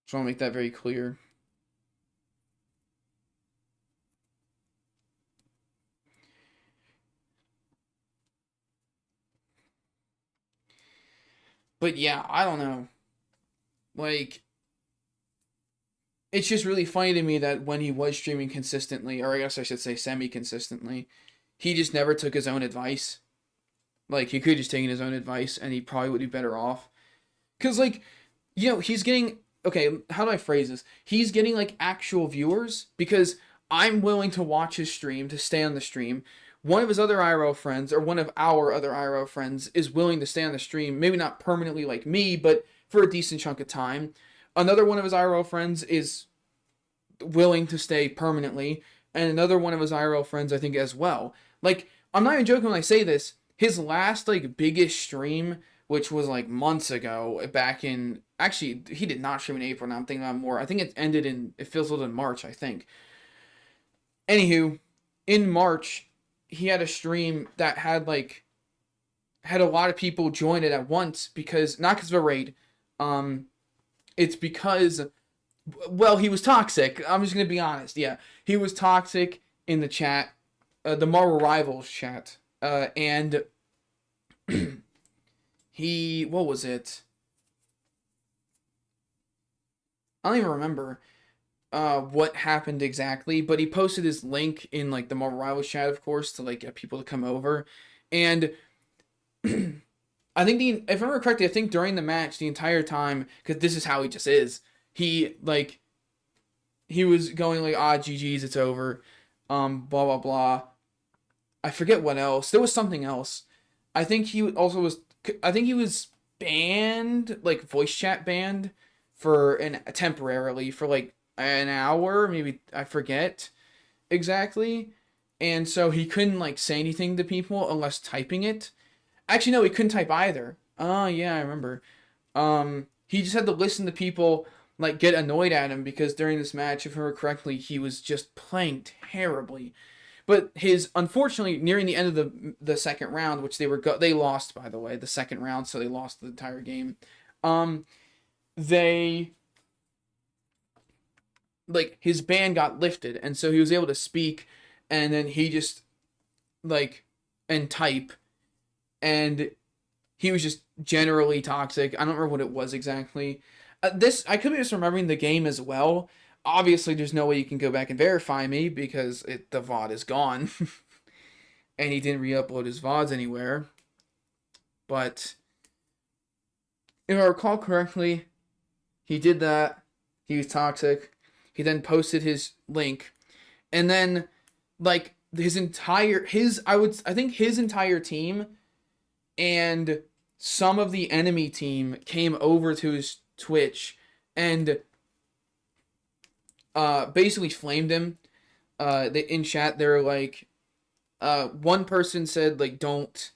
S1: So I'll make that very clear. But yeah, I don't know. Like, it's just really funny to me that when he was streaming consistently, or I guess I should say semi-consistently, he just never took his own advice. Like, he could just taken his own advice, and he probably would be better off. Because, like, he's getting... Okay, how do I phrase this? He's getting, like, actual viewers, because I'm willing to watch his stream, to stay on the stream. One of his other IRL friends, or one of our other IRL friends, is willing to stay on the stream. Maybe not permanently like me, but for a decent chunk of time. Another one of his IRL friends is willing to stay permanently, and another one of his IRL friends, I think, as well. Like, I'm not even joking when I say this. His last, like, biggest stream, which was, like, months ago, back in... Actually, he did not stream in April, now I'm thinking about more. I think it fizzled in March, I think. Anywho, in March, he had a stream that had a lot of people join it at once, because, not because of a raid, it's because, well, he was toxic. I'm just gonna be honest. Yeah, he was toxic in the chat, the Marvel Rivals chat, and what was it? I don't even remember what happened exactly, but he posted his link in like the Marvel Rivals chat, of course, to like get people to come over. And I think if I remember correctly, I think during the match, the entire time, because this is how he just is, he like he was going like, GG's, it's over, blah blah blah. I forget what else. There was something else. I think he also was. I think he was banned, like voice chat banned, for an temporarily for like an hour, maybe I forget exactly. And so he couldn't like say anything to people unless typing it. Actually, no, he couldn't type either. Oh yeah, I remember. He just had to listen to people like get annoyed at him because during this match, if I remember correctly, he was just playing terribly. But his unfortunately nearing the end of the second round, which they lost, by the way, the second round, so they lost the entire game. They like his ban got lifted, and so he was able to speak, and then he just like and type, and he was just generally toxic. I don't remember what it was exactly. This I could be just remembering the game as well. Obviously, there's no way you can go back and verify me because the VOD is gone, and he didn't re-upload his VODs anywhere. But if I recall correctly, he did that. He was toxic. He then posted his link, and then like I think his entire team and some of the enemy team came over to his Twitch and basically flamed him. In chat they're like, one person said like don't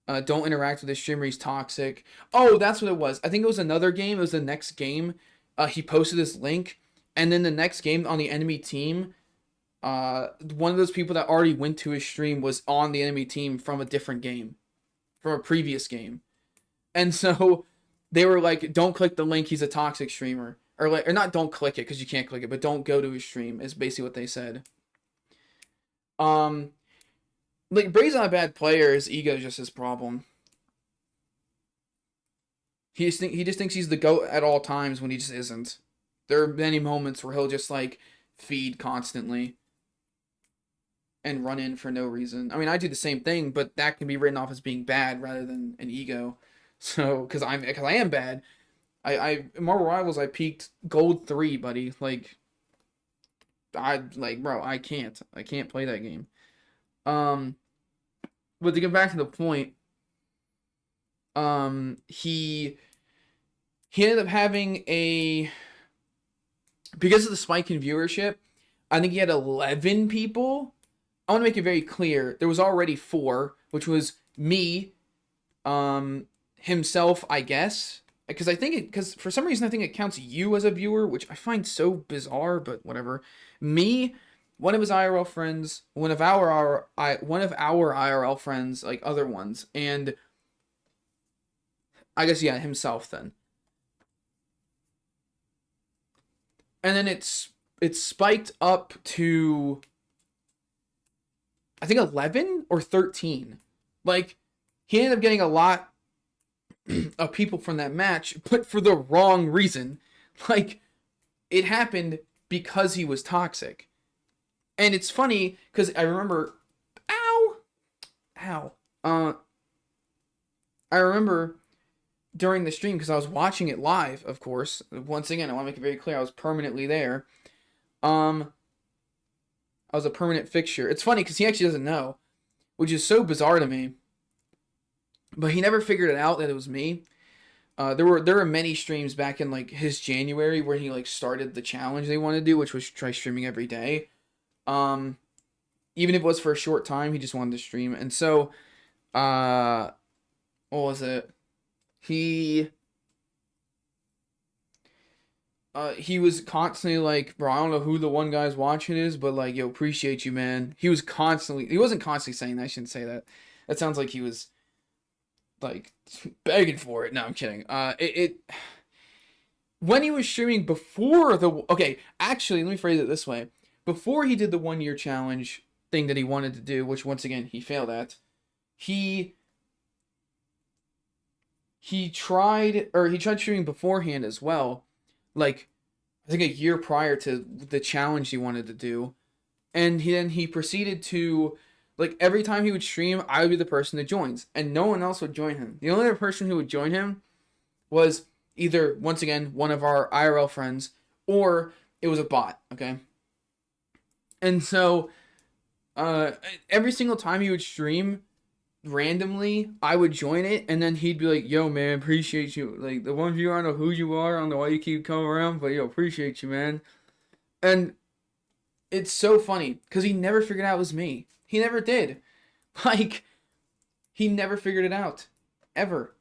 S1: interact with the streamer, he's toxic. Oh, that's what it was. I think it was another game. It was the next game. He posted this link, and then the next game on the enemy team, one of those people that already went to his stream was on the enemy team from a different game, from a previous game. And so they were like, don't click the link, he's a toxic streamer. Or not don't click it, because you can't click it, but don't go to his stream, is basically what they said. Like, Bray's not a bad player, his ego is just his problem. He just thinks he's the GOAT at all times when he just isn't. There are many moments where he'll just, like, feed constantly and run in for no reason. I mean, I do the same thing, but that can be written off as being bad rather than an ego. So, because I am bad. In Marvel Rivals, I peaked gold 3, buddy. Like, bro, I can't play that game. But to get back to the point, he ended up having because of the spike in viewership, I think he had 11 people. I want to make it very clear. There was already 4, which was me, himself, I guess. Because for some reason I think it counts you as a viewer, which I find so bizarre, but whatever. Me, one of his IRL friends, one of our IRL friends, like other ones, and I guess yeah, himself then. And then it's spiked up to I think 11 or 13. Like, he ended up getting a lot of people from that match, but for the wrong reason. Like, it happened because he was toxic. And it's funny, because I remember... Ow! I remember during the stream, because I was watching it live, of course. Once again, I want to make it very clear, I was permanently there. I was a permanent fixture. It's funny, because he actually doesn't know, which is so bizarre to me. But he never figured it out that it was me. There were many streams back in like his January where he like started the challenge they wanted to do, which was try streaming every day. Even if it was for a short time, he just wanted to stream. And so, what was it? He was constantly like, bro, I don't know who the one guy's watching is, but like, yo, appreciate you, man. He wasn't constantly saying that. I shouldn't say that. That sounds like he was like begging for it. No, I'm kidding. When he was streaming actually, let me phrase it this way. Before he did the 1 year challenge thing that he wanted to do, which once again he failed at, he he tried streaming beforehand as well, like I think a year prior to the challenge he wanted to do, and he proceeded to, like, every time he would stream, I would be the person that joins, and no one else would join him. The only other person who would join him was either, once again, one of our IRL friends, or it was a bot. Okay, and so uh, every single time he would stream randomly, I would join it, and then he'd be like, "Yo, man, appreciate you. Like, the one viewer, I don't know who you are, I don't know why you keep coming around, but yo, appreciate you, man." And it's so funny because he never figured out it was me. He never did. Like, he never figured it out, ever.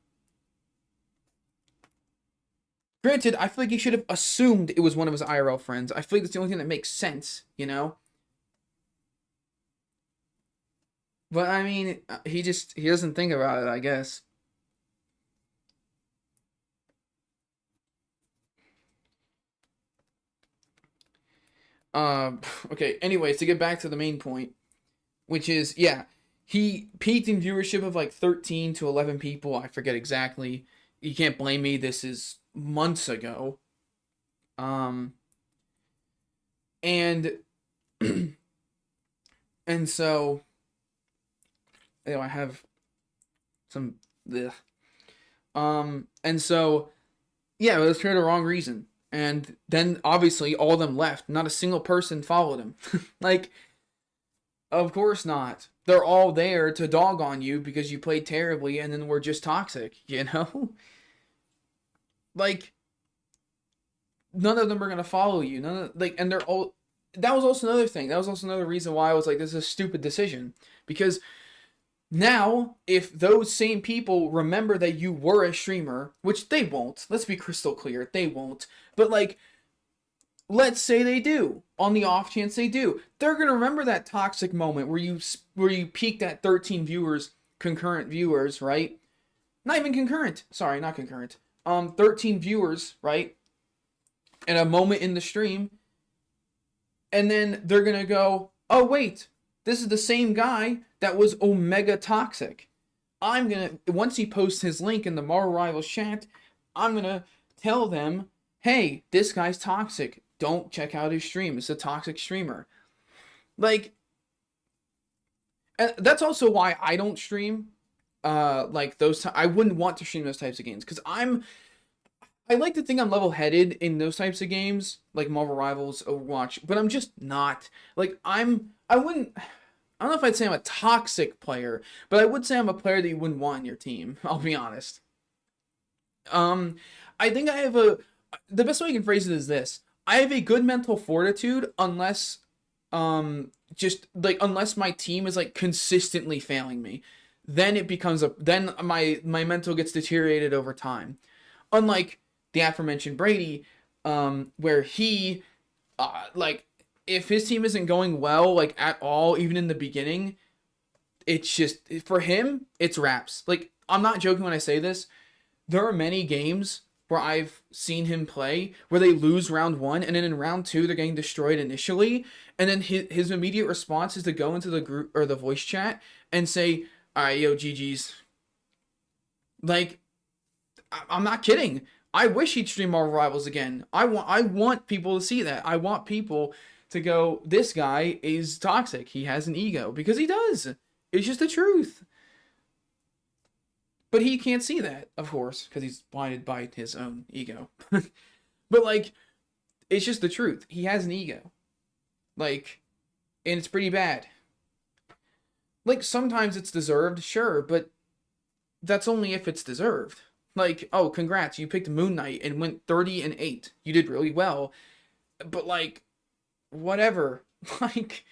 S1: Granted, I feel like he should have assumed it was one of his IRL friends. I feel like that's the only thing that makes sense, you know? But I mean, he doesn't think about it, I guess. Okay, anyways, to get back to the main point, which is, yeah, he peaked in viewership of like 13 to 11 people. I forget exactly. You can't blame me. This is months ago. Um, and and so, I have some. Ugh. And so, yeah, it was for the wrong reason. And then obviously all of them left. Not a single person followed him. Like, of course not. They're all there to dog on you because you played terribly and then were just toxic, you know? Like, none of them are gonna follow you. None of, like, and they're all. That was also another thing. That was also another reason why I was like, this is a stupid decision. Because now, if those same people remember that you were a streamer, which they won't, let's be crystal clear, they won't. But like, let's say they do. On the off chance they do, they're gonna remember that toxic moment where you peaked at 13 viewers, concurrent viewers, right? Not even concurrent. Sorry, not concurrent. 13 viewers, right? In a moment in the stream, and then they're gonna go, "Oh wait, this is the same guy that was Omega Toxic. I'm gonna, once he posts his link in the Marvel Rivals chat, I'm gonna tell them, hey, this guy's toxic. Don't check out his stream. It's a toxic streamer." Like, and that's also why I don't stream. Like I wouldn't want to stream those types of games because I like to think I'm level-headed in those types of games, like Marvel Rivals, Overwatch, but I'm just not. Like, I don't know if I'd say I'm a toxic player, but I would say I'm a player that you wouldn't want in your team, I'll be honest. Um, I think the best way I can phrase it is this. I have a good mental fortitude unless my team is like consistently failing me. Then then my mental gets deteriorated over time. Unlike the aforementioned Brady, where he, like, if his team isn't going well, like, at all, even in the beginning, it's just, for him, it's wraps. Like, I'm not joking when I say this. There are many games where I've seen him play where they lose round one, and then in round two, they're getting destroyed initially, and then his immediate response is to go into the group, or the voice chat, and say, alright, yo, GG's. Like, I'm not kidding. I wish he'd stream Marvel Rivals again. I want people to see that. I want people to go, this guy is toxic. He has an ego. Because he does. It's just the truth. But he can't see that, of course, because he's blinded by his own ego. But, like, it's just the truth. He has an ego. Like, and it's pretty bad. Like, sometimes it's deserved, sure, but that's only if it's deserved. Like, oh, congrats, you picked Moon Knight and went 30-8. You did really well. But, like, whatever. Like,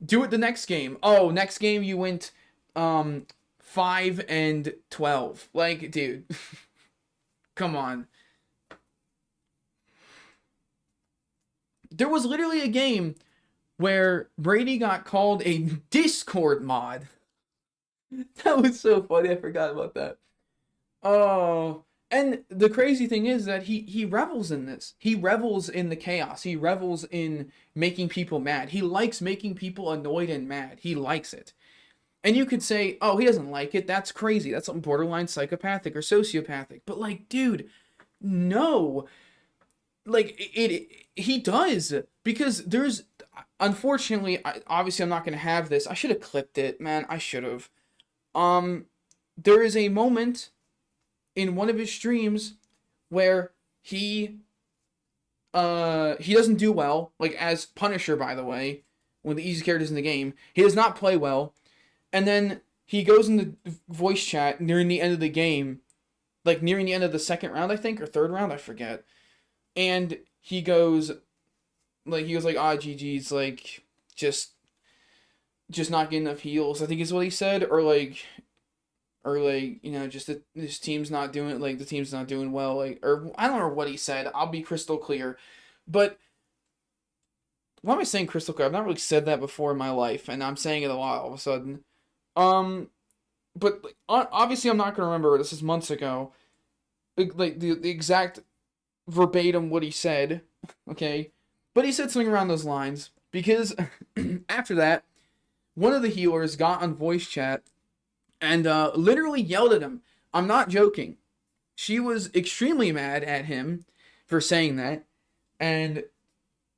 S1: do it the next game. Oh, next game you went 5-12. Like, dude. Come on. There was literally a game where Brady got called a Discord mod. That was so funny. I forgot about that. Oh, and the crazy thing is that he revels in this. He revels in the chaos. He revels in making people mad. He likes making people annoyed and mad. He likes it. And you could say, oh, he doesn't like it. That's crazy. That's something borderline psychopathic or sociopathic. But like, dude, no. Like he does, because there's, unfortunately, obviously I'm not going to have this. I should have clipped it, man. I should have. Um there is a moment in one of his streams where he doesn't do well, like as Punisher, by the way, one of the easiest characters in the game. He does not play well, and then he goes in the voice chat nearing the end of the game, like nearing the end of the second round, I think, or third round, I forget. And he goes like, ah, GG's, like, just not getting enough heals, I think is what he said, or just that this team's not doing, like, the team's not doing well, like, or I don't know what he said. I'll be crystal clear, but why am I saying crystal clear? I've not really said that before in my life, and I'm saying it a lot all of a sudden. Um, but like, obviously I'm not gonna remember. This is months ago. Like the exact verbatim what he said. Okay, but he said something around those lines because after that, one of the healers got on voice chat and literally yelled at him. I'm not joking. She was extremely mad at him for saying that, and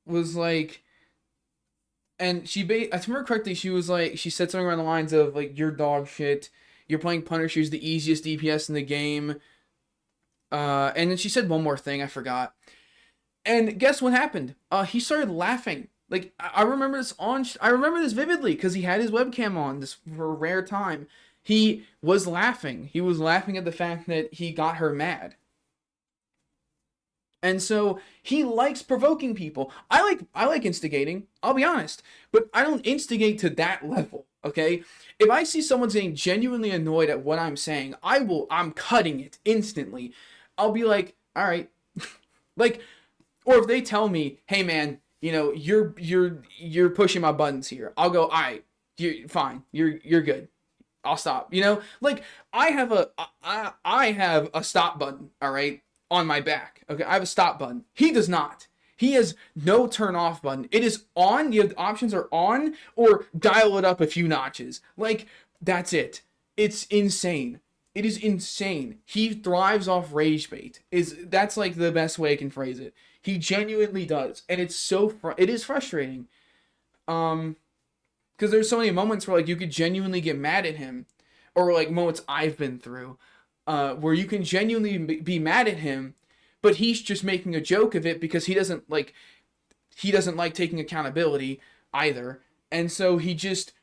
S1: was like, and I remember correctly, she was like, she said something around the lines of like, "You're dog shit. You're playing Punisher's the easiest DPS in the game." And then she said one more thing, I forgot. And guess what happened? He started laughing. Like, I remember this I remember this vividly because he had his webcam on this for a rare time. He was laughing. He was laughing at the fact that he got her mad. And so he likes provoking people. I like instigating, I'll be honest, but I don't instigate to that level, okay? If I see someone getting genuinely annoyed at what I'm saying, I'm cutting it instantly. I'll be like, "All right." Like, or if they tell me, "Hey man, you're pushing my buttons here." I'll go, "All right, you're fine. You're good. I'll stop." Like I have a stop button, all right, on my back. Okay, I have a stop button. He does not. He has no turn off button. It is on. The options are on or dial it up a few notches. Like, that's it. It's insane. It is insane. He thrives off rage bait. That's like the best way I can phrase it. He genuinely does, and it is frustrating. Um, because there's so many moments where like you could genuinely get mad at him, or like moments I've been through, where you can genuinely be mad at him, but he's just making a joke of it because he doesn't like taking accountability either, and so he just,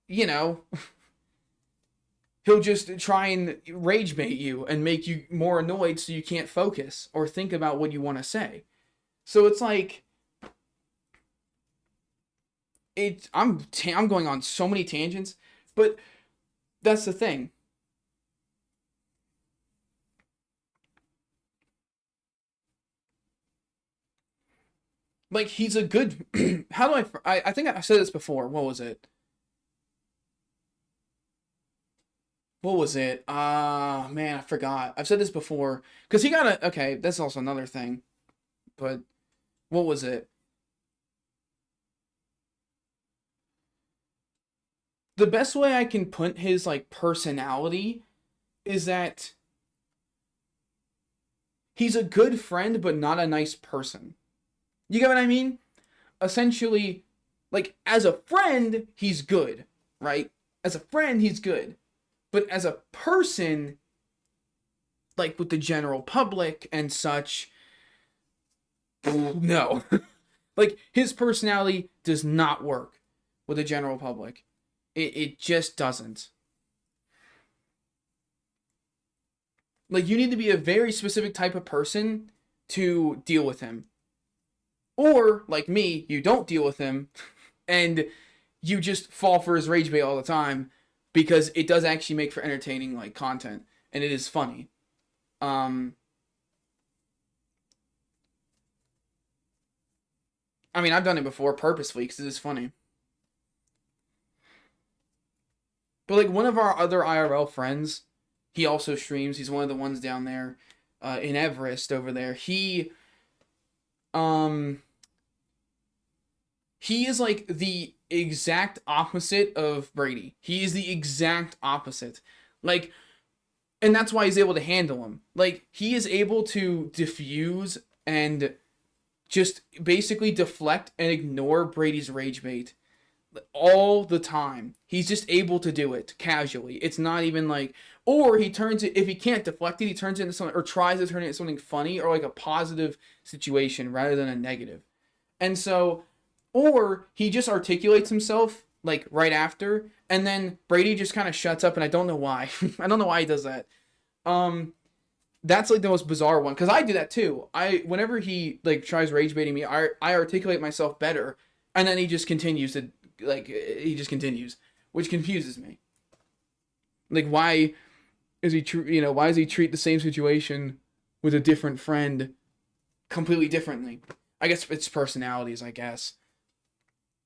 S1: you know, he'll just try and rage bait you and make you more annoyed so you can't focus or think about what you want to say. So it's like I'm going on so many tangents, but that's the thing. Like, he's a good how do I think I said this before. What was it? What was it? Man, I forgot. I've said this before cuz he got a okay, that's also another thing. But what was it? The best way I can put his like personality is that he's a good friend but not a nice person. You get what I mean? Essentially, like, as a friend, he's good, right? As a friend, he's good. But as a person, like with the general public and such, no. Like, his personality does not work with the general public. It just doesn't. Like, you need to be a very specific type of person to deal with him. Or, like me, you don't deal with him and you just fall for his rage bait all the time because it does actually make for entertaining like content and it is funny. Um I mean, I've done it before purposefully because it is funny. But like one of our other IRL friends, he also streams. He's one of the ones down there in Everest over there. Um he is like the exact opposite of Brady. He is the exact opposite. Like, and that's why he's able to handle him. Like, he is able to diffuse and just basically deflect and ignore Brady's rage bait all the time. He's just able to do it casually. It's not even like, or he turns it, if he can't deflect it, he turns it into something, or tries to turn it into something funny or like a positive situation rather than a negative. And so, or he just articulates himself like right after, and then Brady just kind of shuts up, and I don't know why. I don't know why he does that. Um, that's like the most bizarre one because I do that too. Whenever he like tries rage baiting me, I articulate myself better, and then he just continues to which confuses me. Like why is he why does he treat the same situation with a different friend completely differently? I guess it's personalities, I guess.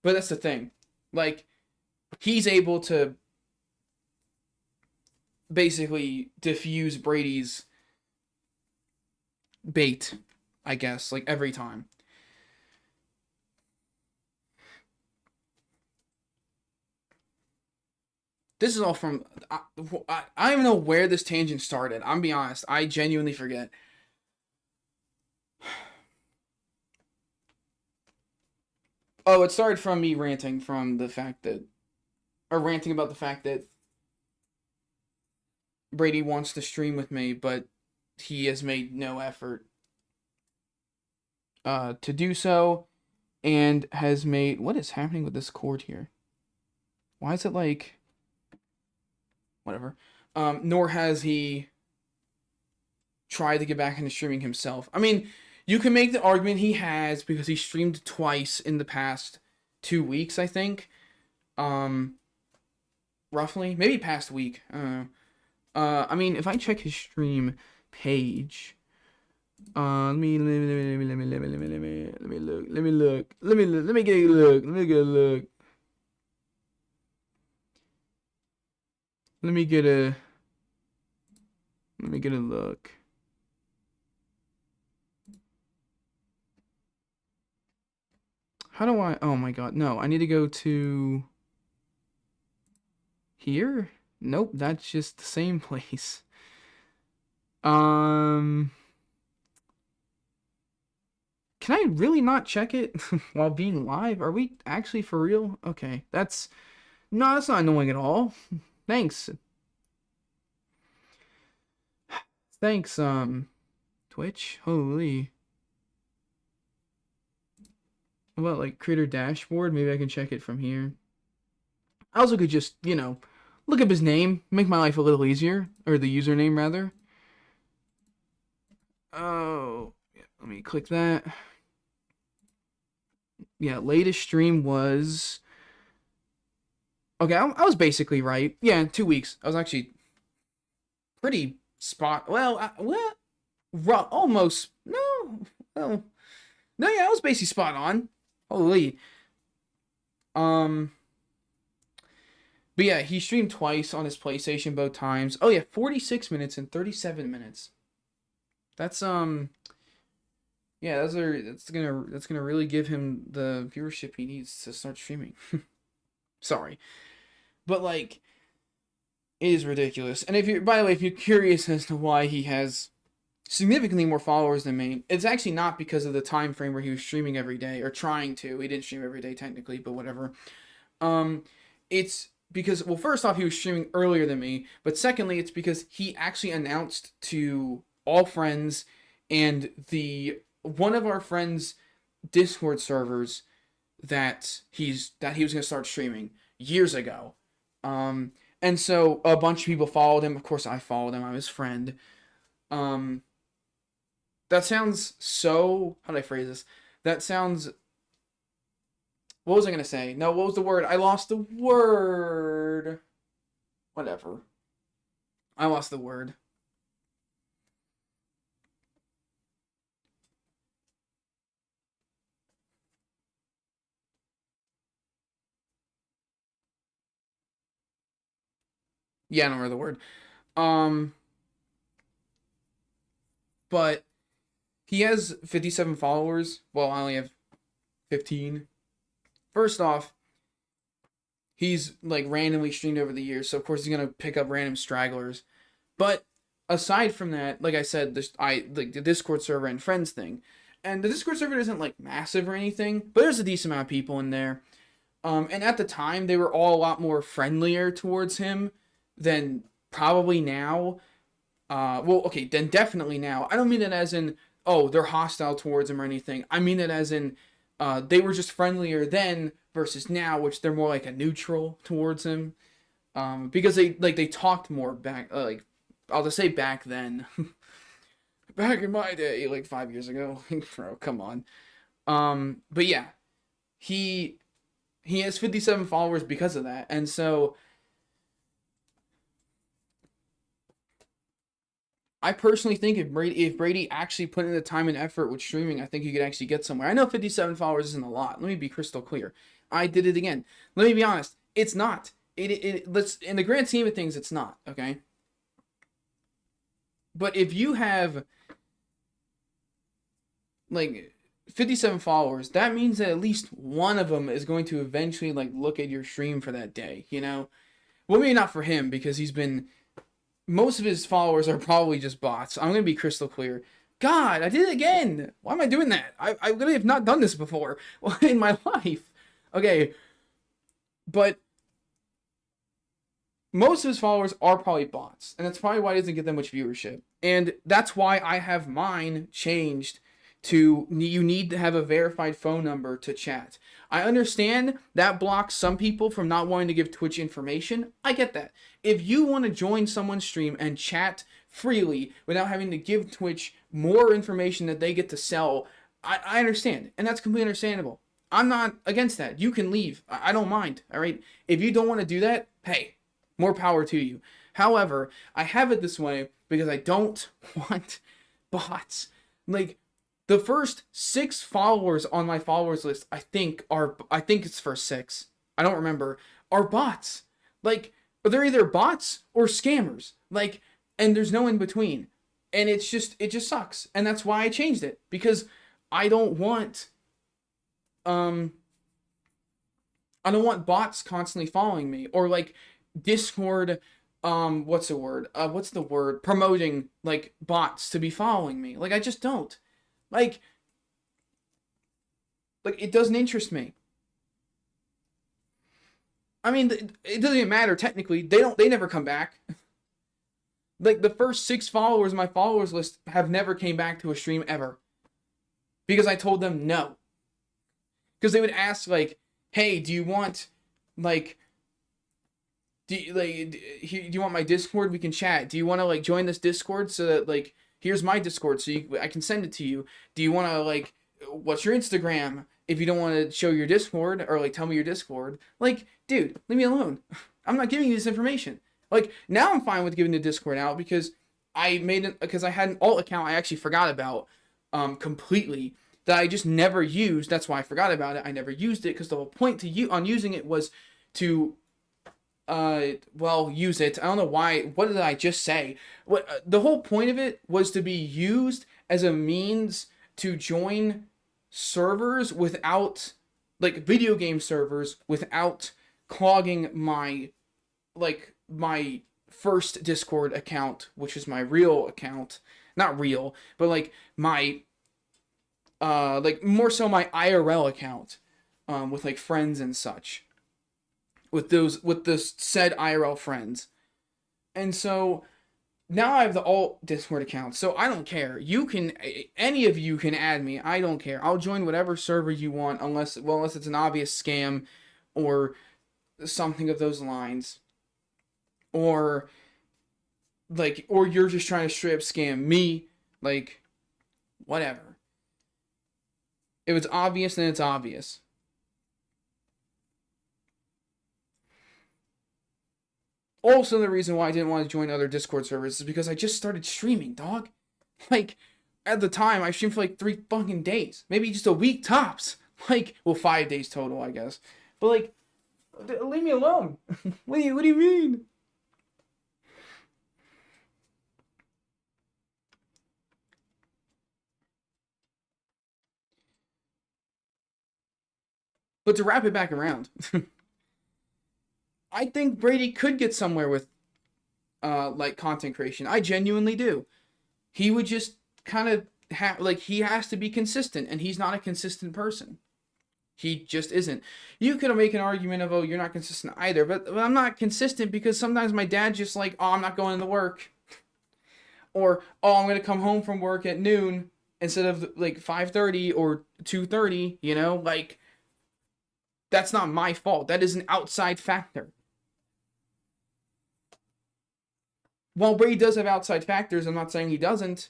S1: But that's the thing. Like he's able to basically diffuse Brady's bait, I guess, like every time. This is all from I don't even know where this tangent started. I'm being honest. I genuinely forget. Oh, it started from me ranting from the fact that, or ranting about the fact that Brady wants to stream with me, but he has made no effort to do so, and has made, what is happening with this cord here? Why is it like, whatever. Nor has he tried to get back into streaming himself. I mean, you can make the argument he has because he streamed twice in the past 2 weeks, I think. Roughly, maybe past week. I don't know. I mean, if I check his stream page, let me look. Let me get a look. Let me get a look. Let me get a look. How do I? Oh my god, no! I need to go to here. Nope, that's just the same place. Can I really not check it while being live? Are we actually for real? Okay, that's not annoying at all. Thanks. Thanks, Twitch. Holy. What about like creator dashboard? Maybe I can check it from here. I also could just, look up his name, make my life a little easier, or the username rather. Oh, yeah, let me click that. Yeah, latest stream was. Okay, I was basically right. Yeah, 2 weeks. I was actually pretty spot. Well, what? Almost. No. Well, no. Yeah, I was basically spot on. Holy. But yeah, he streamed twice on his PlayStation both times. Oh yeah, 46 minutes and 37 minutes. That's yeah, that's gonna really give him the viewership he needs to start streaming. Sorry. But like it is ridiculous. And by the way, if you're curious as to why he has significantly more followers than me, it's actually not because of the time frame where he was streaming every day or trying to. He didn't stream every day technically, but whatever. It's because, well, first off, he was streaming earlier than me, but secondly, it's because he actually announced to all friends and one of our friends' Discord servers that he was going to start streaming years ago. And so a bunch of people followed him. Of course, I followed him. I'm his friend. That sounds so. How do I phrase this? That sounds. What was I gonna say? No, what was the word? I lost the word. Whatever. I lost the word. Yeah, I don't remember the word. But he has 57 followers. Well, I only have 15. First off, he's like randomly streamed over the years, so of course he's gonna pick up random stragglers. But aside from that, like I said, I like the Discord server and friends thing, and the Discord server isn't like massive or anything, but there's a decent amount of people in there. And at the time, they were all a lot more friendlier towards him than probably now. Well, okay, then definitely now. I don't mean it as in, oh, they're hostile towards him or anything. I mean it as in, they were just friendlier then versus now, which they're more like a neutral towards him. Because they talked more back, like, I'll just say back then. Back in my day, like 5 years ago. Bro, come on. But yeah, he has 57 followers because of that. And so I personally think if Brady actually put in the time and effort with streaming, I think he could actually get somewhere. I know 57 followers isn't a lot. Let me be crystal clear. I did it again. Let me be honest. It's not. Let's in the grand scheme of things, it's not, okay? But if you have like 57 followers, that means that at least one of them is going to eventually like look at your stream for that day, you know? Well, maybe not for him because most of his followers are probably just bots. I'm going to be crystal clear. God, I did it again. Why am I doing that? I literally have not done this before in my life. Okay, but most of his followers are probably bots, and that's probably why he doesn't get that much viewership. And that's why I have mine changed to you need to have a verified phone number to chat. I understand that blocks some people from not wanting to give Twitch information. I get that. If you want to join someone's stream and chat freely without having to give Twitch more information that they get to sell, I understand, and that's completely understandable. I'm not against that. You can leave. I don't mind, all right? If you don't want to do that, hey, more power to you. However, I have it this way because I don't want bots. Like, the first 6 followers on my followers list, I think it's first 6. I don't remember. Are bots. Like, they're either bots or scammers. Like, and there's no in between. And it just sucks. And that's why I changed it. Because I don't want bots constantly following me or like Discord what's the word? Promoting like bots to be following me. Like I just don't. Like it doesn't interest me. I mean, it doesn't even matter technically. They never come back. Like the first 6 followers on my followers list have never came back to a stream ever. Because I told them no. Because they would ask like, "Hey, do you want like do you want my Discord? We can chat. Do you want to like join this Discord so that like here's my Discord so I can send it to you. Do you want to like what's your Instagram if you don't want to show your Discord or like tell me your Discord? Like, dude, leave me alone. I'm not giving you this information. Like now I'm fine with giving the Discord out because I had an alt account I actually forgot about completely that I just never used. That's why I forgot about it. I never used it because the whole point on using it was to use it. I don't know why. What did I just say? The whole point of it was to be used as a means to join servers without, like, video game servers without clogging my first Discord account, which is my real account. Not real, but like my, like more so my IRL account, with like friends and such. With the said IRL friends. And so now I have the alt Discord account, so I don't care. Any of you can add me. I don't care. I'll join whatever server you want, unless it's an obvious scam or something of those lines, or you're just trying to straight up scam me, like whatever. If it's obvious, then it's obvious. Also, the reason why I didn't want to join other Discord servers is because I just started streaming, dog. Like, at the time, I streamed for like 3 fucking days. Maybe just a week tops. Like, well, 5 days total, I guess. But like, leave me alone. What do you mean? But to wrap it back around. I think Brady could get somewhere with like content creation. I genuinely do. He would just kind of like he has to be consistent, and he's not a consistent person. He just isn't. You could make an argument of, oh, you're not consistent either, but I'm not consistent because sometimes my dad's just like, oh, I'm not going to work, or oh, I'm gonna come home from work at noon instead of like 5:30 or 2:30. You know, like that's not my fault. That is an outside factor. While Brady does have outside factors, I'm not saying he doesn't.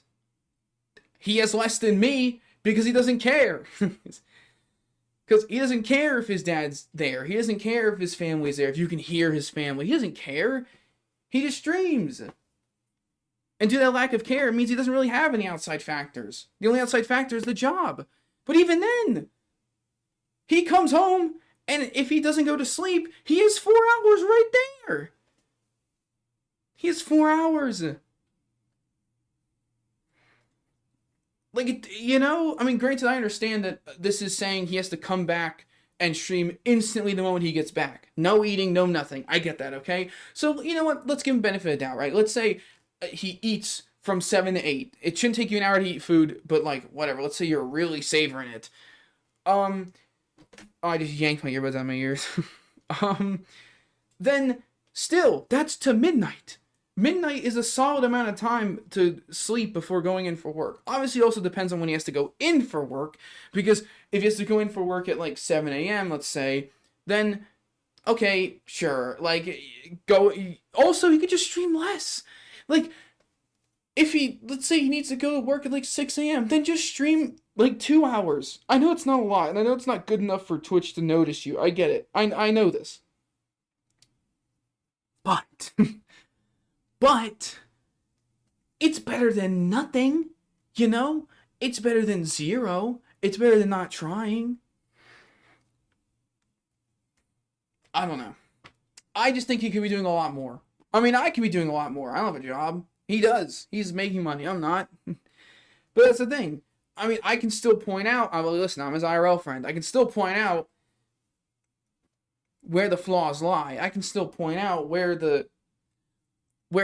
S1: He has less than me because he doesn't care. Because he doesn't care if his dad's there. He doesn't care if his family's there, if you can hear his family. He doesn't care. He just streams. And due to that lack of care, it means he doesn't really have any outside factors. The only outside factor is the job. But even then, he comes home, and if he doesn't go to sleep, he has 4 hours right there. He has 4 hours. Like, you know, I mean, granted, I understand that this is saying he has to come back and stream instantly the moment he gets back. No eating, no nothing. I get that, okay? So, you know what? Let's give him benefit of the doubt, right? Let's say he eats from 7 to 8. It shouldn't take you an hour to eat food, but, like, whatever. Let's say you're really savoring it. Oh, I just yanked my earbuds out of my ears. Then, still, that's to midnight. Midnight is a solid amount of time to sleep before going in for work. Obviously, it also depends on when he has to go in for work, because if he has to go in for work at like 7 a.m., let's say, then, okay, sure, like, go, also, he could just stream less. Like, if let's say he needs to go to work at like 6 a.m., then just stream like 2 hours. I know it's not a lot, and I know it's not good enough for Twitch to notice you. I get it. I know this. But... But it's better than nothing, you know? It's better than zero. It's better than not trying. I don't know. I just think he could be doing a lot more. I mean, I could be doing a lot more. I don't have a job. He does. He's making money. I'm not. But that's the thing. I mean, I can still point out, listen, I'm his IRL friend. I can still point out where the flaws lie. I can still point out where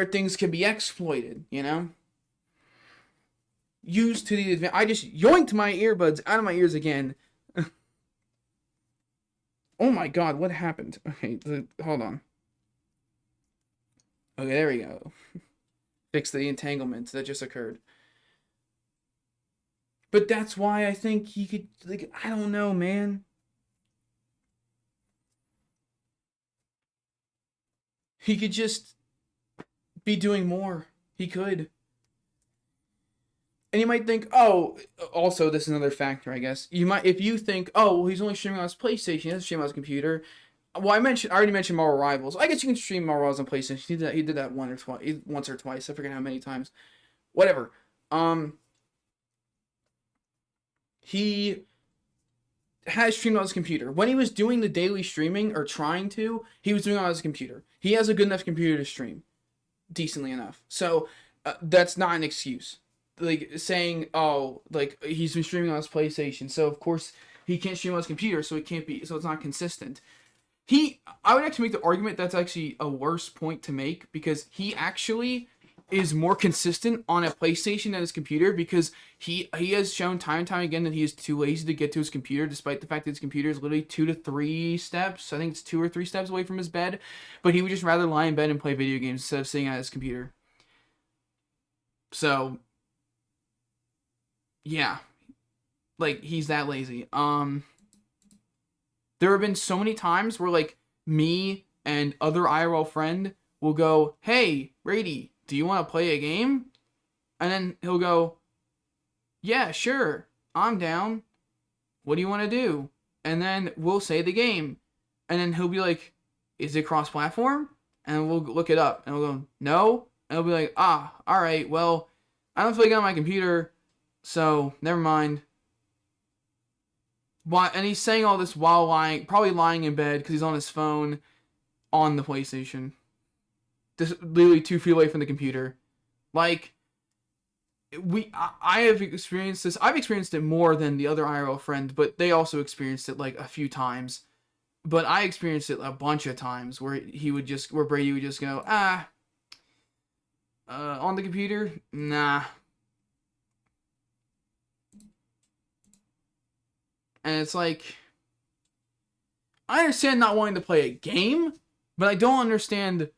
S1: things can be exploited, you know? Used to the advantage. I just yoinked my earbuds out of my ears again. Oh my god, what happened? Okay, hold on. Okay, there we go. Fix the entanglement that just occurred. But that's why I think he could, like, I don't know, man. He could just be doing more. He could. And you might think, oh, also this is another factor, I guess. You might, if you think, oh, well, he's only streaming on his PlayStation, he doesn't stream on his computer. Well, I already mentioned Marvel Rivals. I guess you can stream Marvel Rivals on PlayStation. He did that once or twice. I forget how many times. Whatever. He has streamed on his computer. When he was doing the daily streaming, or trying to, he was doing it on his computer. He has a good enough computer to stream decently enough. So that's not an excuse. Like saying, oh, like he's been streaming on his PlayStation, so of course he can't stream on his computer, so it can't be, so it's not consistent. I would actually make the argument that's actually a worse point to make, because he actually is more consistent on a PlayStation than his computer, because he has shown time and time again that he is too lazy to get to his computer, despite the fact that his computer is literally 2 to 3 steps. I think it's 2 or 3 steps away from his bed, but he would just rather lie in bed and play video games instead of sitting at his computer. So, yeah, like he's that lazy. There have been so many times where like me and other IRL friend will go, "Hey, Brady, do you want to play a game?" And then he'll go, "Yeah, sure, I'm down. What do you want to do?" And then we'll say the game. And then he'll be like, "Is it cross-platform?" And we'll look it up. And we'll go, "No." And he'll be like, "Ah, alright, well, I don't feel like it on my computer, so never mind." And he's saying all this while probably lying in bed because he's on his phone on the PlayStation. Just literally 2 feet away from the computer. Like, I have experienced this. I've experienced it more than the other IRL friend, but they also experienced it like a few times But I experienced it a bunch of times where where Brady would just go, on the computer, nah. And it's like, I understand not wanting to play a game, but I don't understand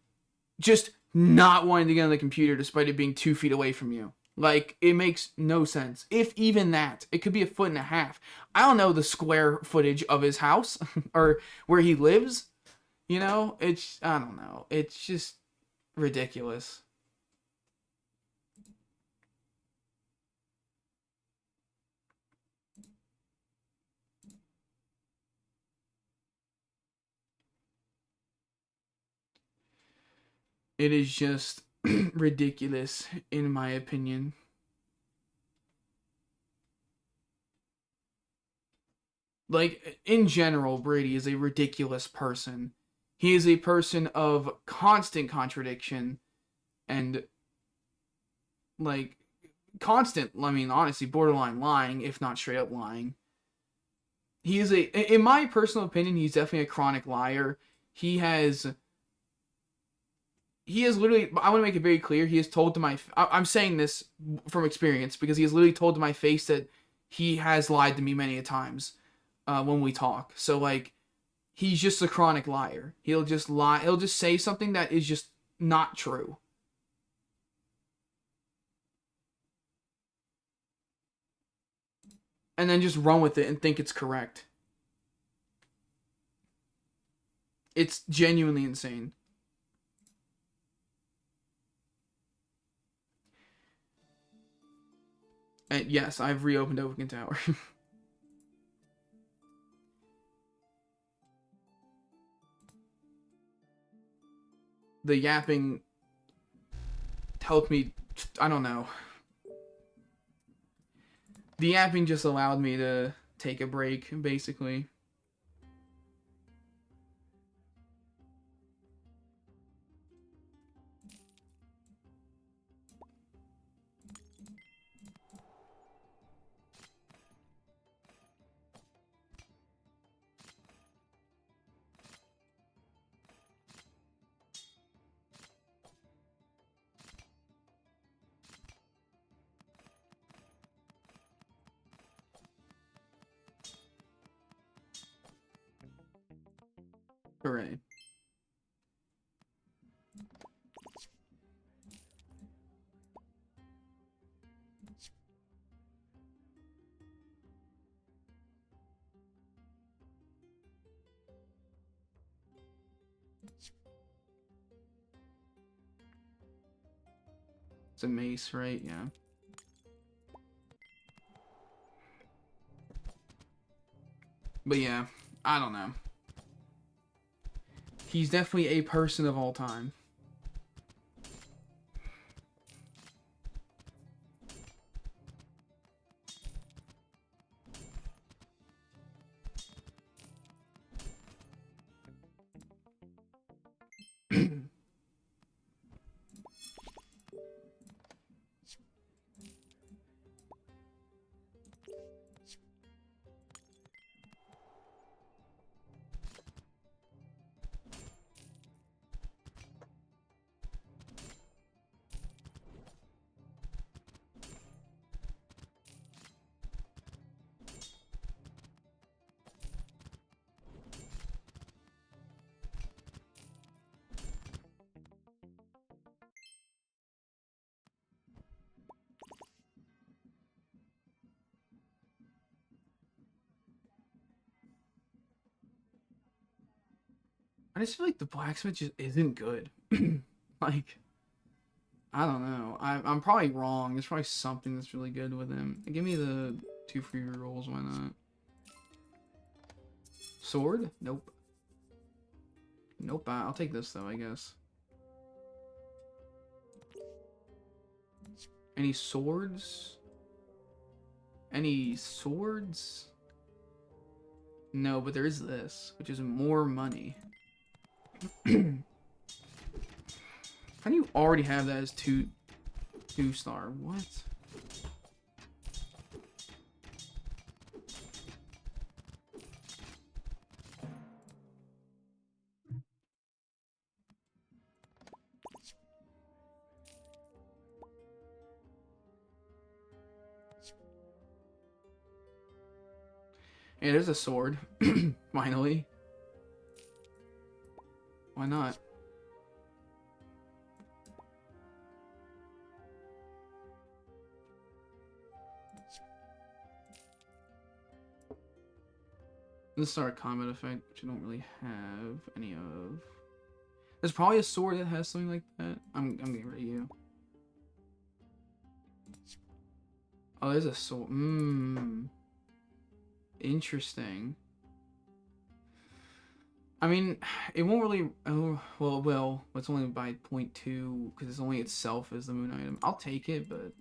S1: just not wanting to get on the computer despite it being 2 feet away from you. Like, it makes no sense. If even that. It could be 1.5 feet. I don't know the square footage of his house or where he lives. You know? I don't know. It's just ridiculous. It is just ridiculous, in my opinion. Like, in general, Brady is a ridiculous person. He is a person of constant contradiction and, like, constant, I mean, honestly, borderline lying, if not straight up lying. He is in my personal opinion, he's definitely a chronic liar. He has literally, I want to make it very clear, he has told to my, I'm saying this from experience, because he has literally told to my face that he has lied to me many a times when we talk. So, like, he's just a chronic liar. He'll just lie, he'll just say something that is just not true. And then just run with it and think it's correct. It's genuinely insane. And yes, I've reopened Oaken Tower. The yapping helped me, I don't know. The yapping just allowed me to take a break, basically. Hooray. It's a mace, right? Yeah. But yeah, I don't know. He's definitely a person of all time. I just feel like the blacksmith just isn't good. Like, I don't know. I'm probably wrong. There's probably something that's really good with him. Give me the 2 free rolls, why not? Sword? Nope. Nope, I'll take this though, I guess. Any swords? Any swords? No, but there is this, which is more money. How do you already have that as two star? What? Hey, there's a sword. Finally. Why not? Let's start a combat effect, which I don't really have any of. There's probably a sword that has something like that. I'm getting rid of you. Oh, there's a sword. Interesting. I mean, it won't really. Oh, well, it's only by 0.2 because it's only itself as the moon item. I'll take it, but.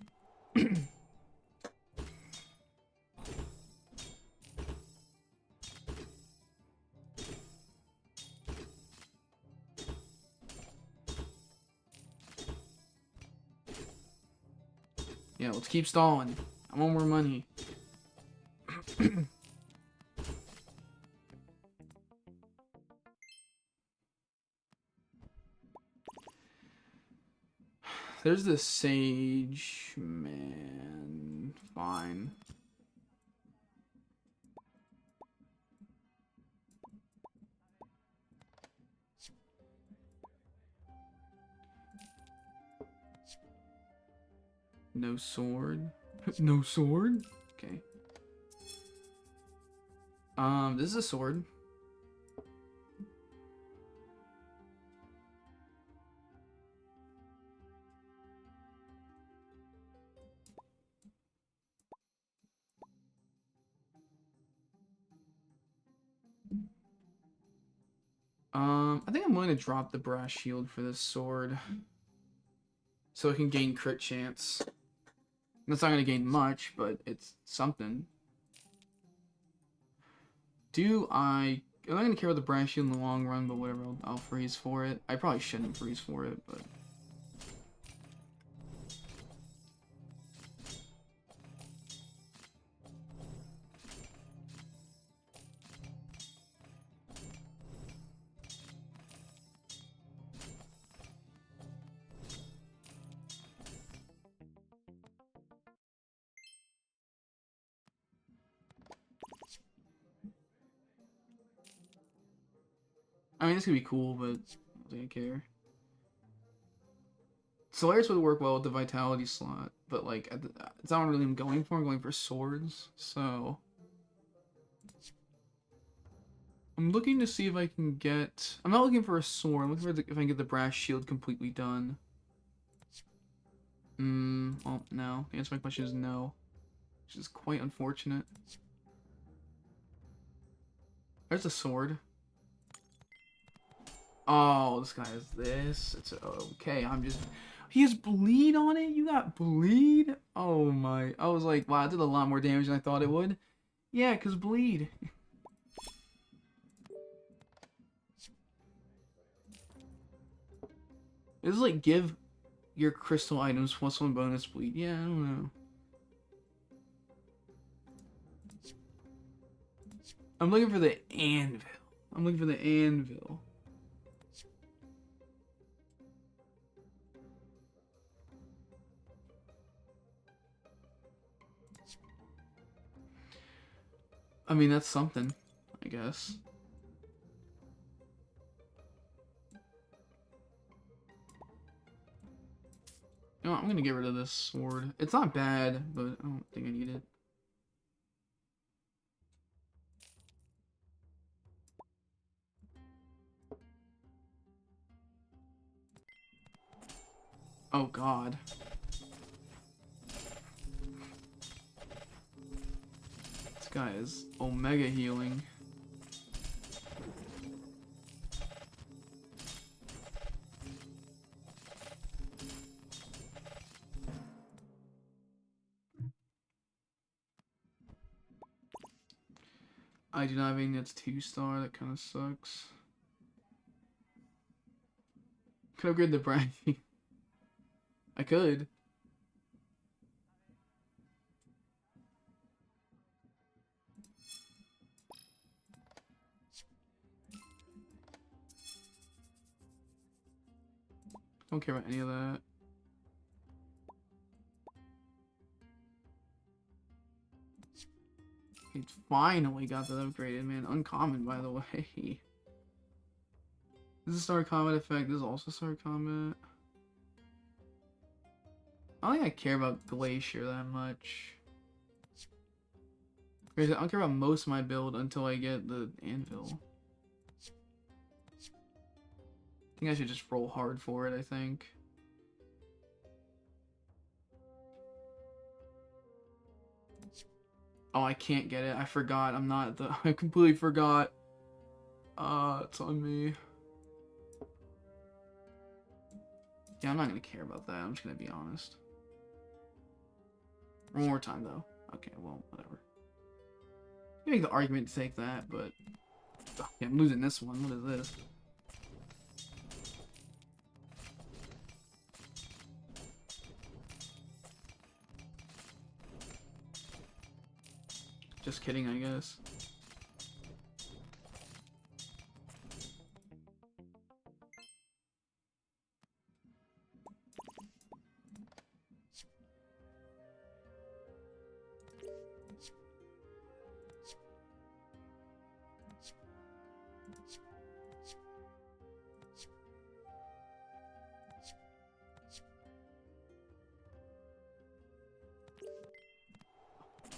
S1: Yeah, let's keep stalling. I want more money. There's the sage man. Fine. No sword. No sword? Okay. This is a sword. I think I'm willing to drop the brass shield for this sword. So I can gain crit chance. That's not gonna gain much, but it's something. I'm not gonna care about the brass shield in the long run, but whatever, I'll freeze for it. I probably shouldn't freeze for it, but... I mean, this could be cool, but I don't think I care. Solaris would work well with the Vitality slot, but like, it's not really I'm going for. I'm going for swords, so... I'm looking to see if I can get... I'm not looking for a sword. I'm looking for if I can get the brass shield completely done. Well, no. The answer to my question is no. Which is quite unfortunate. There's a sword. Oh, this guy has this. It's okay. He has bleed on it? You got bleed? Oh my. I was like, wow, it did a lot more damage than I thought it would. Yeah, because bleed. This is like give your crystal items +1 bonus bleed. Yeah, I don't know. I'm looking for the anvil. I'm looking for the anvil. I mean, that's something, I guess. You know what, I'm gonna get rid of this sword. It's not bad, but I don't think I need it. Oh god. This guy is omega healing. I do not have anything that's 2-star, that kind of sucks. Could upgrade the brandy. I could. Don't care about any of that. It's finally got that upgraded, man. Uncommon, by the way. This is Star Combat effect. This is also Star Combat. I don't think I care about Glacier that much. I don't care about most of my build until I get the Anvil. I think I should just roll hard for it, I think. Oh, I can't get it. I forgot. I'm not the... I completely forgot. It's on me. Yeah, I'm not gonna care about that. I'm just gonna be honest. One more time, though. Okay, well, whatever. You make the argument to take that, but... Oh, yeah, I'm losing this one. What is this? Just kidding, I guess.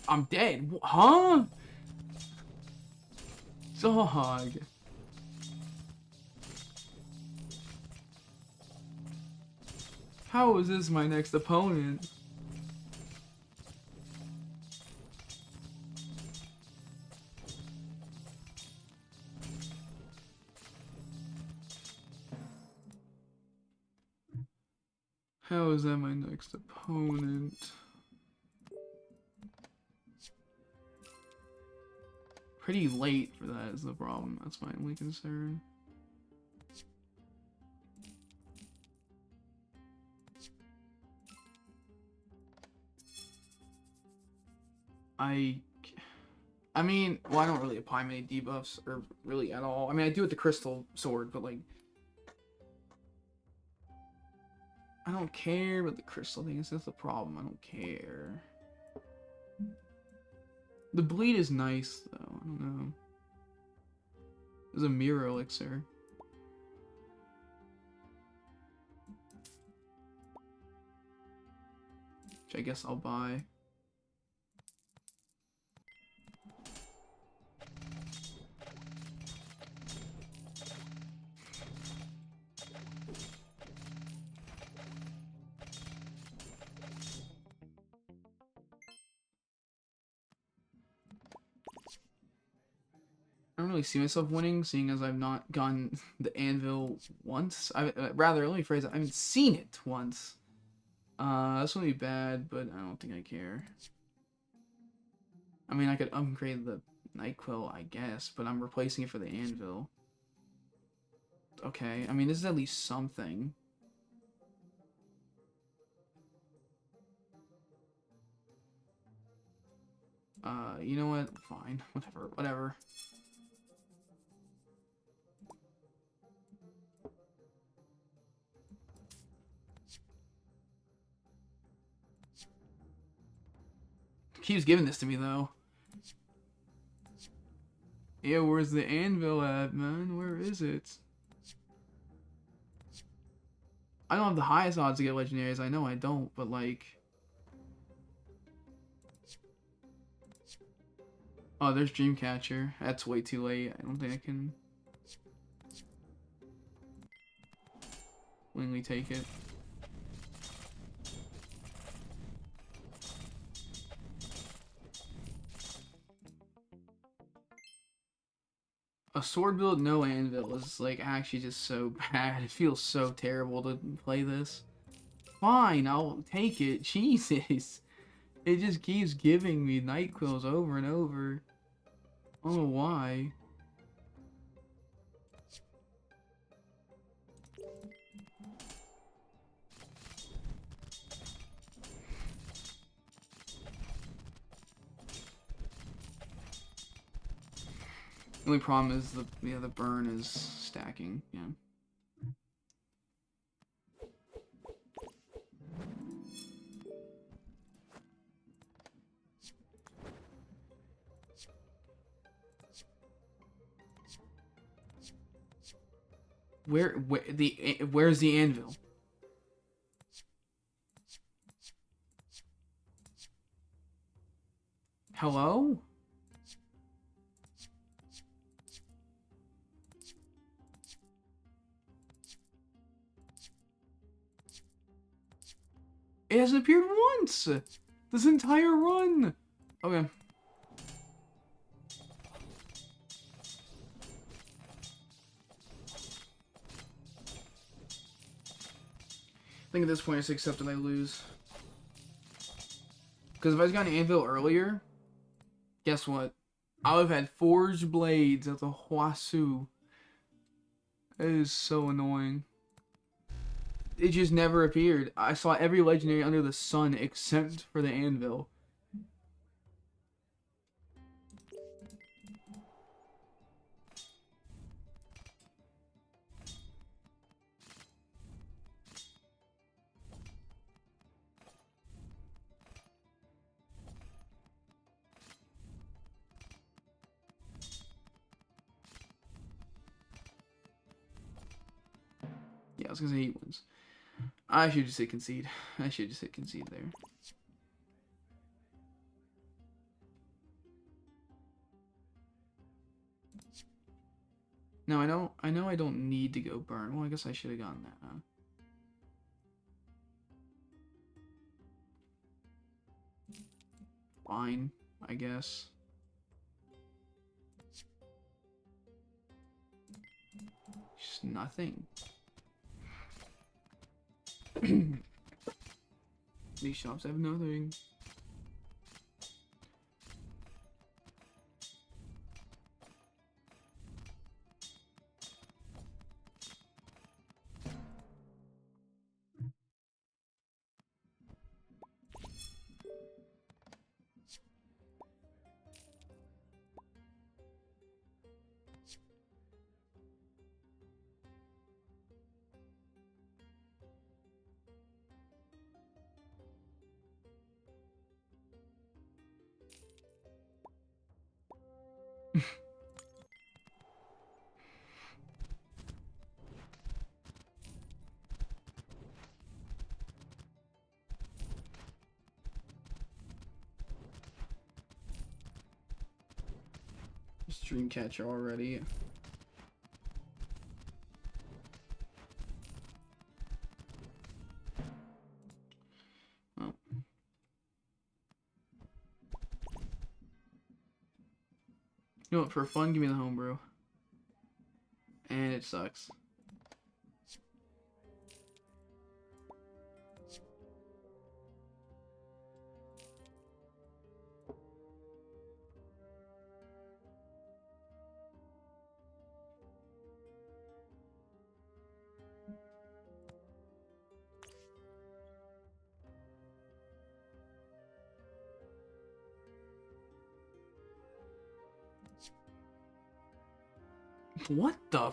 S1: I'm dead. Huh? Dog. How is this my next opponent? How is that my next opponent? Pretty late for that is the problem. That's my only concern. I mean, well, I don't really apply many debuffs, or really at all. I mean, I do with the crystal sword, but like, I don't care about the crystal thing. That's the problem. I don't care. The bleed is nice, though. I don't know. There's a mirror elixir. Which I guess I'll buy. I don't really see myself winning, seeing as I've not gotten the anvil once. Rather, let me phrase it, I haven't seen it once. That's gonna be bad, but I don't think I care. I mean, I could upgrade the Nightquill, I guess, but I'm replacing it for the anvil. Okay, I mean, this is at least something. You know what? Fine. Whatever. Keeps giving this to me, though. Yeah, where's the anvil at, man? Where is it? I don't have the highest odds to get legendaries. I know I don't, but like... Oh, there's Dreamcatcher. That's way too late. I don't think I can... willingly take it. A sword build, no anvil is like actually just so bad. It feels so terrible to play this. Fine, I'll take it. Jesus. It just keeps giving me Nightquills over and over. I don't know why. The only problem is the burn is stacking, yeah. Where's the anvil? Hello? It hasn't appeared once! This entire run! Okay. I think at this point I just accept that I lose. Because if I just got an anvil earlier, guess what? I would have had forged blades at the Huasu. That is so annoying. It just never appeared. I saw every legendary under the sun except for the anvil. Yeah, I was gonna say he wins. I should just say concede. I should just hit concede there. No, I know I don't need to go burn. Well, I guess I should have gotten that, huh? Fine, I guess. Just nothing. These shops have nothing. Dreamcatcher already. Oh. You know what, for fun, give me the homebrew. And it sucks. What the?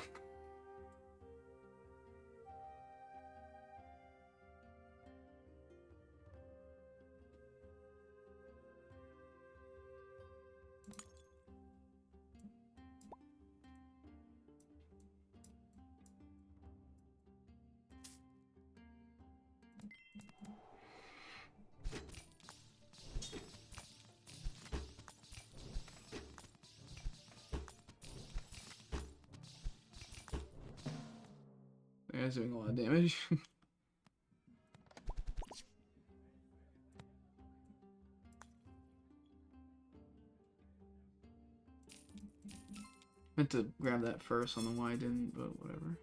S1: That guy's doing a lot of damage. Meant to grab that first, I don't know why I didn't, but whatever.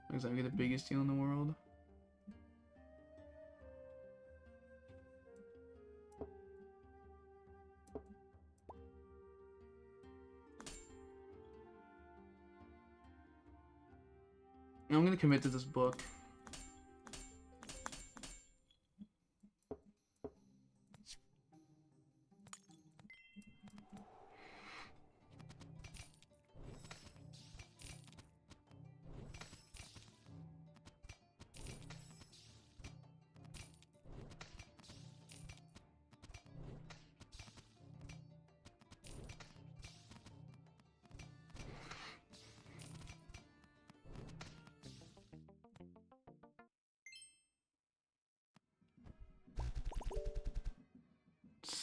S1: Because I get the biggest deal in the world. I'm gonna commit to this book.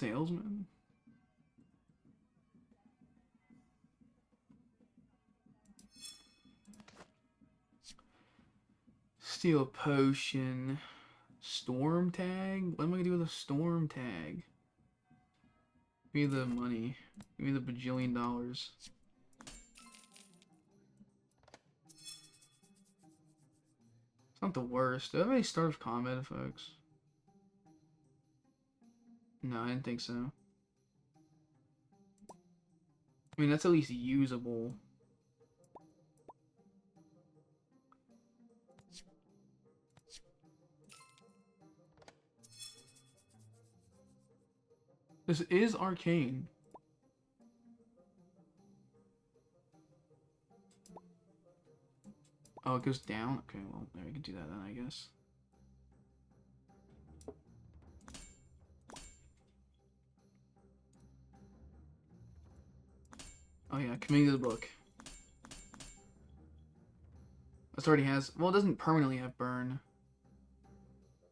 S1: salesman. Steal a potion. Storm tag? What am I gonna do with a storm tag? Give me the money. Give me the bajillion dollars. It's not the worst. Do I have any start of combat effects? No, I didn't think so. I mean, that's at least usable. This is arcane. Oh, it goes down? Okay, well, maybe we can do that then, I guess. Oh yeah, committing to the book. This already has... Well, it doesn't permanently have burn.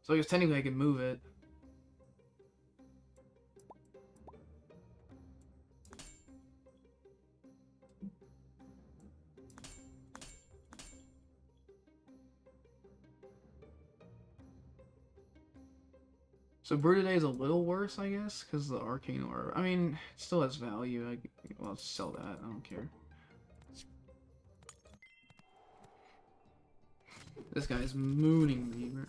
S1: So I guess technically I can move it. So Brew today is a little worse, I guess, because the arcane orb. I mean, it still has value. Well, I'll sell that. I don't care. This guy's mooning me, bro.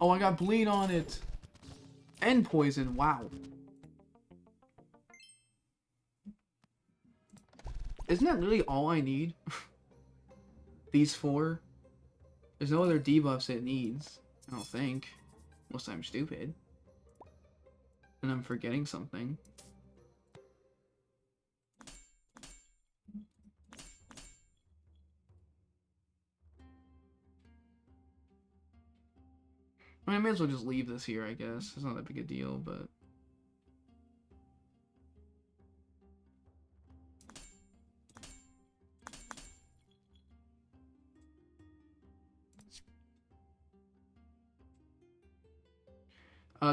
S1: Oh, I got bleed on it. And poison. Wow. Isn't that really all I need? These 4? There's no other debuffs it needs. I don't think. Unless I'm stupid. And I'm forgetting something. I mean, I may as well just leave this here, I guess. It's not that big a deal, but...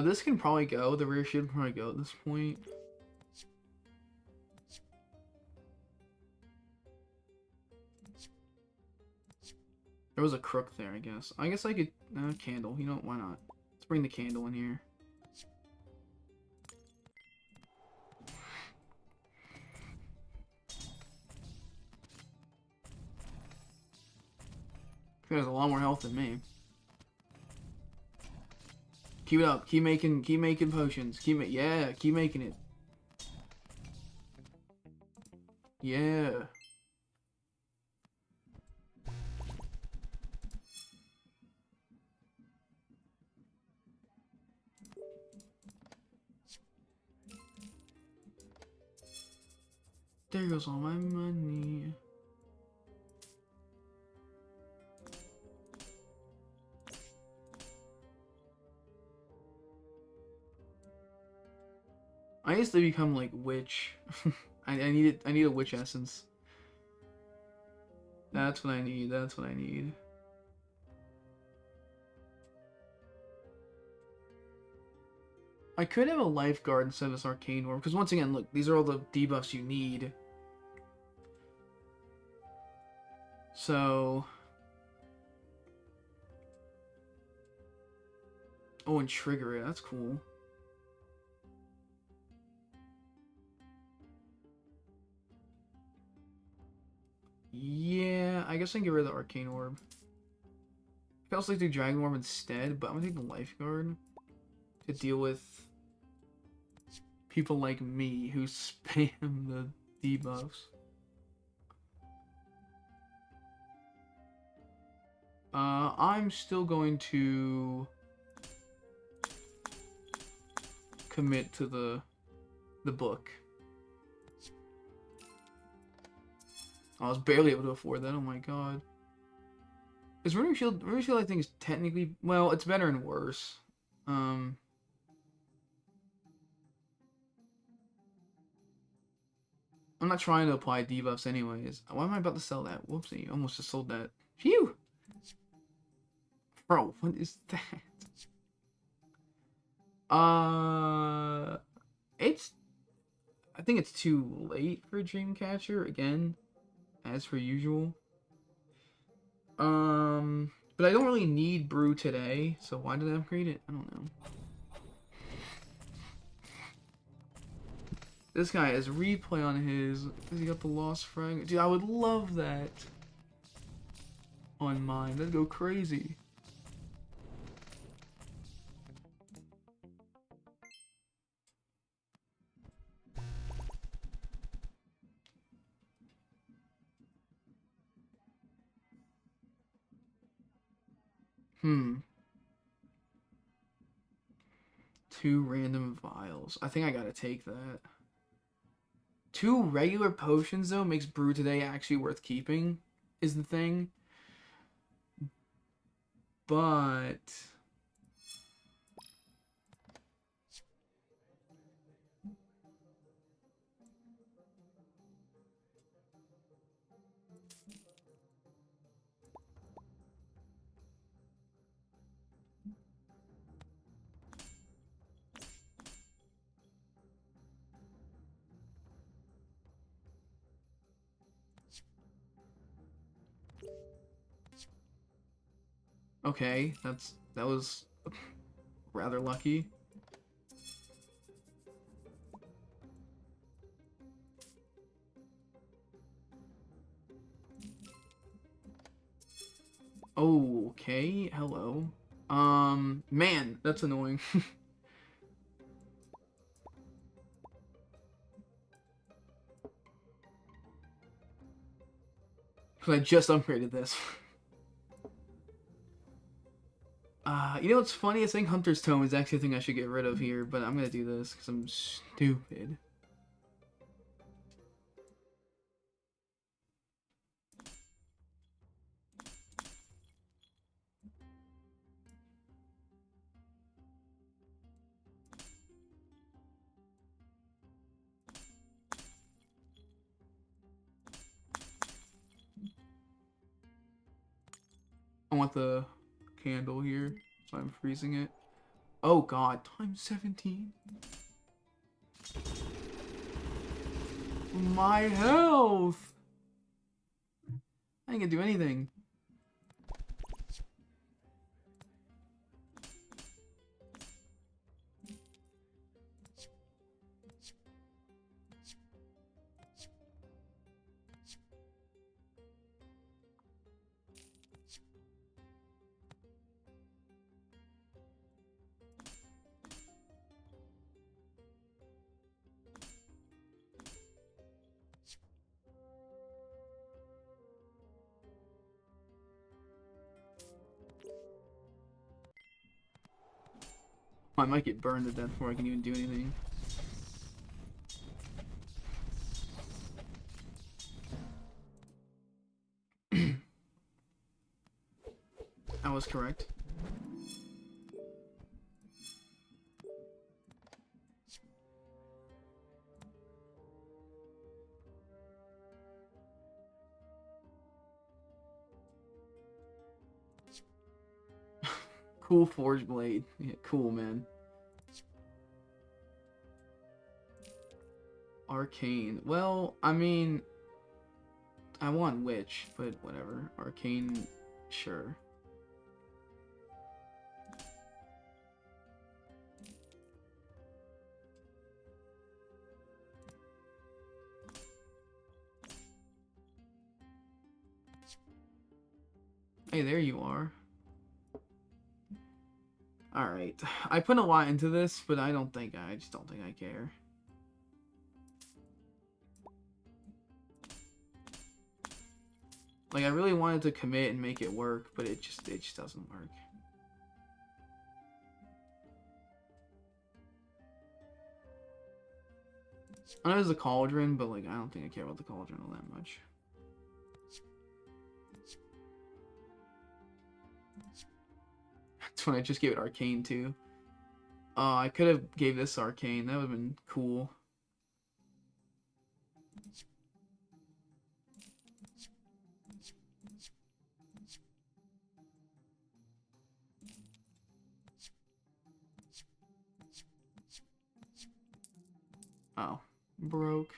S1: this can probably go. The rear shield can probably go at this point. There was a crook there, I guess. I guess I could... candle. You know what? Why not? Let's bring the candle in here. He has a lot more health than me. Keep it up. Keep making potions. Keep making it. Yeah. There goes all my money. I used to become like witch. I need a witch essence. That's what I need. That's what I need. I could have a lifeguard instead of this arcane orb, because once again, look, these are all the debuffs you need. So... Oh, and trigger it. That's cool. Yeah, I guess I can get rid of the arcane orb. I could also like do dragon orb instead, but I'm gonna take the lifeguard to deal with people like me who spam the debuffs. I'm still going to commit to the book. I was barely able to afford that. Oh my god. Is Runic Shield I think is technically, well, it's better and worse. I'm not trying to apply debuffs anyways. Why am I about to sell that? Whoopsie, almost just sold that. Phew! Bro, what is that? It's... I think it's too late for Dreamcatcher, again, as per usual. But I don't really need Brew today, so why did I upgrade it? I don't know. This guy has replay on his, because he got the Lost Fragment. Dude, I would love that on mine. That'd go crazy. Hmm. 2 random vials. I think I gotta take that. 2 regular potions, though, makes Brew today actually worth keeping, is the thing. But... Okay, that was rather lucky. Okay, hello. Man, that's annoying. Because I just upgraded this. You know what's funny? I think Hunter's Tome is actually a thing I should get rid of here, but I'm gonna do this because I'm stupid. I want the candle here, so I'm freezing it. Oh god, times 17. My health! I ain't gonna do anything. I might get burned to death before I can even do anything. I was correct. Cool Forge Blade. Yeah, cool, man. Arcane. Well, I mean, I want Witch, but whatever. Arcane, sure. Hey, there you are. Alright. I put a lot into this, but I just don't think I care. Like, I really wanted to commit and make it work, but it just doesn't work. I know there's a cauldron, but like, I don't think I care about the cauldron all that much. That's when I just gave it Arcane too. I could have gave this Arcane. That would have been cool. Oh, broke.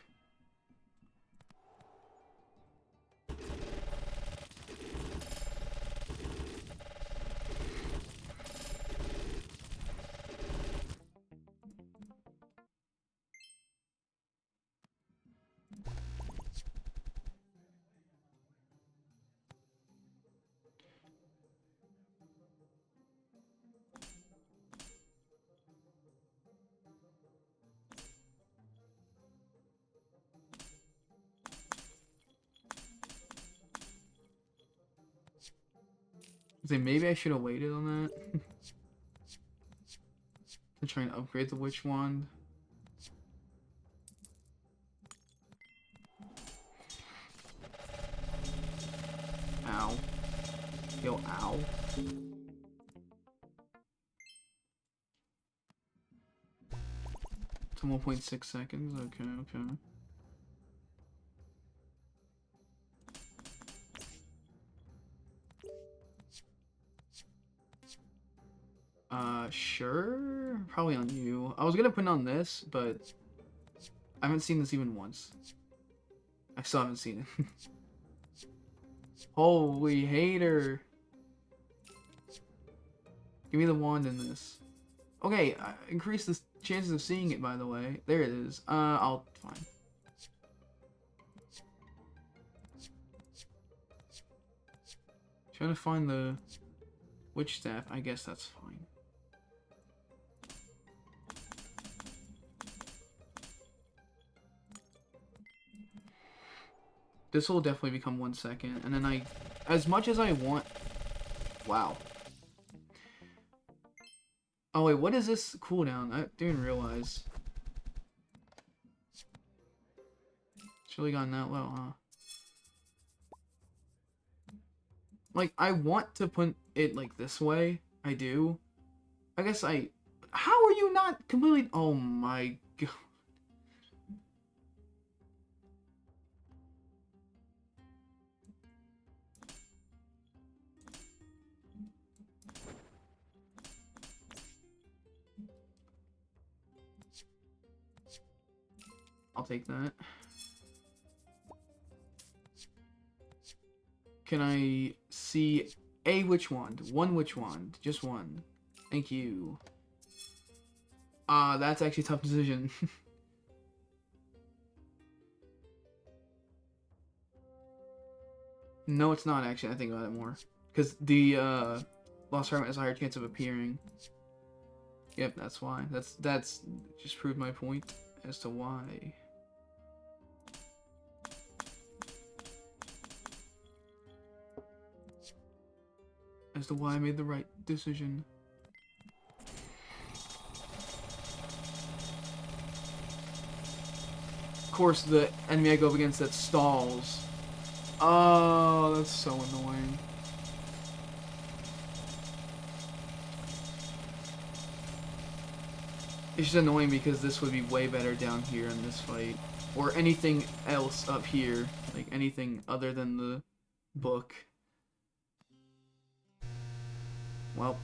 S1: I think maybe I should have waited on that. To try and upgrade the Witch Wand. Ow. Yo, ow. To 1.6 seconds. Okay, okay. Sure. Probably on you. I was gonna put it on this, but I haven't seen this even once. I still haven't seen it. Holy hater. Give me the wand in this. Okay, increase the chances of seeing it, by the way. There it is. Fine. Trying to find the witch staff. I guess that's fine. This will definitely become 1 second, and then as much as I want, wow. Oh wait, what is this cooldown? I didn't realize. It's really gotten that low, huh? Like, I want to put it like this way. I do. I guess how are you not completely, oh my god. I'll take that. Can I see a witch wand? One witch wand. Just one. Thank you. That's actually a tough decision. No, it's not actually. I think about it more. Because the, Lost Fragment has a higher chance of appearing. Yep, that's why. That's just proved my point as to why. As to why I made the right decision. Of course, the enemy I go up against that stalls. Oh, that's so annoying. It's just annoying because this would be way better down here in this fight. Or anything else up here. Like anything other than the book. Well.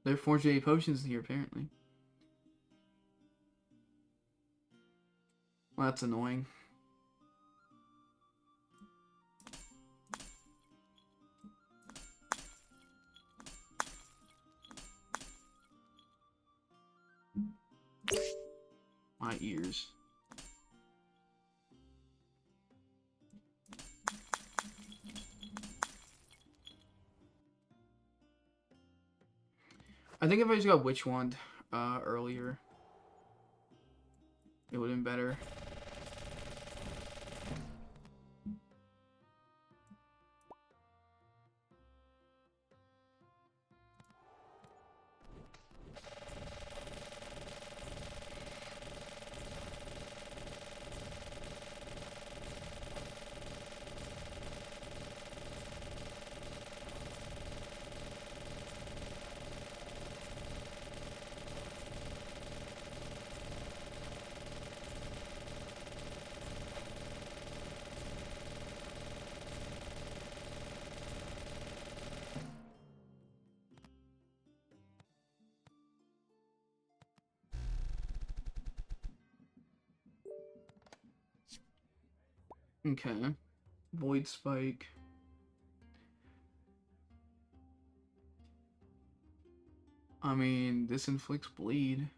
S1: There are 4J potions here, apparently. Well, that's annoying. My ears. I think if I just got Witch Wand earlier, it would have been better. Okay. Void Spike. I mean, this inflicts bleed.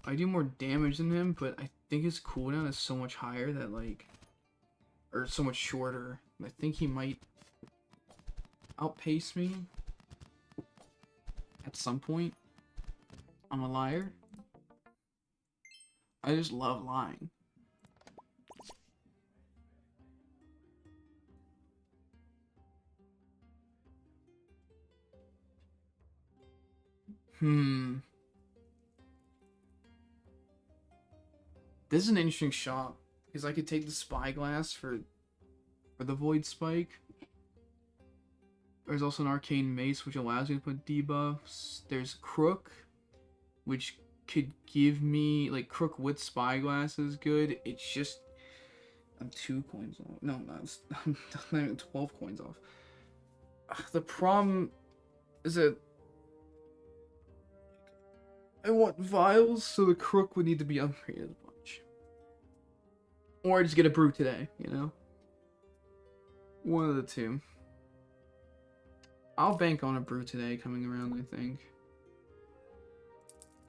S1: I do more damage than him, but I think his cooldown is so much higher that, like, or so much shorter. I think he might outpace me at some point. I'm a liar. I just love lying. This is an interesting shop because I could take the Spyglass for the Void Spike. There's also an Arcane Mace, which allows you to put debuffs. There's Crook, which could give me, like, Crook with Spyglass is good. It's just, I'm 2 coins off. No, I'm not even 12 coins off. The problem is that I want vials, so the Crook would need to be upgraded a bunch. Or I just get a Brew today, you know? One of the two. I'll bank on a Brew today coming around, I think.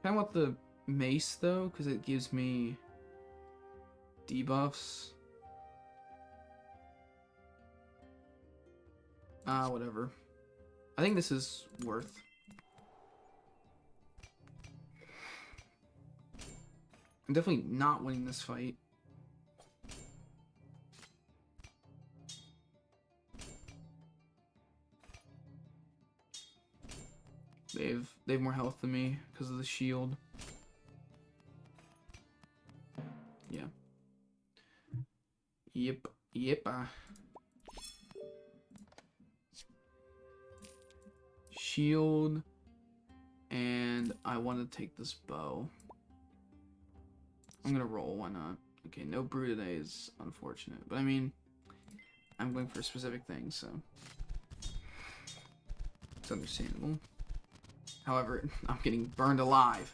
S1: I want the Mace, though, because it gives me debuffs. Whatever. I think this is worth. I'm definitely not winning this fight. They have more health than me because of the shield. Yeah. Yep. Shield. And I want to take this bow. I'm gonna roll, why not? Okay, no Brew today is unfortunate. But I mean, I'm going for a specific thing, so it's understandable. However, I'm getting burned alive.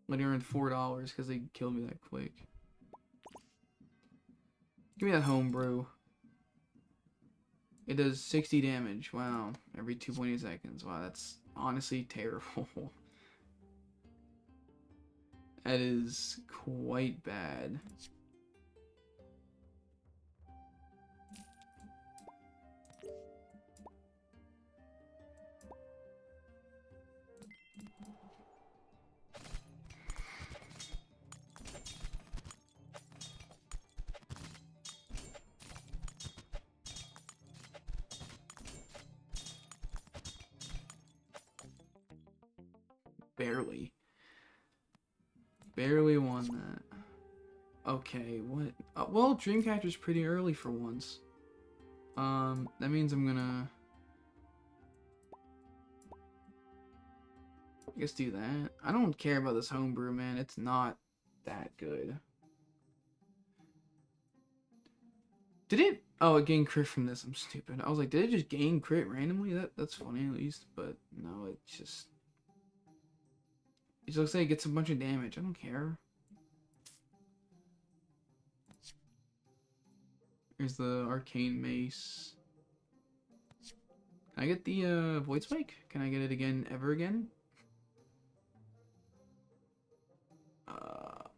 S1: Let earned $4 because they killed me that quick. Give me that homebrew. It does 60 damage. Wow. Every 2.8 seconds. Wow, that's honestly terrible. That is quite bad. Barely. Barely won that. Okay, what? Well, Dreamcatcher's pretty early for once. That means I'm gonna... I guess do that. I don't care about this homebrew, man. It's not that good. Did it? Oh, it gained crit from this. I'm stupid. I was like, did it just gain crit randomly? That's funny at least, but no, it just looks like it gets a bunch of damage. I don't care. Here's the Arcane Mace. Can I get the Void Spike? Can I get it again, ever again?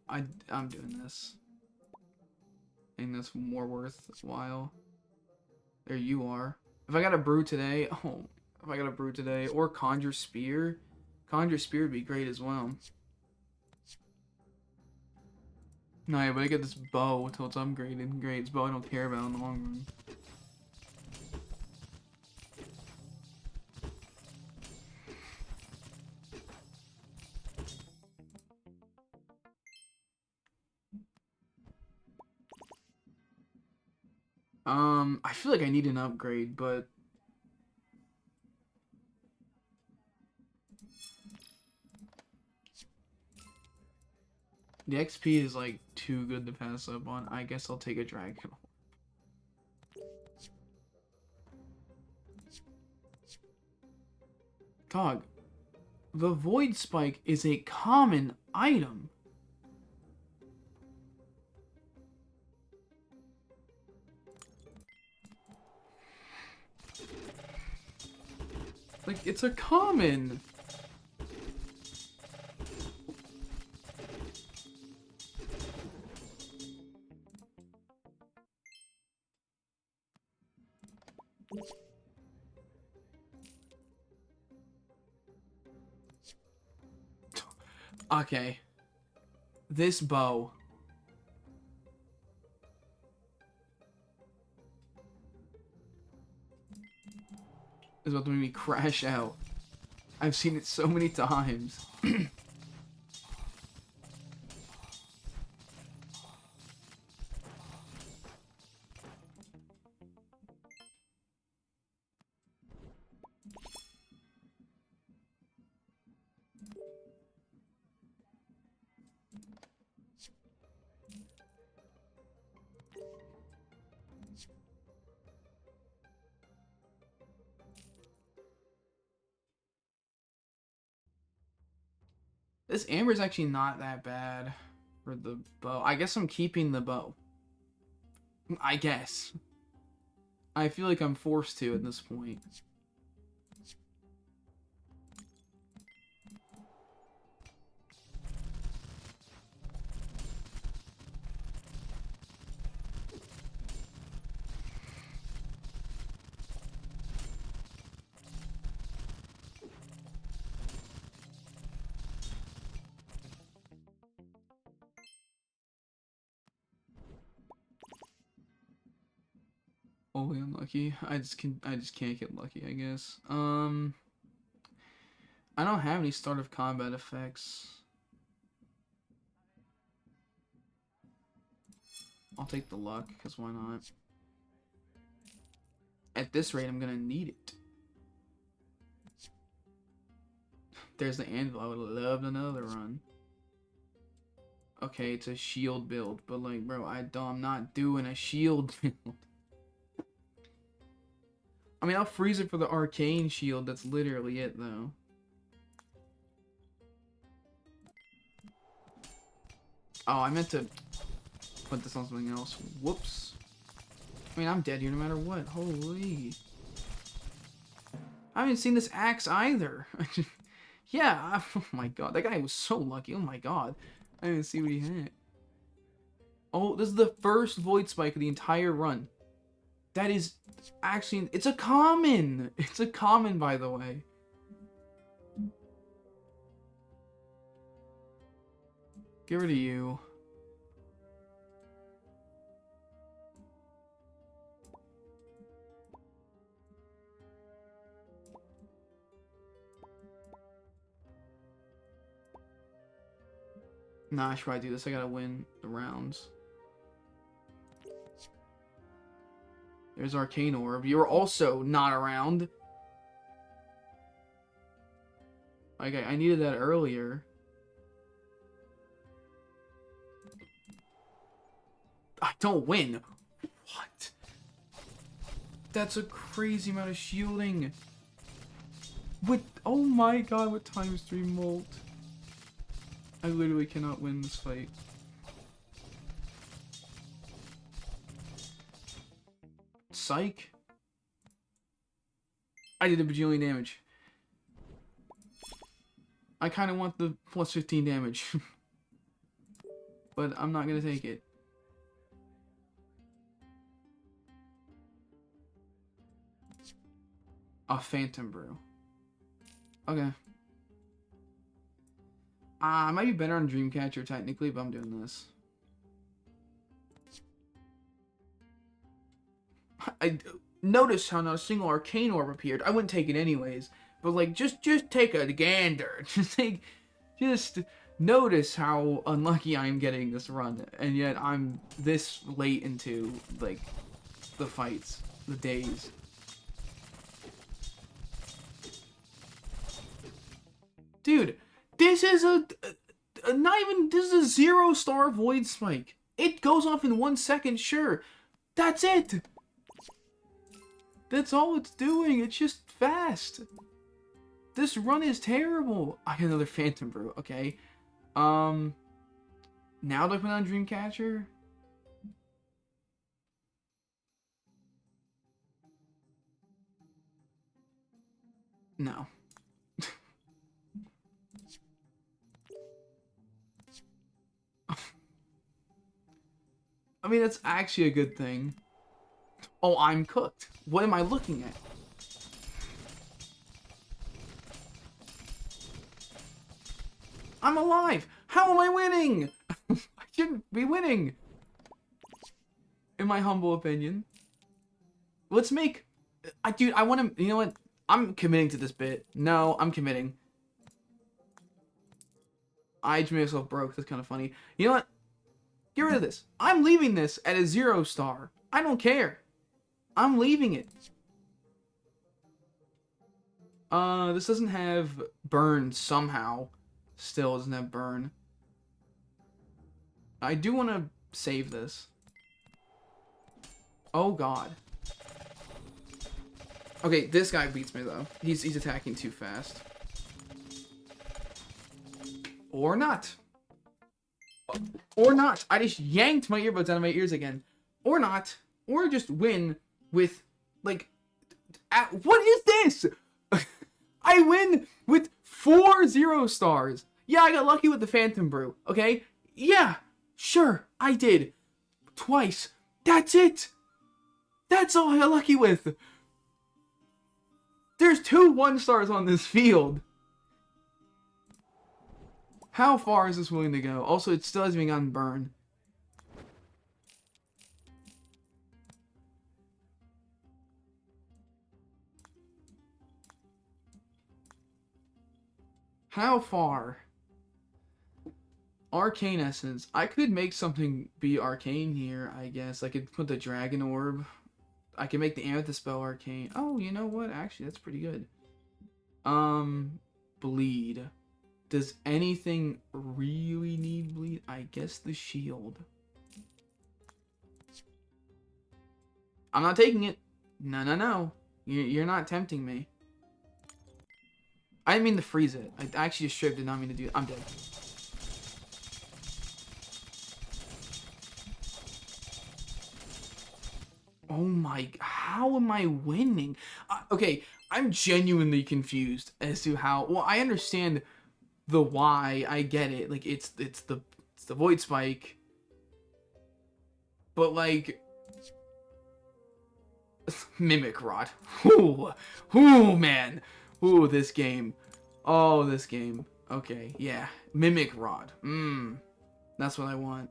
S1: I'm doing this. I think that's more worthwhile. There you are. If I got a Brew today, or Conjure Spear would be great as well. No, yeah, but I get this bow until it's upgraded. Great, it's bow I don't care about in the long run. I feel like I need an upgrade, but the XP is like too good to pass up on. I guess I'll take a Dragon. Dog, the Void Spike is a common item. Like, it's a common. Okay. This bow. Is about to make me crash out. I've seen it so many times. This amber is actually not that bad for the bow. I guess I'm keeping the bow. I guess. I feel like I'm forced to at this point. Oh, unlucky. I just can't get lucky, I guess. I don't have any start of combat effects. I'll take the luck, because why not? At this rate, I'm gonna need it. There's the anvil. I would have loved another run. Okay, it's a shield build, but like, bro, I'm not doing a shield build. I mean, I'll freeze it for the arcane shield. That's literally it, though. Oh, I meant to put this on something else. Whoops. I mean, I'm dead here no matter what. Holy. I haven't seen this axe either. Yeah, oh my god. That guy was so lucky. Oh my god. I didn't see what he had. Oh, this is the first Void Spike of the entire run. That is actually... It's a common! It's a common, by the way. Get rid of you. Nah, I should probably do this. I gotta win the rounds. There's Arcane Orb. You're also not around. Okay, I needed that earlier. I don't win. What? That's a crazy amount of shielding. With, oh my god, with ×3 molt. I literally cannot win this fight. Psych. I did a bajillion damage. I kind of want the plus 15 damage. But I'm not going to take it. A Phantom Brew. Okay. I might be better on Dreamcatcher technically, but I'm doing this. I noticed how not a single Arcane Orb appeared. I wouldn't take it anyways, but like just take a gander. Just notice how unlucky I am getting this run, and yet I'm this late into like the fights, the days. Dude, this is not even, this is a 0-star Void Spike. It goes off in 1 second, sure. That's it. That's all it's doing. It's just fast. This run is terrible. I got another Phantom Brew. Okay. Now do I put on Dreamcatcher? No. I mean, that's actually a good thing. Oh, I'm cooked. What am I looking at? I'm alive! How am I winning? I shouldn't be winning. In my humble opinion. Let's make... Dude, I want to... You know what? I'm committing to this bit. No, I'm committing. I just made myself broke. That's kind of funny. You know what? Get rid of this. I'm leaving this at a 0 star. I don't care. I'm leaving it. This doesn't have burn somehow. Still doesn't have burn. I do want to save this. Oh god. Okay, this guy beats me though. He's attacking too fast. Or not. Or not. I just yanked my earbuds out of my ears again. Or not. Or just win with, like... what is this? I win with 4 0 stars. Yeah, I got lucky with the Phantom Brew. Okay? Yeah. Sure, I did. Twice. That's it. That's all I got lucky with. There's 2 1 stars on this field. How far is this willing to go? Also, it still hasn't even gotten burned. How far? Arcane Essence. I could make something be arcane here, I guess. I could put the Dragon Orb. I could make the Amethyst spell arcane. Oh, you know what? Actually, that's pretty good. Bleed. Does anything really need bleed? I guess the shield. I'm not taking it. No, no, no. You're not tempting me. I didn't mean to freeze it. I actually just straight did not mean to do it. I'm dead. Oh my... How am I winning? Okay, I'm genuinely confused as to how... Well, I understand the why. I get it. Like, it's the Void Spike. But, like... Mimic Rod. Ooh. Ooh, man. Ooh, this game. Oh, this game. Okay, yeah. Mimic Rod. That's what I want.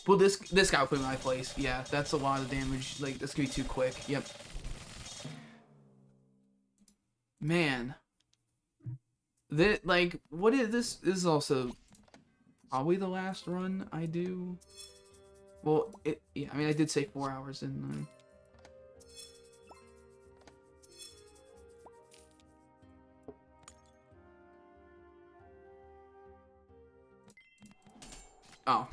S1: Well, this guy will put me in my place. Yeah, that's a lot of damage. Like, that's gonna be too quick. Yep. Man. Like, what is this? This is also probably the last run I do. Well, yeah, I mean, I did say 4 hours, didn't I? Oh,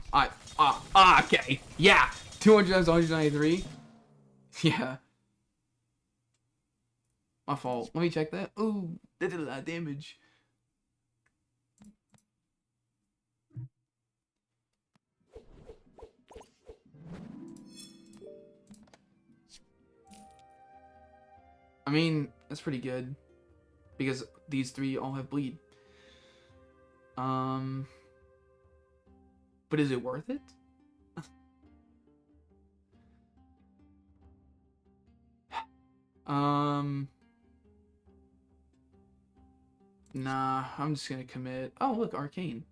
S1: okay. Yeah. 200 times 193. Yeah. My fault. Let me check that. Ooh, that did a lot of damage. I mean, that's pretty good. Because these 3 all have bleed. But is it worth it? Nah, I'm just gonna commit. Oh, look, Arcane.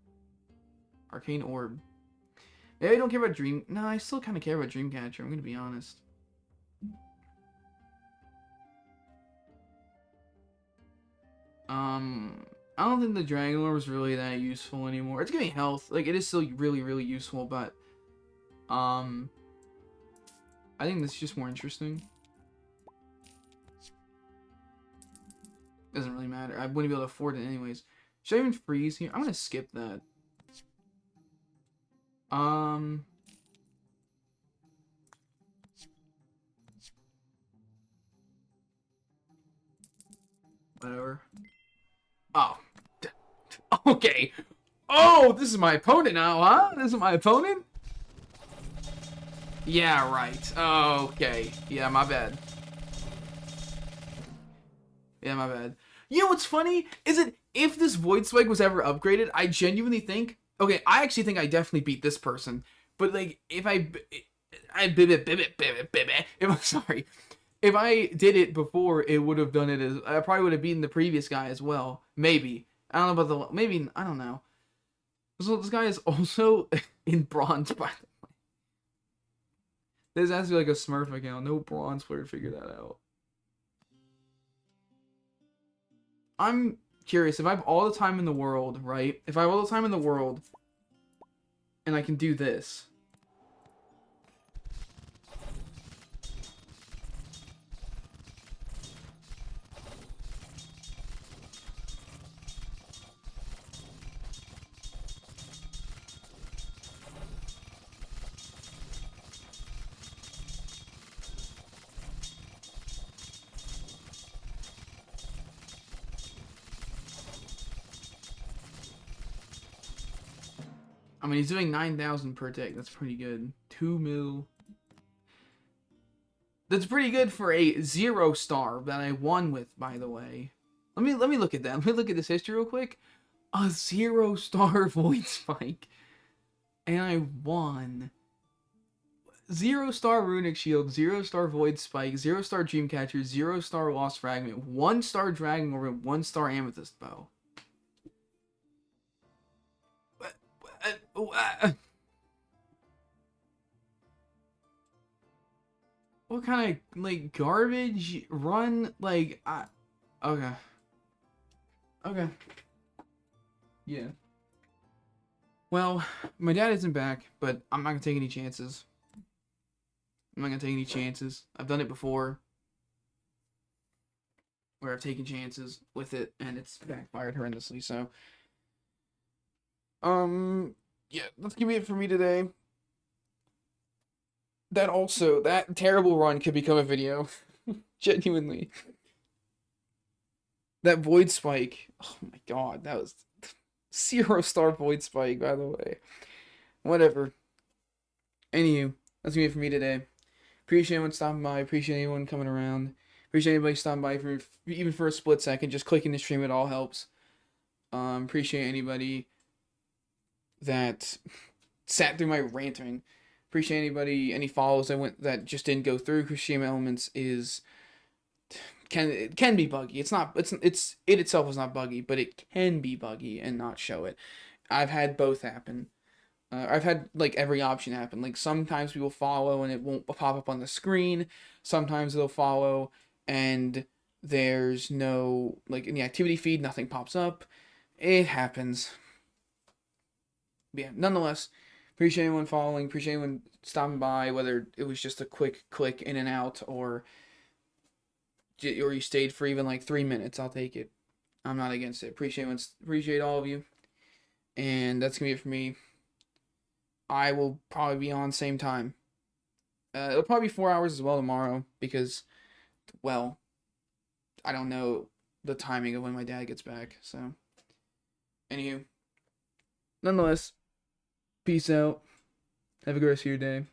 S1: Arcane Orb. Maybe I don't care about Dream... No, I still kind of care about Dreamcatcher, I'm gonna be honest. I don't think the Dragon Orb is really that useful anymore. It's giving me health. Like, it is still really, really useful, but... I think this is just more interesting. Doesn't really matter. I wouldn't be able to afford it anyways. Should I even freeze here? I'm gonna skip that. Whatever. Oh. Okay. Oh, this is my opponent now, huh? This is my opponent? Yeah, right. Okay. Yeah, my bad. Yeah, my bad. You know what's funny? Is it if this Void Spike was ever upgraded, I genuinely think... Okay, I actually think I definitely beat this person. But, like, if if, sorry. If I did it before, it would have done it as... I probably would have beaten the previous guy as well. Maybe. I don't know about the... Maybe... I don't know. So this guy is also in bronze, by the way. This has to be like a Smurf account. No bronze player figured that out. I'm curious, if I have all the time in the world, right? If I have all the time in the world, and I can do this. I mean, he's doing 9,000 per tick. That's pretty good. 2 mil. That's pretty good for a 0 star that I won with, by the way. Let me look at that. Let me look at this history real quick. A 0 star Void Spike. And I won. 0 star Runic Shield, 0 star Void Spike, 0 star Dreamcatcher, 0 star Lost Fragment, 1 star Dragon Orb, 1 star Amethyst Bow. What kind of, like, garbage run? Like, okay. Okay. Yeah. Well, my dad isn't back, but I'm not gonna take any chances. I'm not gonna take any chances. I've done it before, where I've taken chances with it, and it's backfired horrendously, so. Yeah, that's gonna be it for me today. That terrible run could become a video. Genuinely. That Void Spike. Oh my god, that was 0 star Void Spike, by the way. Whatever. Anywho, that's gonna be it for me today. Appreciate anyone stopping by. Appreciate anyone coming around. Appreciate anybody stopping by for even for a split second. Just clicking the stream, it all helps. Appreciate anybody that sat through my ranting. Appreciate any follows that just didn't go through. Kushima Elements can be buggy. It itself is not buggy, but it can be buggy and not show it. I've had both happen. I've had like every option happen. Like sometimes people follow and it won't pop up on the screen. Sometimes they'll follow and there's no, like, in the activity feed, nothing pops up. It happens. But yeah, nonetheless, appreciate anyone following. Appreciate anyone stopping by, whether it was just a quick click in and out or you stayed for even like 3 minutes. I'll take it. I'm not against it. Appreciate all of you. And that's gonna be it for me. I will probably be on same time. It'll probably be 4 hours as well tomorrow because, well, I don't know the timing of when my dad gets back. So, anywho, nonetheless, peace out. Have a good rest of your day.